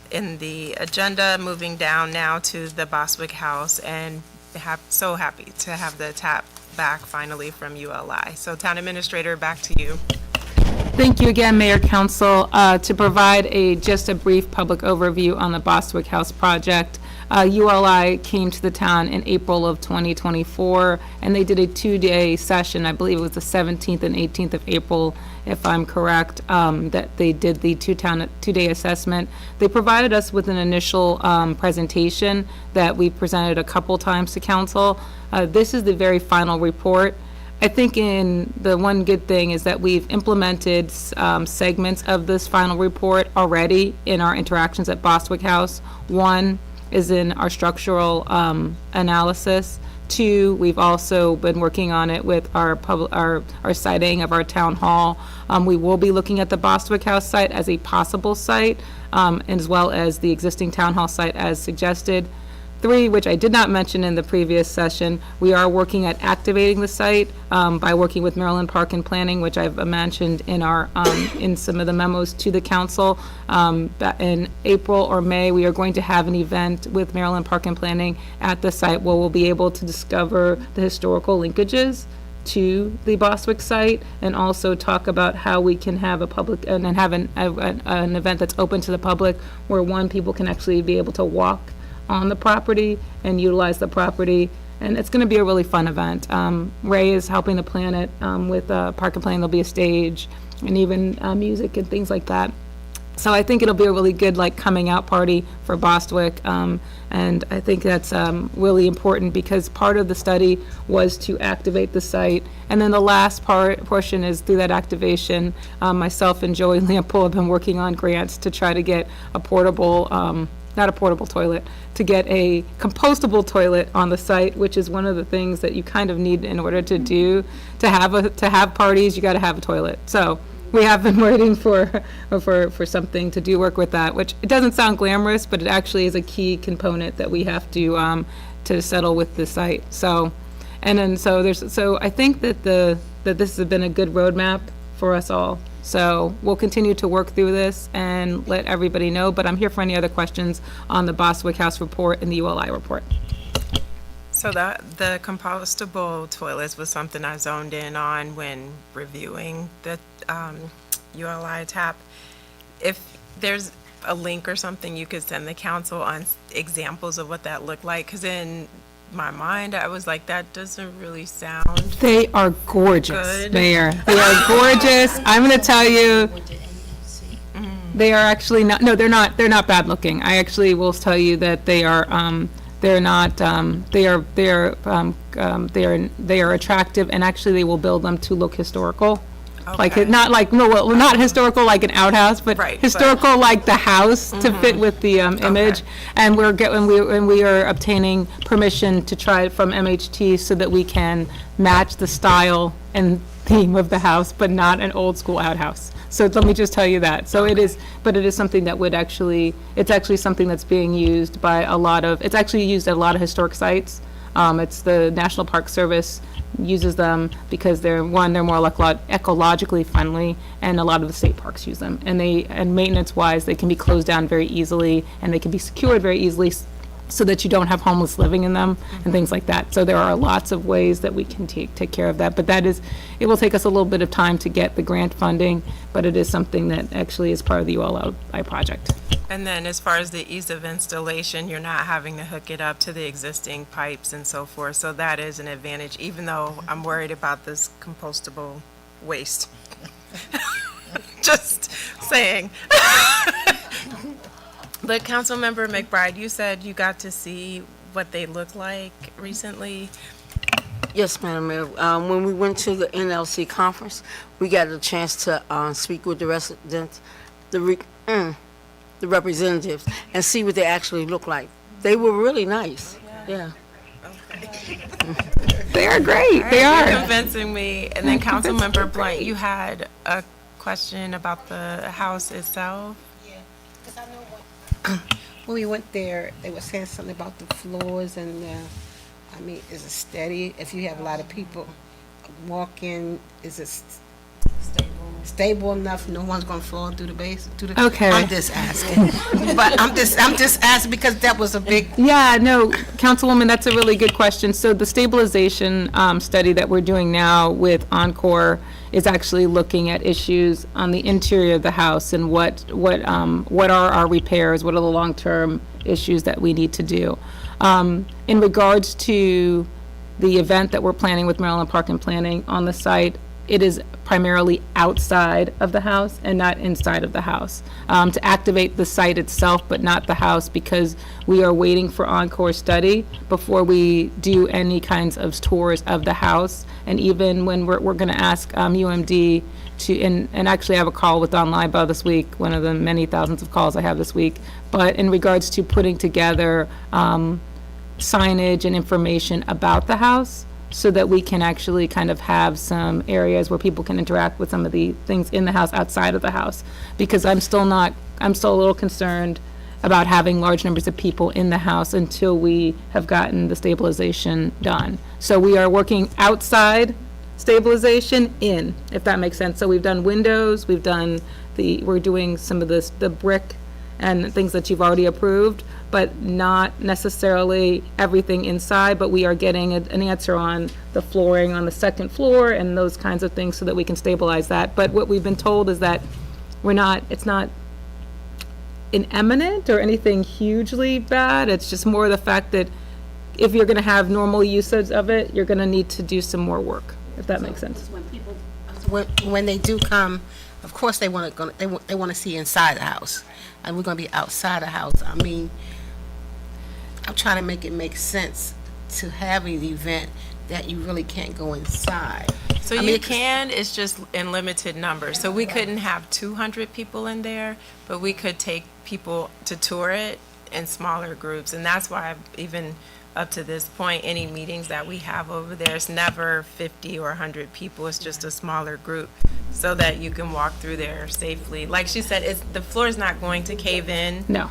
in the agenda, moving down now to the Bostwick House, and so happy to have the tap back finally from ULI. So Town Administrator, back to you. Thank you again, Mayor, Council. To provide just a brief public overview on the Bostwick House project, ULI came to the town in April of 2024, and they did a 2-day session. I believe it was the 17th and 18th of April, if I'm correct, that they did the two-day assessment. They provided us with an initial presentation that we presented a couple times to council. This is the very final report. I think the one good thing is that we've implemented segments of this final report already in our interactions at Bostwick House. 1 is in our structural analysis. 2, we've also been working on it with our siting of our town hall. We will be looking at the Bostwick House site as a possible site, as well as the existing town hall site as suggested. 3, which I did not mention in the previous session, we are working at activating the site by working with Maryland Park and Planning, which I've mentioned in in some of the memos to the council. In April or May, we are going to have an event with Maryland Park and Planning at the site where we'll be able to discover the historical linkages to the Bostwick site, and also talk about how we can have a public and have an event that's open to the public, where people can actually be able to walk on the property and utilize the property, and it's going to be a really fun event. Ray is helping to plan it with Park and Planning. There'll be a stage and even music and things like that. So I think it'll be a really good, like, coming out party for Bostwick. And I think that's really important because part of the study was to activate the site. And then the last portion is through that activation, myself and Joey Lampool have been working on grants to try to get a portable, not a portable toilet, to get a compostable toilet on the site, which is one of the things that you kind of need in order to have parties. You got to have a toilet. So we have been waiting for something to do work with that, which it doesn't sound glamorous, but it actually is a key component that we have to settle with the site. So I think that that this has been a good roadmap for us all. So we'll continue to work through this and let everybody know, but I'm here for any other questions on the Bostwick House report and the ULI report. So the compostable toilets was something I zoned in on when reviewing the ULI tap. If there's a link or something you could send the council on examples of what that looked like, because in my mind I was like, that doesn't really sound They are gorgeous, good. Mayor. They are gorgeous. I'm going to tell you, they are actually not. No, they're not. They're not bad looking. I actually will tell you that they are. They're not. They are attractive, and actually, they will build them to look historical. Like Okay. not like no, well, not historical like an outhouse, but Right, historical like the house to fit with the image. And we are obtaining permission to try it from MHT so that we can match the style and theme of the house, but not an old school outhouse. So let me just tell you that. So it is, but it is something that would actually, it's actually something that's being used by it's actually used at a lot of historic sites. It's the National Park Service uses them because they're more ecologically friendly, and a lot of the state parks use them. And maintenance-wise, they can be closed down very easily, and they can be secured very easily so that you don't have homeless living in them and things like that. So there are lots of ways that we can take care of that. But it will take us a little bit of time to get the grant funding, but it is something that actually is part of the ULI project. And then as far as the ease of installation, you're not having to hook it up to the existing pipes and so forth. So that is an advantage, even though I'm worried about this compostable waste. Just saying. But Councilmember McBride, you said you got to see what they look like recently. Yes, Madam Mayor. When we went to the NLC conference, we got a chance to speak with the residents, the representatives, and see what they actually look like. They were really nice. Yeah. They are great. All right, They are. You're convincing me. And then Councilmember Blunt, you had a question about the house itself? When we went there, they were saying something about the floors and, is it steady? If you have a lot of people walking, is it stable enough? No one's gonna fall through the base? Okay. I'm just asking. But I'm just asking because that was a big. Yeah, no, Councilwoman, that's a really good question. So the stabilization study that we're doing now with Encore is actually looking at issues on the interior of the house and what are our repairs, what are the long-term issues that we need to do. In regards to the event that we're planning with Maryland Park and Planning on the site, it is primarily outside of the house and not inside of the house, to activate the site itself, but not the house, because we are waiting for Encore study before we do any kinds of tours of the house. And even when we're going to ask UMD to, and actually I have a call with Don Leibow this week, one of the many thousands of calls I have this week, but in regards to putting together signage and information about the house, so that we can actually kind of have some areas where people can interact with some of the things in the house outside of the house. Because I'm still a little concerned about having large numbers of people in the house until we have gotten the stabilization done. So we are working outside stabilization in, if that makes sense. So we've done windows, we're doing some of the brick and things that you've already approved, but not necessarily everything inside, but we are getting an answer on the flooring on the second floor and those kinds of things so that we can stabilize that. But what we've been told is that it's not imminent or anything hugely bad. It's just more the fact that if you're gonna have normal usage of it, you're gonna need to do some more work, if that makes sense. When they do come, of course, they want to see inside the house, and we're going to be outside the house. I mean, I'm trying to make it make sense to have an event that you really can't go inside. So I you mean, can, it's just in limited numbers. So we couldn't have 200 people in there, but we could take people to tour it in smaller groups. And that's why even up to this point, any meetings that we have over there, it's never 50 or 100 people. It's just a smaller group so that you can walk through there safely. Like she said, the floor is not going to cave in. No.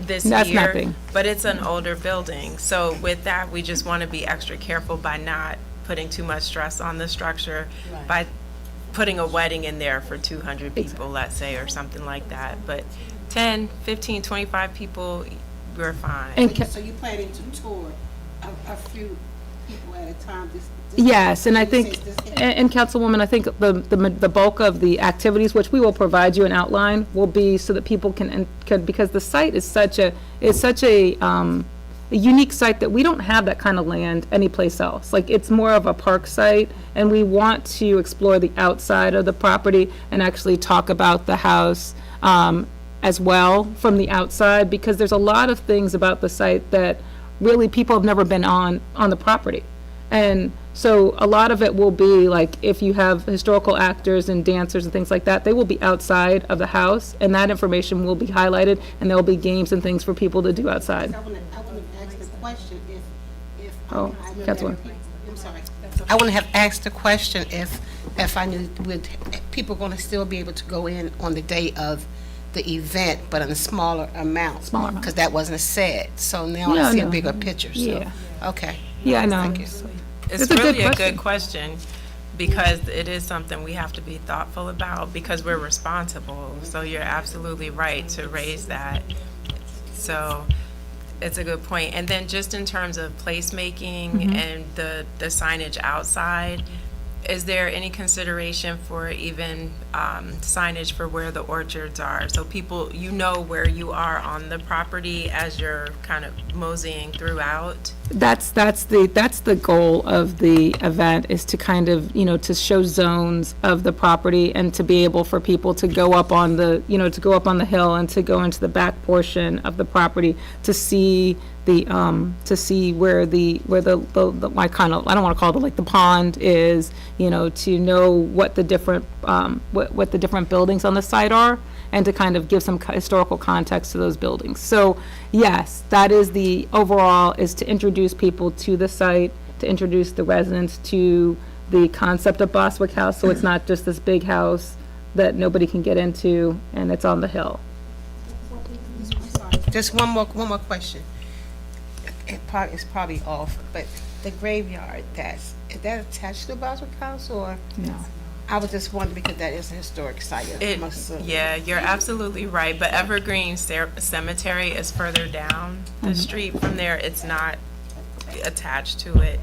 This That's year, nothing. but it's an older building. So with that, we just want to be extra careful by not putting too much stress on the structure by putting a wedding in there for 200 people, let's say, or something like that. But 10, 15, 25 people, we're fine. So you're planning to tour a few people at a time? Yes, and I think, and Councilwoman, I think the bulk of the activities, which we will provide you an outline, will be so that people can, because the site is such a unique site that we don't have that kind of land anyplace else. Like, it's more of a park site, and we want to explore the outside of the property and actually talk about the house as well from the outside, because there's a lot of things about the site that really people have never been on the property. And so a lot of it will be like, if you have historical actors and dancers and things like that, they will be outside of the house, and that information will be highlighted, and there will be games and things for people to do outside. I want to ask the question if Oh, Councilwoman. I'm sorry. I want to have asked the question if I knew would people going to still be able to go in on the day of the event, but in a smaller amount. Smaller amount. Because that wasn't said. So now I see a bigger picture. So, Yeah. okay. Yeah, I know. Thank you. It's really a good question, because it is something we have to be thoughtful about, because we're responsible. So you're absolutely right to raise that. So it's a good point. And then just in terms of placemaking and the signage outside, is there any consideration for even signage for where the orchards are? So people, you know where you are on the property as you're kind of moseying throughout? That's the goal of the event, is to kind of, to show zones of the property, and to be able for people to go up on the, to go up on the hill and to go into the back portion of the property to see to see where the I kind of, I don't want to call it like the pond is, to know what the different what the different buildings on the site are, and to kind of give some historical context to those buildings. So yes, that is the overall, is to introduce people to the site, to introduce the residents to the concept of Boswick House, so it's not just this big house that nobody can get into and it's on the hill. Just one more question. It's probably off, but the graveyard, is that attached to the Boswick House, or? No. I was just wondering, because that is a historic site. Yeah, you're absolutely right, but Evergreen Cemetery is further down the street from there. It's not attached to it.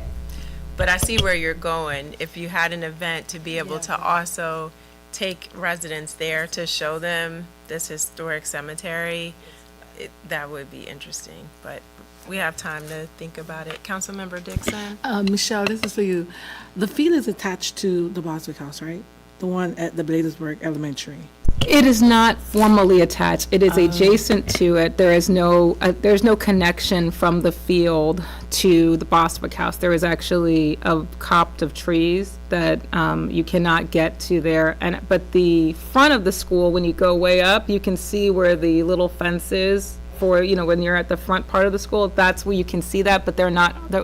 But I see where you're going. If you had an event to be able to also take residents there to show them this historic cemetery, that would be interesting, but we have time to think about it. Councilmember Dixon? Michelle, this is for you. The field is attached to the Boswick House, right? The one at the Bladensburg Elementary. It is not formally attached. It is adjacent to it. There is there's no connection from the field to the Boswick House. There is actually a copse of trees that you cannot get to there. But the front of the school, when you go way up, you can see where the little fence is for, when you're at the front part of the school. That's where you can see that, but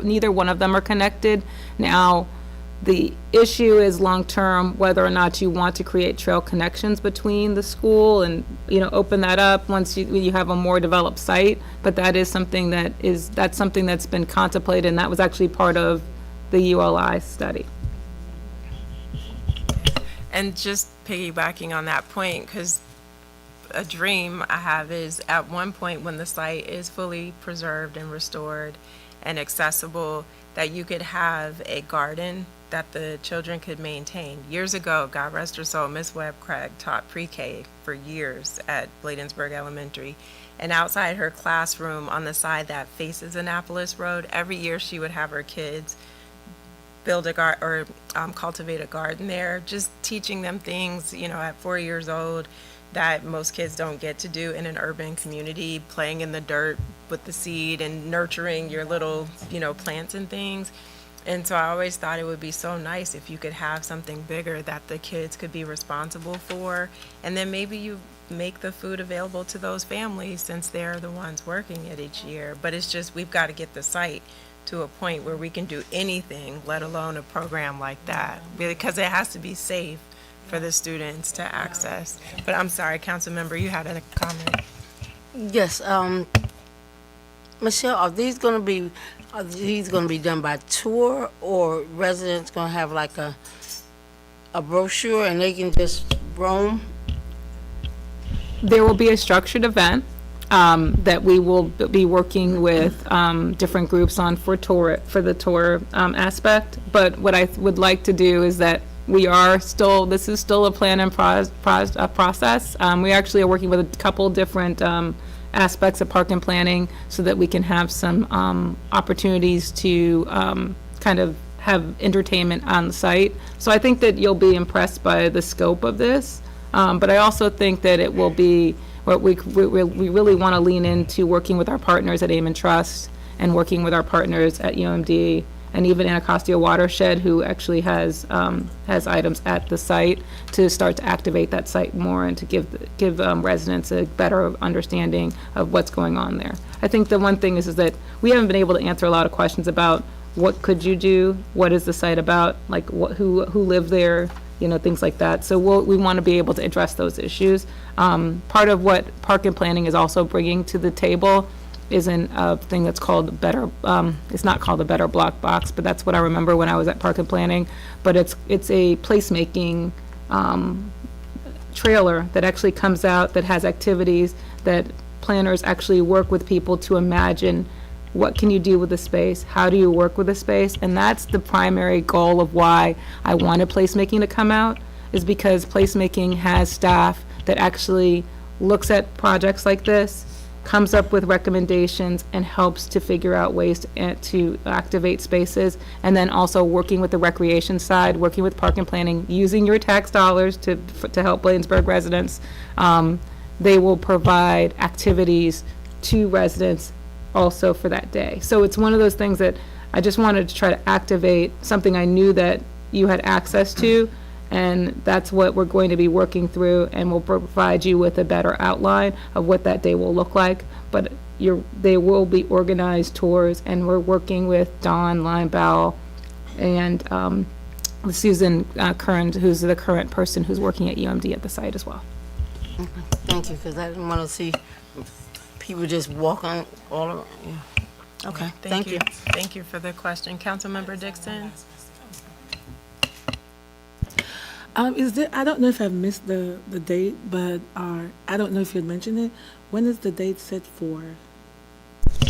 neither one of them are connected. Now, the issue is long-term, whether or not you want to create trail connections between the school and, open that up once you have a more developed site. But that is something that's something that's been contemplated, and that was actually part of the ULI study. And just piggybacking on that point, because a dream I have is at one point when the site is fully preserved and restored and accessible, that you could have a garden that the children could maintain. Years ago, God rest her soul, Miss Webb Craig taught pre-K for years at Bladensburg Elementary. And outside her classroom on the side that faces Annapolis Road, every year she would have her kids build a garden or cultivate a garden there, just teaching them things, at 4 years old that most kids don't get to do in an urban community, playing in the dirt with the seed and nurturing your little, plants and things. And so I always thought it would be so nice if you could have something bigger that the kids could be responsible for. And then maybe you make the food available to those families since they're the ones working it each year. But it's just, we've got to get the site to a point where we can do anything, let alone a program like that, because it has to be safe for the students to access. But I'm sorry, council member, you had a comment. Yes, Michelle, are these gonna be done by tour, or residents gonna have like a brochure and they can just roam? There will be a structured event that we will be working with different groups on for the tour aspect. But what I would like to do is that this is still a plan and process. We actually are working with a couple different aspects of park and planning so that we can have some opportunities to kind of have entertainment on the site. So I think that you'll be impressed by the scope of this. But I also think that it will be what we really want to lean into working with our partners at Amen Trust and working with our partners at UMD and even Anacostia Watershed, who actually has items at the site, to start to activate that site more and to give residents a better understanding of what's going on there. I think the one thing is that we haven't been able to answer a lot of questions about what could you do, what is the site about, like who lived there, things like that. So we want to be able to address those issues. Part of what park and planning is also bringing to the table is a thing that's called Better, it's not called the Better Block Box, but that's what I remember when I was at park and planning. But it's a placemaking trailer that actually comes out that has activities that planners actually work with people to imagine what can you do with the space, how do you work with the space, and that's the primary goal of why I wanted placemaking to come out, is because placemaking has staff that actually looks at projects like this, comes up with recommendations, and helps to figure out ways to activate spaces, and then also working with the recreation side, working with park and planning, using your tax dollars to help Bladensburg residents. They will provide activities to residents also for that day. So it's one of those things that I just wanted to try to activate something I knew that you had access to, and that's what we're going to be working through, and we'll provide you with a better outline of what that day will look like. But they will be organized tours, and we're working with Dawn Linebaugh and Susan Kern, who's the current person who's working at UMD at the site as well. Thank you, because I didn't want to see people just walking all around. Yeah. Okay, thank you. Thank you for the question. Councilmember Dixon? I don't know if I missed the date, but I don't know if you had mentioned it. When is the date set for?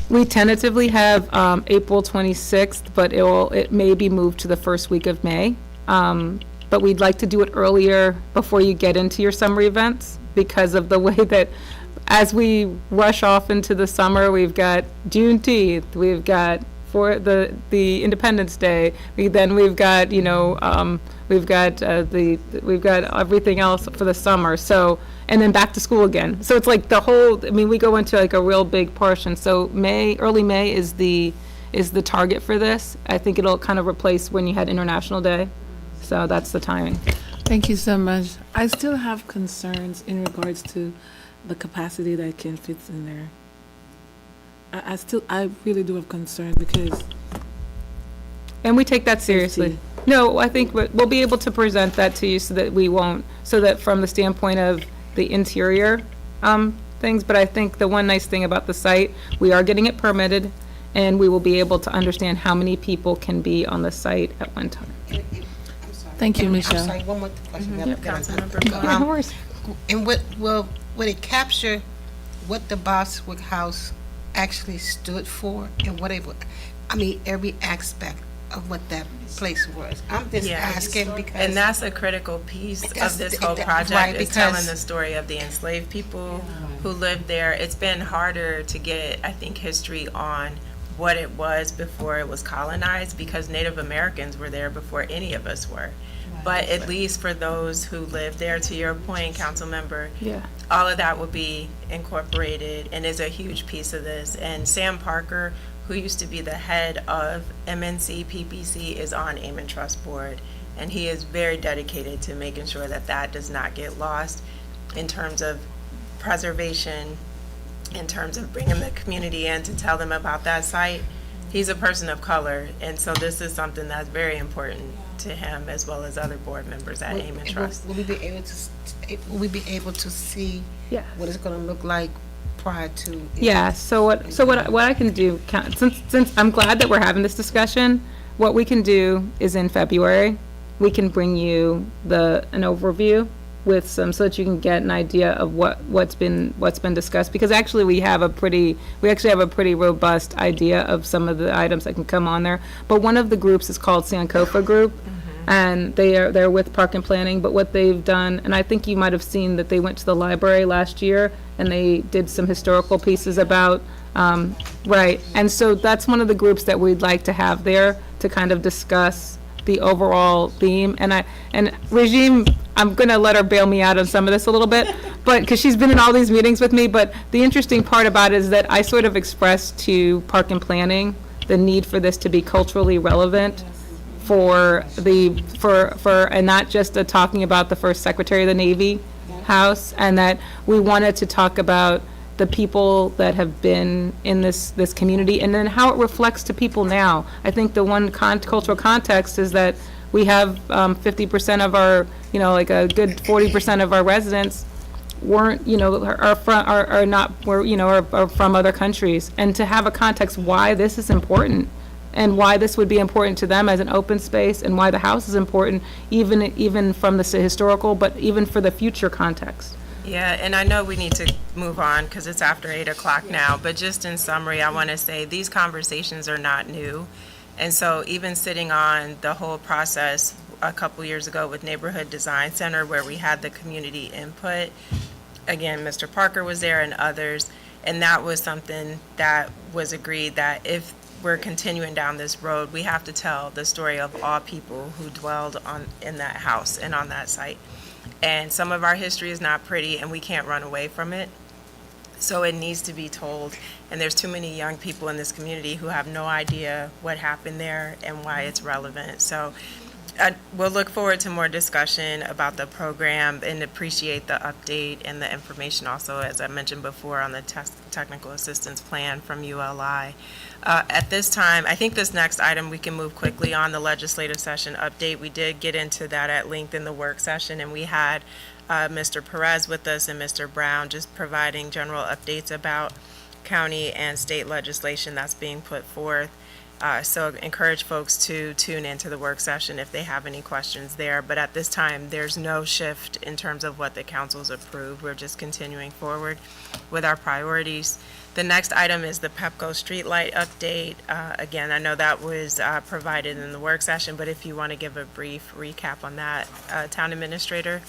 We tentatively have April 26th, but it may be moved to the first week of May. But we'd like to do it earlier before you get into your summer events, because of the way that as we rush off into the summer, we've got Juneteenth, we've got for the Independence Day, we've got we've got everything else for the summer. So, and then back to school again. So it's like we go into like a real big portion. So early May is the target for this. I think it'll kind of replace when you had International Day. So that's the timing. Thank you so much. I still have concerns in regards to the capacity that can fit in there. I really do have concern because. And we take that seriously. No, I think we'll be able to present that to you so that from the standpoint of the interior things, but I think the one nice thing about the site, we are getting it permitted, and we will be able to understand how many people can be on the site at one time. Thank you, Michelle. I'm sorry, one more question. Yep. Councilmember. And will it capture what the Boswick House actually stood for and what every aspect of what that place was? I'm just asking because. And that's a critical piece of this whole project, right, is telling the story of the enslaved people who lived there. It's been harder to get, I think, history on what it was before it was colonized, because Native Americans were there before any of us were. But at least for those who lived there, to your point, council member, Yeah. all of that will be incorporated and is a huge piece of this. And Sam Parker, who used to be the head of MNC PPC, is on Amen Trust Board. And he is very dedicated to making sure that that does not get lost in terms of preservation, in terms of bringing the community in to tell them about that site. He's a person of color, and so this is something that's very important to him as well as other board members at Amen Trust. Will we be able to see Yeah. what it's going to look like prior to? Yeah, so what I can do, since I'm glad that we're having this discussion, what we can do is in February, we can bring you an overview with some, so that you can get an idea of what's been discussed, because actually we actually have a pretty robust idea of some of the items that can come on there. But one of the groups is called Sankofa Group, and they're with Park and Planning. But what they've done, and I think you might have seen that they went to the library last year and they did some historical pieces about right. And so that's one of the groups that we'd like to have there to kind of discuss the overall theme. And Regime, I'm going to let her bail me out on some of this a little bit, but because she's been in all these meetings with me. But the interesting part about it is that I sort of expressed to Park and Planning the need for this to be culturally relevant and not just talking about the first Secretary of the Navy house, and that we wanted to talk about the people that have been in this community, and then how it reflects to people now. I think the one cultural context is that we have 50% of our, like a good 40% of our residents are from other countries, and to have a context why this is important and why this would be important to them as an open space, and why the house is important, even from the historical, but even for the future context. Yeah, and I know we need to move on because it's after 8 o'clock now, but just in summary, I want to say these conversations are not new. And so even sitting on the whole process a couple years ago with Neighborhood Design Center, where we had the community input, again, Mr. Parker was there and others, and that was something that was agreed that if we're continuing down this road, we have to tell the story of all people who dwelled in that house and on that site. And some of our history is not pretty, and we can't run away from it. So it needs to be told. And there's too many young people in this community who have no idea what happened there and why it's relevant. So we'll look forward to more discussion about the program and appreciate the update and the information also, as I mentioned before, on the technical assistance plan from ULI. At this time, I think this next item we can move quickly on, the legislative session update. We did get into that at length in the work session, and we had Mr. Perez with us and Mr. Brown just providing general updates about county and state legislation that's being put forth. So encourage folks to tune into the work session if they have any questions there. But at this time, there's no shift in terms of what the council's approved. We're just continuing forward with our priorities. The next item is the Pepco streetlight update. Again, I know that was provided in the work session, but if you want to give a brief recap on that, Town Administrator.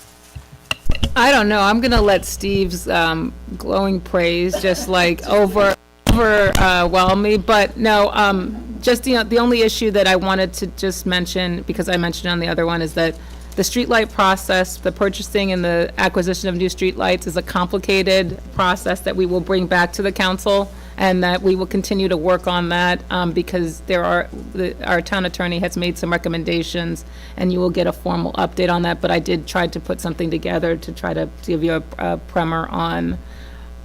I don't know. I'm going to let Steve's glowing praise just like overwhelm me. But no, just the only issue that I wanted to just mention, because I mentioned on the other one, is that the streetlight process, the purchasing and the acquisition of new streetlights is a complicated process that we will bring back to the council, and that we will continue to work on that because our town attorney has made some recommendations, and you will get a formal update on that. But I did try to put something together to try to give you a primer on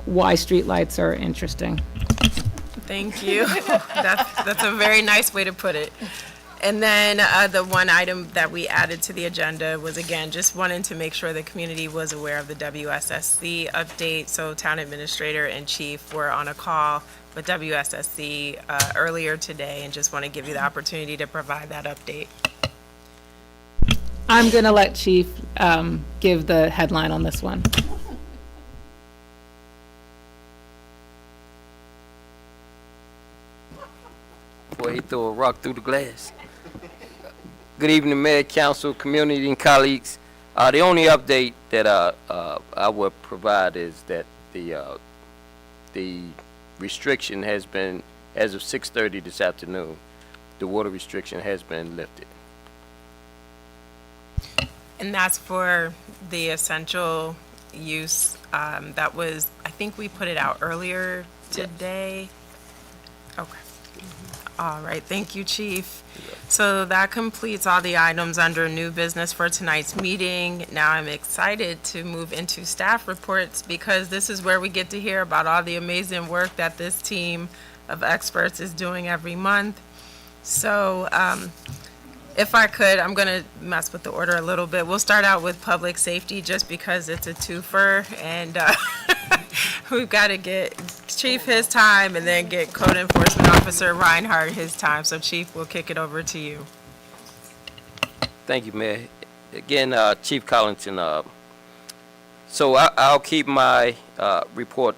why streetlights are interesting. Thank you. That's a very nice way to put it. And then the one item that we added to the agenda was, again, just wanting to make sure the community was aware of the WSSC update. So Town Administrator and Chief were on a call with WSSC earlier today, and just want to give you the opportunity to provide that update. I'm going to let Chief give the headline on this one. Boy, he threw a rock through the glass. Good evening, Mayor, Council, community, and colleagues. The only update that I will provide is that the restriction has been as of 6:30 this afternoon, the water restriction has been lifted. And that's for the essential use, that was, I think we put it out earlier today. Okay. All right, thank you, Chief. So that completes all the items under new business for tonight's meeting. Now I'm excited to move into staff reports because this is where we get to hear about all the amazing work that this team of experts is doing every month. So, if I could, I'm gonna mess with the order a little bit. We'll start out with public safety just because it's a twofer and we've got to get Chief his time and then get Code Enforcement Officer Reinhardt his time. So Chief, we'll kick it over to you. Thank you, Mayor. Again, Chief Collington, so I'll keep my report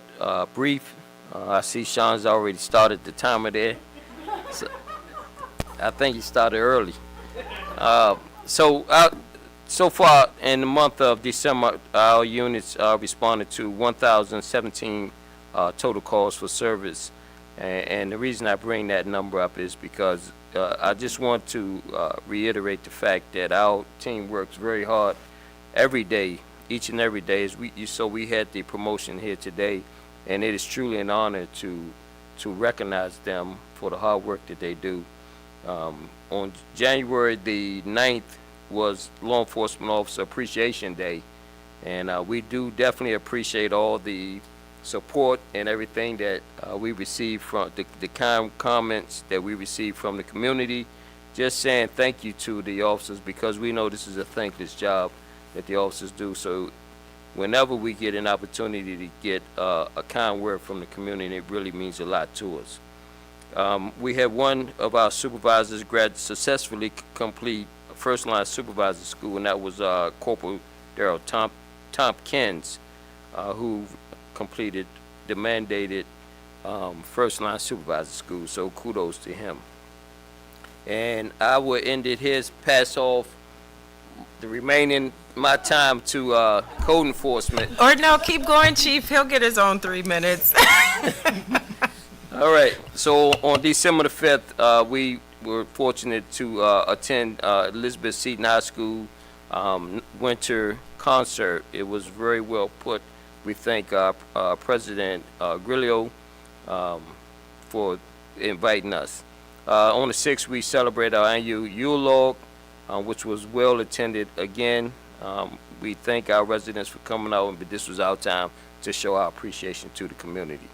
brief. I see Sean's already started the timer there. So I think he started early. So far in the month of December, our units responded to 1,017 total calls for service. And the reason I bring that number up is because I just want to reiterate the fact that our team works very hard every day, each and every day. So we had the promotion here today, and it is truly an honor to recognize them for the hard work that they do. On January the 9th was Law Enforcement Officer Appreciation Day, and we do definitely appreciate all the support and everything that we receive from the kind comments that we receive from the community. Just saying thank you to the officers because we know this is a thankless job that the officers do. So whenever we get an opportunity to get a kind word from the community, it really means a lot to us. We had one of our supervisors successfully complete first line supervisor school, and that was Corporal Darrell Tompkins, who completed the mandated first line supervisor school. So kudos to him. And I will end it here, pass off the remaining my time to code enforcement. Or no, keep going, Chief. He'll get his own 3 minutes. All right. So on December the 5th, we were fortunate to attend Elizabeth Seton High School winter concert. It was very well put. We thank President Grillo for inviting us. On the 6th, we celebrate our annual Yule Log, which was well attended again. We thank our residents for coming out, but this was our time to show our appreciation to the community.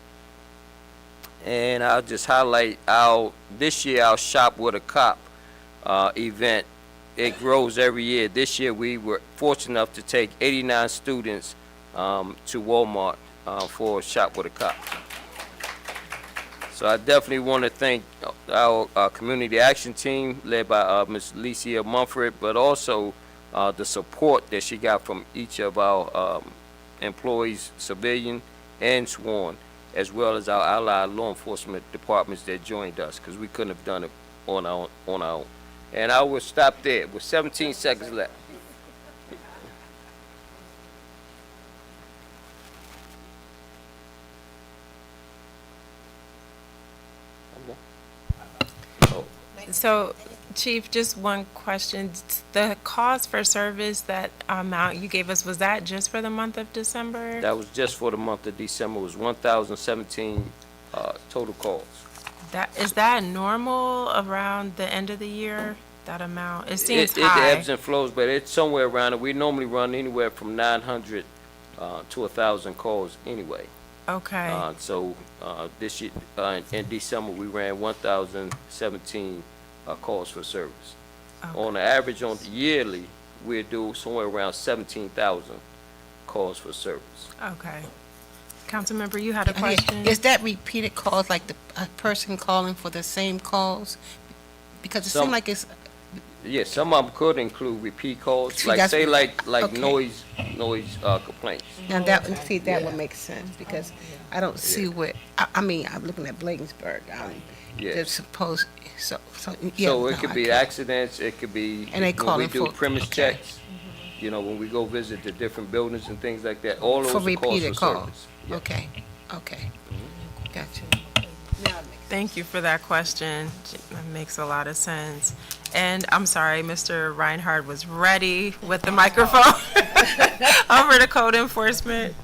And I'll just highlight this year our Shop with a Cop event. It grows every year. This year we were fortunate enough to take 89 students to Walmart for Shop with a Cop. So I definitely want to thank our community action team led by Ms. Licia Mumford, but also the support that she got from each of our employees, civilian and sworn, as well as our allied law enforcement departments that joined us, because we couldn't have done it on our own. And I will stop there with 17 seconds left. So, Chief, just one question. The cost for service, that amount you gave us, was that just for the month of December? That was just for the month of December. It was 1,017 total calls. Is that normal around the end of the year, that amount? It seems high. It ebbs and flows, but it's somewhere around it. We normally run anywhere from 900 to 1,000 calls anyway. Okay. So this year, in December, we ran 1,017 calls for service. Okay. On the average, on the yearly, we do somewhere around 17,000 calls for service. Okay. Councilmember, you had a question? Is that repeated calls, like a person calling for the same calls? Because it seems like it's... Yeah, some of them could include repeat calls, See, like that's- say like okay. noise complaints. Now that would make sense, because I don't see what, I mean, I'm looking at Bladensburg. Yeah. They're supposed, so, yeah. So it no, could I be can't. accidents, it could be And they when call we it do for- premise okay. checks, you know, when we go visit the different buildings and things like that, all those For are calls repeated for calls. service. Yeah. Okay, okay. Gotcha. Now it makes sense. Thank you for that question. That makes a lot of sense. And I'm sorry, Mr. Reinhardt was ready with the microphone. Over to code enforcement.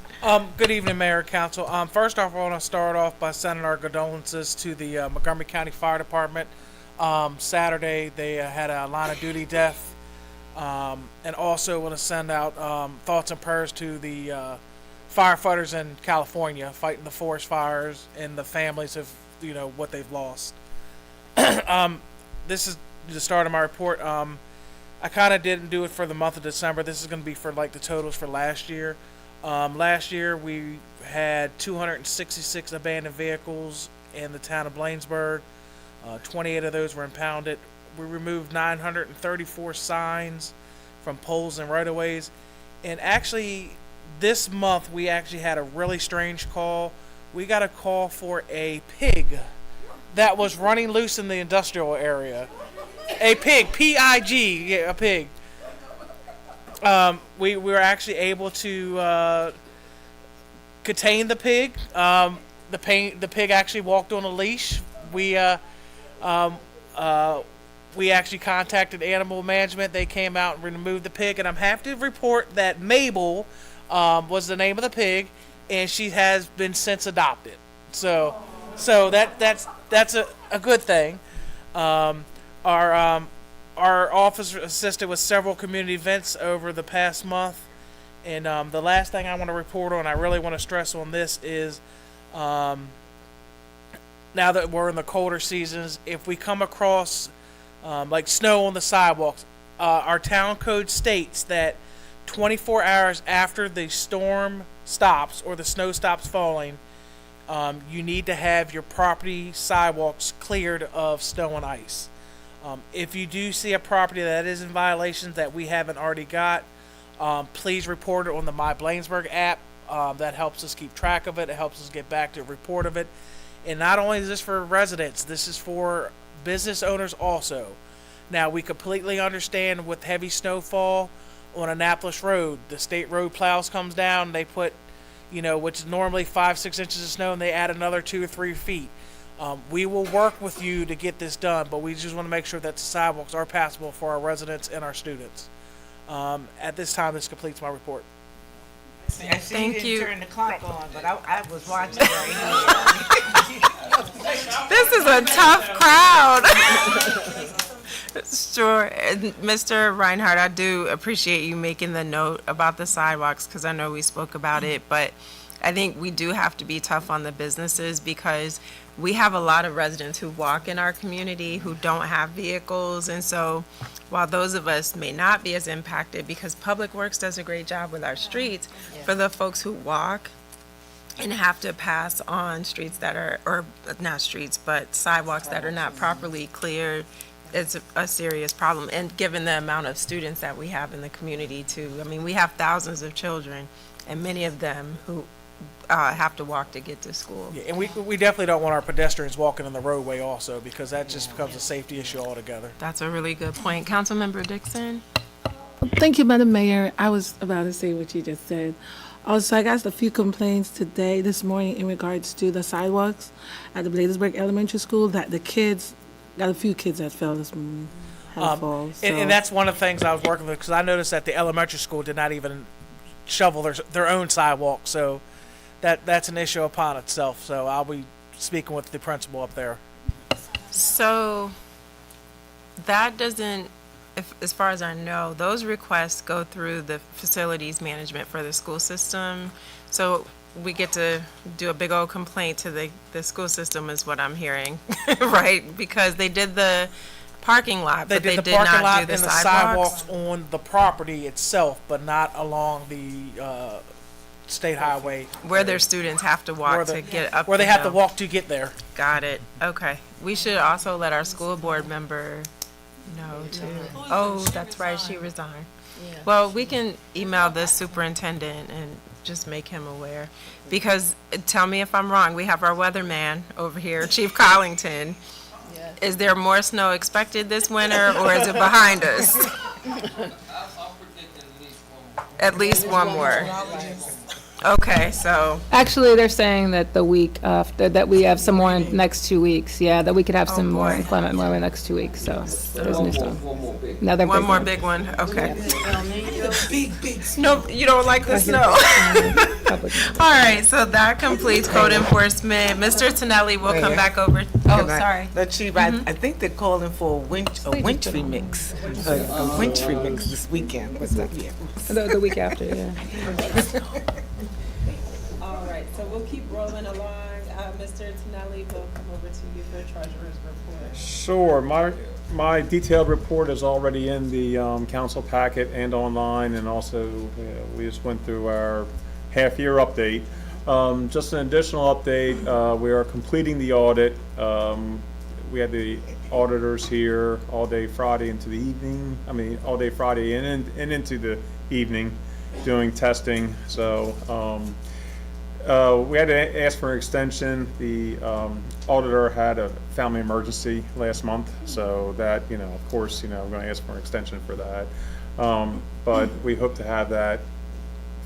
Good evening, Mayor and Council. First off, I want to start off by sending our condolences to the Montgomery County Fire Department. Saturday, they had a line of duty death. And also want to send out thoughts and prayers to the firefighters in California fighting the forest fires and the families of, what they've lost. This is the start of my report. I kind of didn't do it for the month of December. This is going to be for like the totals for last year. Last year we had 266 abandoned vehicles in the town of Bladensburg. 28 of those were impounded. We removed 934 signs from poles and right-of-ways. And actually, this month we actually had a really strange call. We got a call for a pig that was running loose in the industrial area. A pig, P-I-G, yeah, a pig. We were actually able to contain the pig. The pig actually walked on a leash. We actually contacted animal management. They came out and removed the pig, and I'm happy to report that Mabel was the name of the pig, and she has been since adopted. So that's a good thing. Our office assisted with several community events over the past month, and the last thing I want to report on, I really want to stress on this, is now that we're in the colder seasons, if we come across like snow on the sidewalks, our town code states that 24 hours after the storm stops or the snow stops falling, you need to have your property sidewalks cleared of snow and ice. If you do see a property that is in violations that we haven't already got, please report it on the My Bladensburg app. That helps us keep track of it. It helps us get back to a report of it. And not only is this for residents, this is for business owners also. Now, we completely understand with heavy snowfall on Annapolis Road, the state road plows comes down, they put, which is normally 5-6 inches of snow, and they add another 2 or 3 feet. We will work with you to get this done, but we just want to make sure that the sidewalks are passable for our residents and our students. At this time, this completes my report. Thank you. Turn the clock on, but I was watching right here. This is a tough crowd. Sure. And Mr. Reinhardt, I do appreciate you making the note about the sidewalks, because I know we spoke about it, but I think we do have to be tough on the businesses, because we have a lot of residents who walk in our community who don't have vehicles. And so while those of us may not be as impacted, because Public Works does a great job with our streets, for the folks who walk and have to pass on streets that are, or not streets, but sidewalks that are not properly cleared, it's a serious problem. And given the amount of students that we have in the community too, I mean, we have thousands of children, and many of them who have to walk to get to school. Yeah, and we definitely don't want our pedestrians walking in the roadway also, because that just becomes a safety issue altogether. That's a really good point. Councilmember Dixon? Thank you, Madam Mayor. I was about to say what you just said. Also, I got a few complaints this morning in regards to the sidewalks at the Bladensburg Elementary School, that the kids, got a few kids that fell this morning. And that's one of the things I was working with, because I noticed that the elementary school did not even shovel their own sidewalk, so that's an issue upon itself. So I'll be speaking with the principal up there. So that doesn't, as far as I know, those requests go through the facilities management for the school system. So we get to do a big old complaint to the school system, is what I'm hearing, right? Because they did the parking lot, but they did not do the sidewalks on the property itself, but not along the state highway. Where their students have to walk to get up. Where they have to walk to get there. Got it. Okay. We should also let our school board member know too. Oh, that's right. She resigned. Well, we can email the superintendent and just make him aware. Because, tell me if I'm wrong, we have our weatherman over here, Chief Collington. Is there more snow expected this winter, or is it behind us? At least one more. Okay, so, Actually, they're saying that the week after, that we have some more in next 2 weeks. Yeah, that we could have some more inclement weather in the next 2 weeks, so there's new stuff. Another one big more one. big one, okay. No, you don't like the snow. All right, so that completes code enforcement. Mr. Tonelli will come back over. Oh, sorry. The chief, I think they're calling for a wintry mix, a wintry mix this weekend. What's that? Yeah. The week after, yeah. All right, so we'll keep rolling along. Mr. Tonelli will come over to you for treasurer's report. Sure. My detailed report is already in the council packet and online, and also we just went through our half-year update. Just an additional update, we are completing the audit. We had the auditors here all day Friday into the evening, all day Friday and into the evening doing testing. So we had to ask for an extension. The auditor had a family emergency last month, so that, of course, we're going to ask for an extension for that. But we hope to have that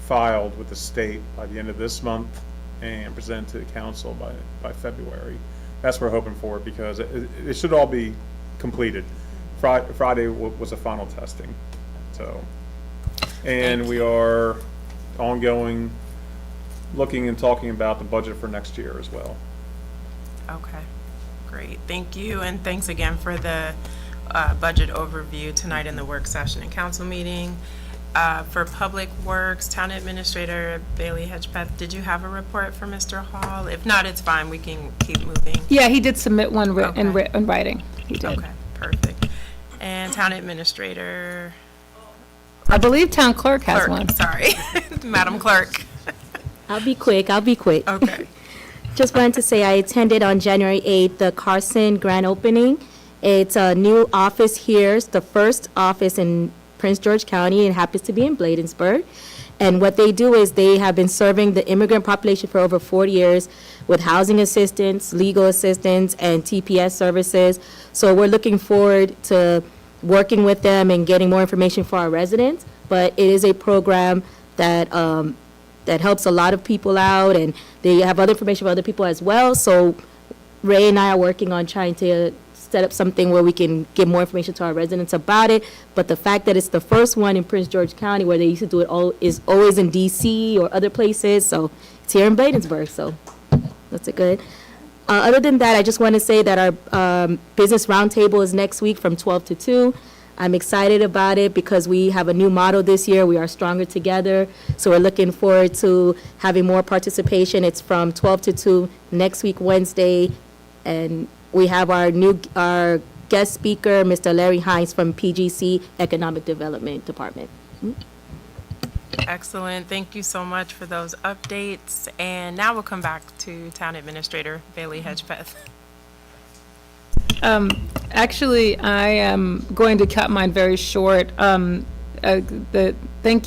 filed with the state by the end of this month and presented to the council by February. That's what we're hoping for, because it should all be completed. Friday was a final testing. So, and we are ongoing looking and talking about the budget for next year as well. Okay, great, thank you, and thanks again for the budget overview tonight in the work session and council meeting. For Public Works, Town Administrator Bailey Hedgepeth, did you have a report for Mr. Hall? If not, it's fine, we can keep moving. Yeah, he did submit one in writing. He did. Okay, perfect. And Town Administrator? I believe Town Clerk has one. Sorry, Madam Clerk. I'll be quick. Okay. Just wanted to say I attended on January 8th the Carson grand opening. It's a new office here. It's the first office in Prince George County. It happens to be in Bladensburg. And what they do is they have been serving the immigrant population for over 40 years with housing assistance, legal assistance, and TPS services. So we're looking forward to working with them and getting more information for our residents. But it is a program that that helps a lot of people out, and they have other information for other people as well. So Ray and I are working on trying to set up something where we can give more information to our residents about it. But the fact that it's the first one in Prince George County, where they used to do it is always in DC or other places. So it's here in Bladensburg, so that's a good. Other than that, I just want to say that our business roundtable is next week from 12 to 2. I'm excited about it because we have a new motto this year. We are stronger together. So we're looking forward to having more participation. It's from 12 to 2 next week, Wednesday. And we have our guest speaker, Mr. Larry Hines from PGC Economic Development Department. Excellent. Thank you so much for those updates. And now we'll come back to Town Administrator Bailey Hedgepeth. Actually, I am going to cut mine very short. Thank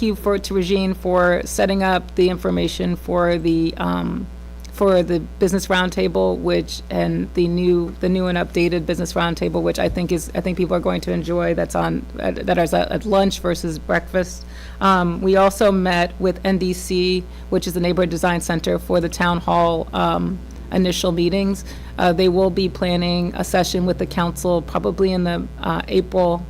you to Regine for setting up the information for the business roundtable, and the new and updated business roundtable, which I think people are going to enjoy. That is at lunch versus breakfast. We also met with NDC, which is the Neighborhood Design Center, for the town hall initial meetings. They will be planning a session with the council probably in the March-April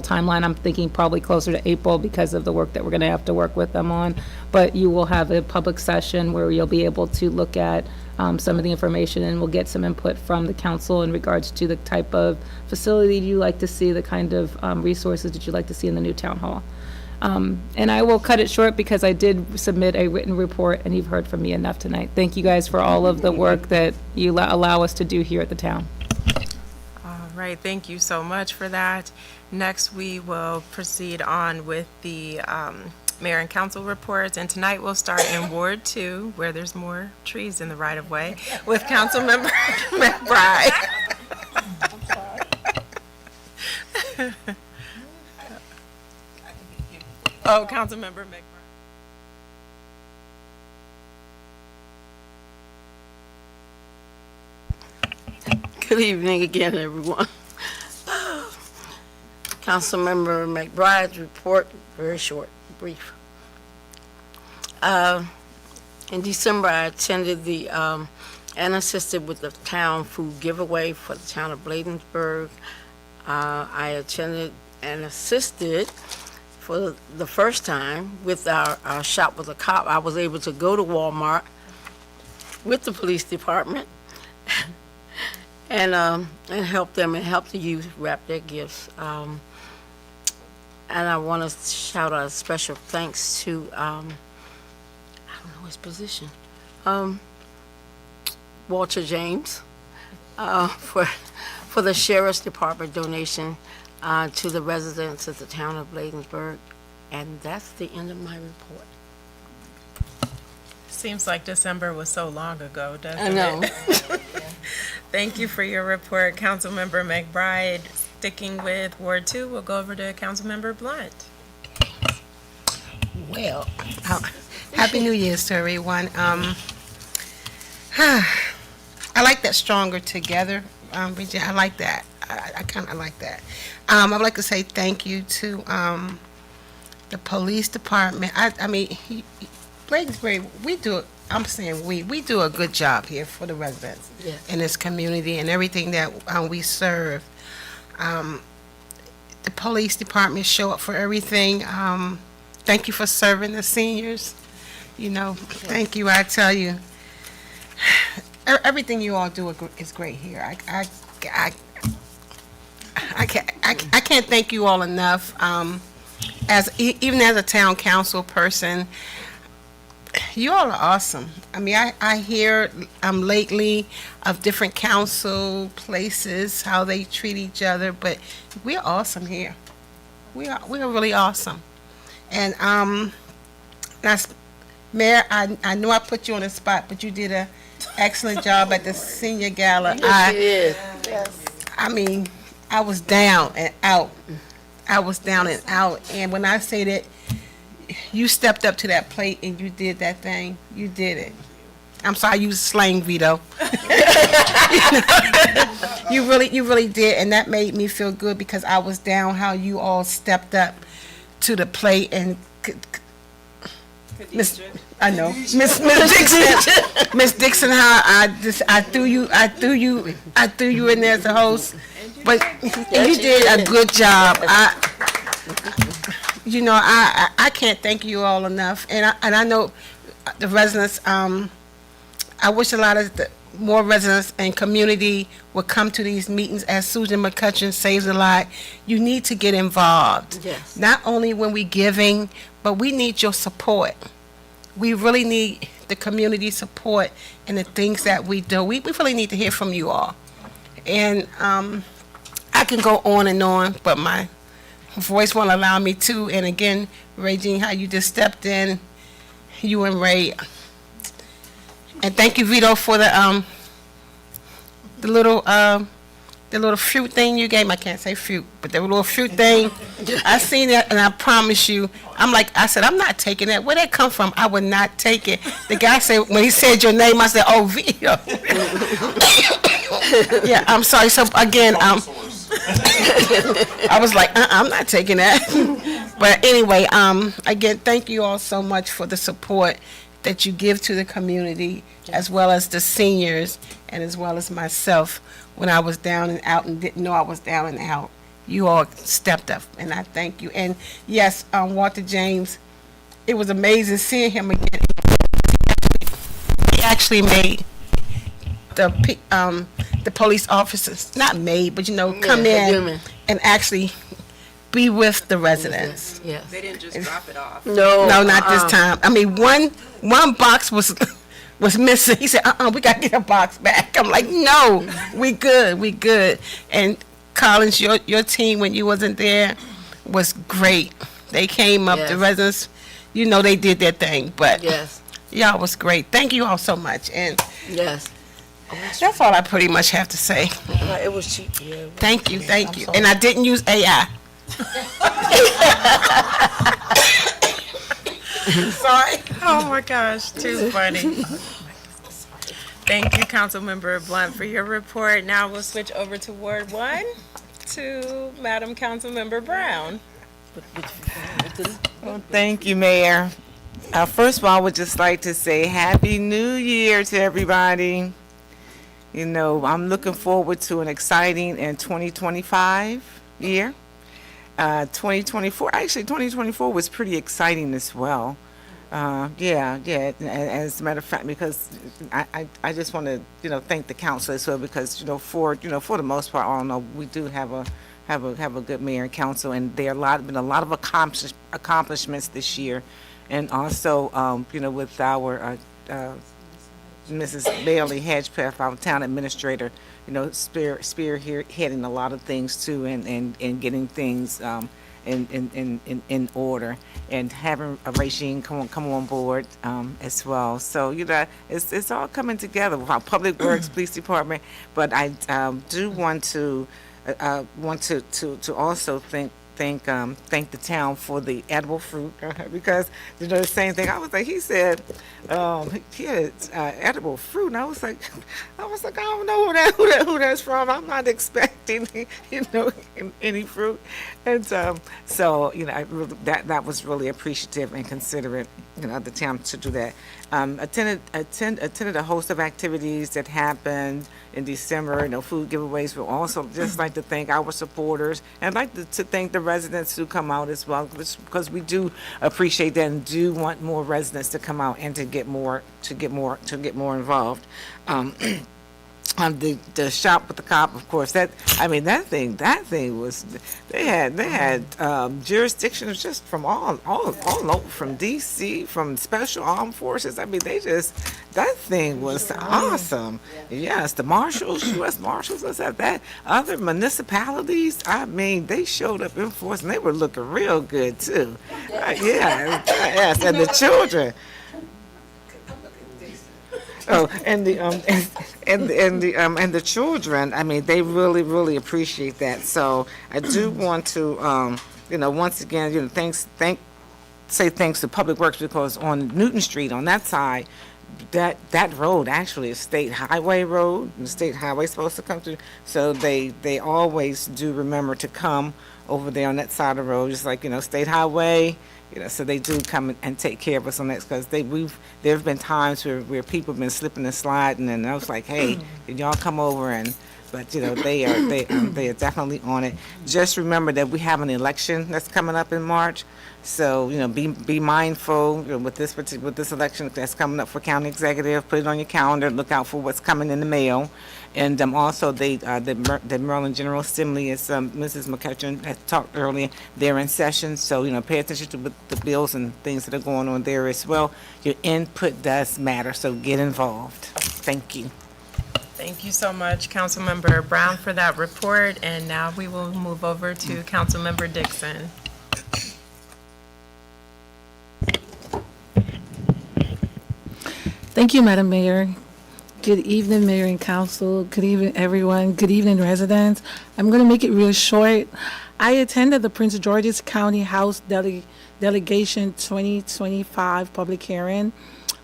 timeline. I'm thinking probably closer to April because of the work that we're going to have to work with them on. But you will have a public session where you'll be able to look at some of the information, and we'll get some input from the council in regards to the type of facility you like to see, the kind of resources that you'd like to see in the new town hall. And I will cut it short because I did submit a written report, and you've heard from me enough tonight. Thank you guys for all of the work that you allow us to do here at the town. All right, thank you so much for that. Next, we will proceed on with the mayor and council reports, and tonight we'll start in Ward 2, where there's more trees in the right-of-way, with Councilmember McBride. Oh, Councilmember McBride. Good evening again, everyone. Councilmember McBride's report, very short, brief. In December, I attended and assisted with the town food giveaway for the town of Bladensburg. I attended and assisted for the first time with our Shop with a Cop. I was able to go to Walmart with the police department and help them and help the youth wrap their gifts. And I want to shout out a special thanks to, I don't know his position, Walter James, for the Sheriff's Department donation to the residents of the town of Bladensburg. And that's the end of my report. Seems like December was so long ago, doesn't it? I know. Thank you for your report, Councilmember McBride. Sticking with Ward 2, we'll go over to Councilmember Blunt. Well, Happy New Year's to everyone. I like that stronger together, Regina. I like that. I kind of like that. I'd like to say thank you to the police department. I mean, Bladensburg, we do a good job here for the residents in this community and everything that we serve. The police department show up for everything. Thank you for serving the seniors. You know, thank you. I tell you, everything you all do is great here. I can't thank you all enough. Even as a town council person, you all are awesome. I mean, I hear lately of different council places, how they treat each other, but we're awesome here. We are really awesome. And Mayor, I know I put you on the spot, but you did an excellent job at the senior gala. Yes. I mean, I was down and out. And when I say that you stepped up to that plate and you did that thing, you did it. I'm sorry, you slang, Vito. You really did, and that made me feel good because I was down how you all stepped up to the plate and Miss Dixon, how I threw you in there as a host, but you did a good job. I can't thank you all enough, and I know the residents. I wish a lot of more residents and community would come to these meetings. As Susan McCutcheon says a lot, you need to get involved. Yes. Not only when we're giving, but we need your support. We really need the community support in the things that we do. We really need to hear from you all. And I can go on and on, but my voice won't allow me to. And again, Regine, how you just stepped in, you and Ray. And thank you, Vito, for the little fruit thing you gave me. I can't say fruit, but the little fruit thing. I seen that, and I promise you, I said, I'm not taking that. Where'd that come from? I would not take it. The guy said, when he said your name, I said, oh, Vito. Yeah, I'm sorry. So again, I was like, I'm not taking that. But anyway, again, thank you all so much for the support that you give to the community, as well as the seniors, and as well as myself when I was down and out and didn't know I was down and out. You all stepped up, and I thank you. And yes, Walter James, it was amazing seeing him again. He actually made the police officers, not made, but come in and actually be with the residents. Yes. They didn't just drop it off. No, not this time. I mean, one box was missing. He said, we got to get a box back. I'm like, no, we good. And Collins, your team, when you wasn't there, was great. They came up, the residents, they did their thing. But y'all was great. Thank you all so much. And yes. That's all I pretty much have to say. It was cheap. Yeah, thank you. And I didn't use AI. Sorry. Oh my gosh, too funny. Thank you, Councilmember Blunt, for your report. Now we'll switch over to Ward 1 to Madam Councilmember Brown. Well, thank you, Mayor. First of all, I would just like to say Happy New Year to everybody. You know, I'm looking forward to an exciting and 2025 year. 2024 was pretty exciting as well. Yeah. As a matter of fact, because I just want to, thank the council as well, because, for the most part, I don't know, we do have a good mayor and council, and there been a lot of accomplishments this year. And also, with our Mrs. Bailey Hedgepeth, our town administrator, spearheading a lot of things too, and getting things in order, and having a regime come on board as well. So it's all coming together with our public works, police department. But I do want to also thank the town for the edible fruit, because the same thing. I was like, he said he had edible fruit, and I was like, I don't know who that's from. I'm not expecting any fruit, and so that was really appreciative and considerate of the town to do that. Attended a host of activities that happened in December. Food giveaways. We'd also just like to thank our supporters, and I'd like to thank the residents who come out as well, because we do appreciate that and do want more residents to come out and to get more involved. The shop with the cop, of course. That thing was. They had jurisdictions just from all over, from D.C., from Special Armed Forces. That thing was awesome. Yes, the marshals, U.S. Marshals, let's have that. Other municipalities, they showed up in force, and they were looking real good too. Yes, and the children. Oh, and the children. They really appreciate that. So I do want to, once again, say thanks to Public Works, because on Newton Street, on that side, that road actually is state highway road, and the state highway is supposed to come through. So they always do remember to come over there on that side of the road, just like state highway. So they do come and take care of us on that, because there have been times where people have been slipping and sliding, and I was like, hey, did y'all come over? But they are definitely on it. Just remember that we have an election that's coming up in March, so be mindful with this election that's coming up for county executive. Put it on your calendar. Look out for what's coming in the mail. And also, the Maryland General Assembly, as Mrs. McCutcheon had talked earlier, they're in session. So pay attention to the bills and things that are going on there as well. Your input does matter, so get involved. Thank you. Thank you so much, Councilmember Brown, for that report. And now we will move over to Councilmember Dixon. Thank you, Madam Mayor. Good evening, Mayor and Council. Good evening, everyone. Good evening, residents. I'm going to make it real short. I attended the Prince George's County House Delegation 2025 public hearing,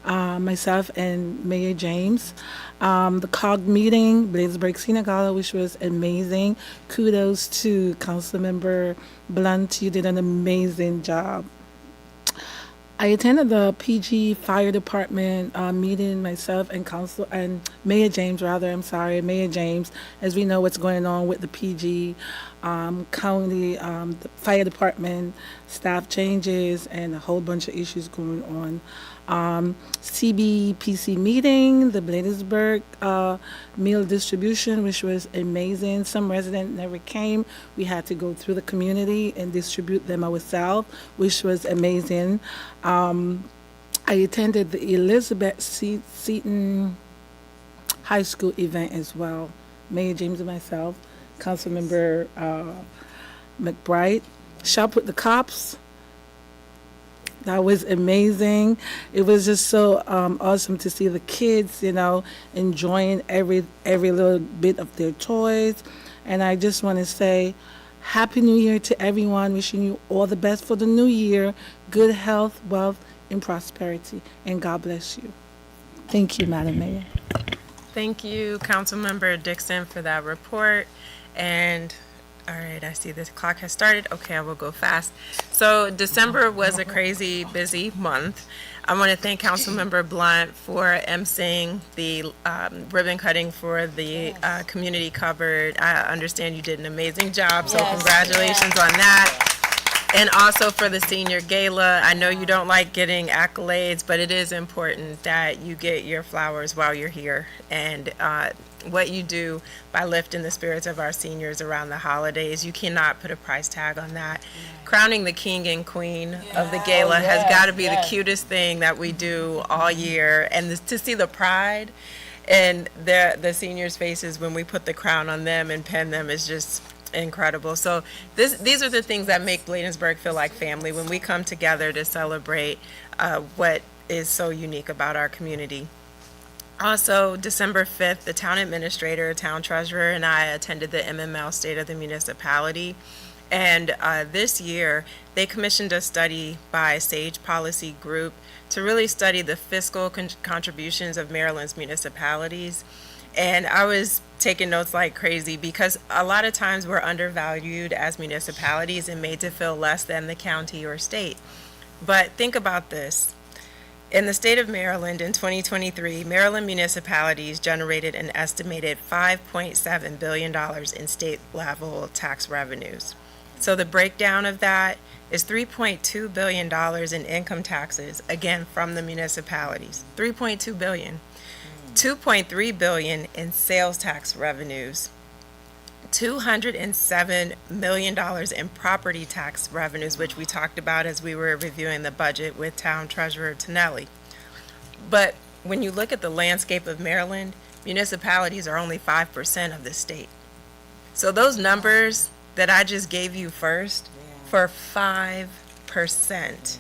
myself and Mayor James. The COG meeting, Bladensburg Synagogue, which was amazing. Kudos to Councilmember Blunt. You did an amazing job. I attended the PG Fire Department meeting, myself and Mayor James, Mayor James, as we know what's going on with the PG county, the fire department, staff changes, and a whole bunch of issues going on. CBPC meeting, the Bladensburg meal distribution, which was amazing. Some residents never came. We had to go through the community and distribute them ourselves, which was amazing. I attended the Elizabeth Seton High School event as well. Mayor James and myself, Councilmember McBride. Shop with the Cops. That was amazing. It was just so awesome to see the kids, enjoying every little bit of their toys. And I just want to say Happy New Year to everyone. Wishing you all the best for the new year. Good health, wealth, and prosperity. And God bless you. Thank you, Madam Mayor. Thank you, Councilmember Dixon, for that report. And All right, I see the clock has started. Okay, I will go fast. So December was a crazy busy month. I want to thank Councilmember Blunt for emceeing the ribbon cutting for the community cupboard. I understand you did an amazing job, so congratulations on that. And also for the senior gala. I know you don't like getting accolades, but it is important that you get your flowers while you're here. And what you do by lifting the spirits of our seniors around the holidays, you cannot put a price tag on that. Crowning the king and queen of the gala has got to be the cutest thing that we do all year. And to see the pride in the seniors' faces when we put the crown on them and pin them is just incredible. So these are the things that make Bladensburg feel like family when we come together to celebrate what is so unique about our community. Also, December 5th, the town administrator, town treasurer, and I attended the MML State of the Municipality. And this year, they commissioned a study by Sage Policy Group to really study the fiscal contributions of Maryland's municipalities. And I was taking notes like crazy because a lot of times we're undervalued as municipalities and made to feel less than the county or state. But think about this. In the state of Maryland in 2023, Maryland municipalities generated an estimated $5.7 billion in state level tax revenues. So the breakdown of that is $3.2 billion in income taxes, again, from the municipalities. $3.2 billion. $2.3 billion in sales tax revenues, $207 million in property tax revenues, which we talked about as we were reviewing the budget with Town Treasurer Tonelli. But when you look at the landscape of Maryland, municipalities are only 5% of the state. So those numbers that I just gave you first, for 5%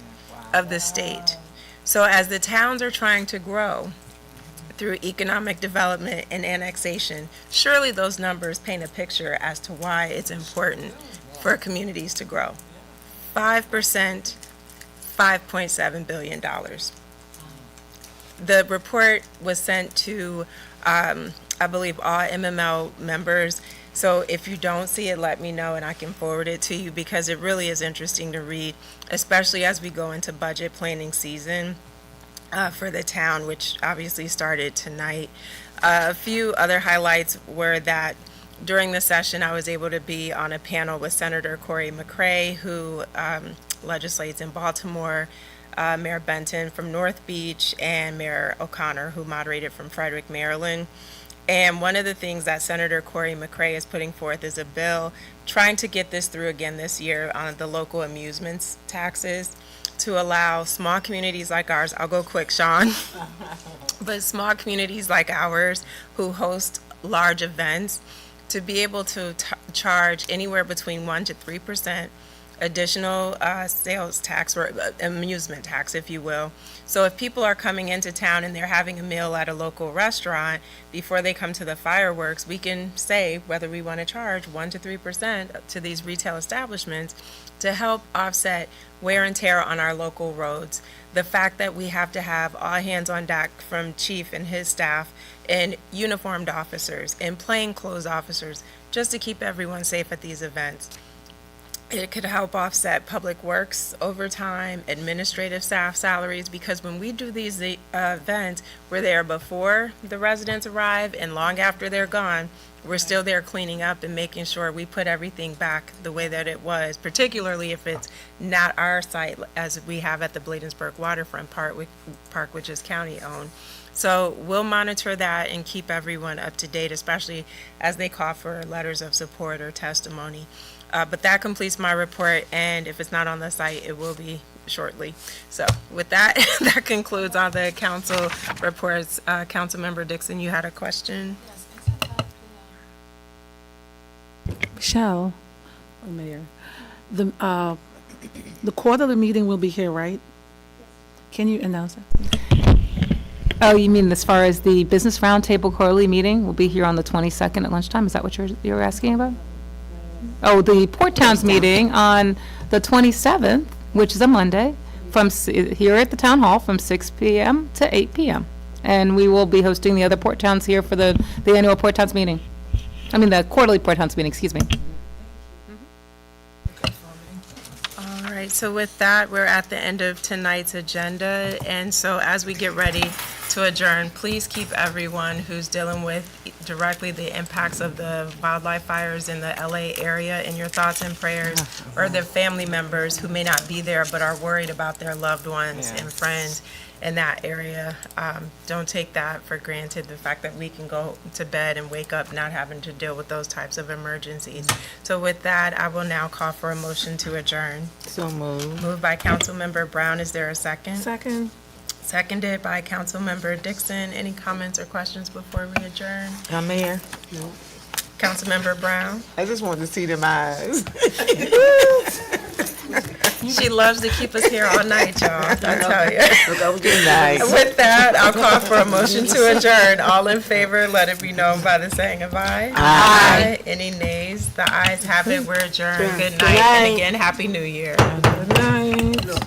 of the state. So as the towns are trying to grow through economic development and annexation, surely those numbers paint a picture as to why it's important for communities to grow. 5%, $5.7 billion. The report was sent to, I believe, all MML members. So if you don't see it, let me know and I can forward it to you because it really is interesting to read, especially as we go into budget planning season. For the town, which obviously started tonight. A few other highlights were that during the session, I was able to be on a panel with Senator Corey McCray, who legislates in Baltimore, Mayor Benton from North Beach, and Mayor O'Connor, who moderated from Frederick, Maryland. And one of the things that Senator Corey McCray is putting forth is a bill trying to get this through again this year on the local amusements taxes, to allow small communities like ours, I'll go quick, Sean, but small communities like ours who host large events to be able to charge anywhere between 1% to 3% additional sales tax or amusement tax, if you will. So if people are coming into town and they're having a meal at a local restaurant, before they come to the fireworks, we can say whether we want to charge 1% to 3% to these retail establishments to help offset wear and tear on our local roads. The fact that we have to have all hands on deck from Chief and his staff and uniformed officers and plainclothes officers just to keep everyone safe at these events. It could help offset public works overtime, administrative staff salaries, because when we do these events, we're there before the residents arrive and long after they're gone. We're still there cleaning up and making sure we put everything back the way that it was, particularly if it's not our site as we have at the Bladensburg Waterfront Park, which is county owned. So we'll monitor that and keep everyone up to date, especially as they call for letters of support or testimony. But that completes my report, and if it's not on the site, it will be shortly. So with that, that concludes all the council reports. Councilmember Dixon, you had a question? Michelle, or Mayor, the quarterly meeting will be here, right? Can you announce it? Oh, you mean as far as the Business Roundtable quarterly meeting will be here on the 22nd at lunchtime? Is that what you're asking about? Oh, the Port Towns meeting on the 27th, which is a Monday, from here at the Town Hall from 6 p.m. to 8 p.m. And we will be hosting the other Port Towns here for the annual Port Towns meeting. I mean, the quarterly Port Towns meeting, excuse me. right, so with that, we're at the end of tonight's agenda, and so as we get ready to adjourn, please keep everyone who's dealing with directly the impacts of the wildlife fires in the LA area in your thoughts and prayers, or the family members who may not be there but are worried about their loved ones and friends in that area. Don't take that for granted, the fact that we can go to bed and wake up not having to deal with those types of emergencies. So with that, I will now call for a motion to adjourn. So moved. Moved by Councilmember Brown. Is there a second? Second. Seconded by Councilmember Dixon. Any comments or questions before we adjourn? Mayor, Councilmember Brown? I just wanted to see them eyes. She loves to keep us here all night, y'all, I tell you. Good night. With that, I'll call for a motion to adjourn. All in favor, let it be known by the saying of aye. Aye. Any nays? The ayes have it. We're adjourned. Good night. And again, Happy New Year. Good night.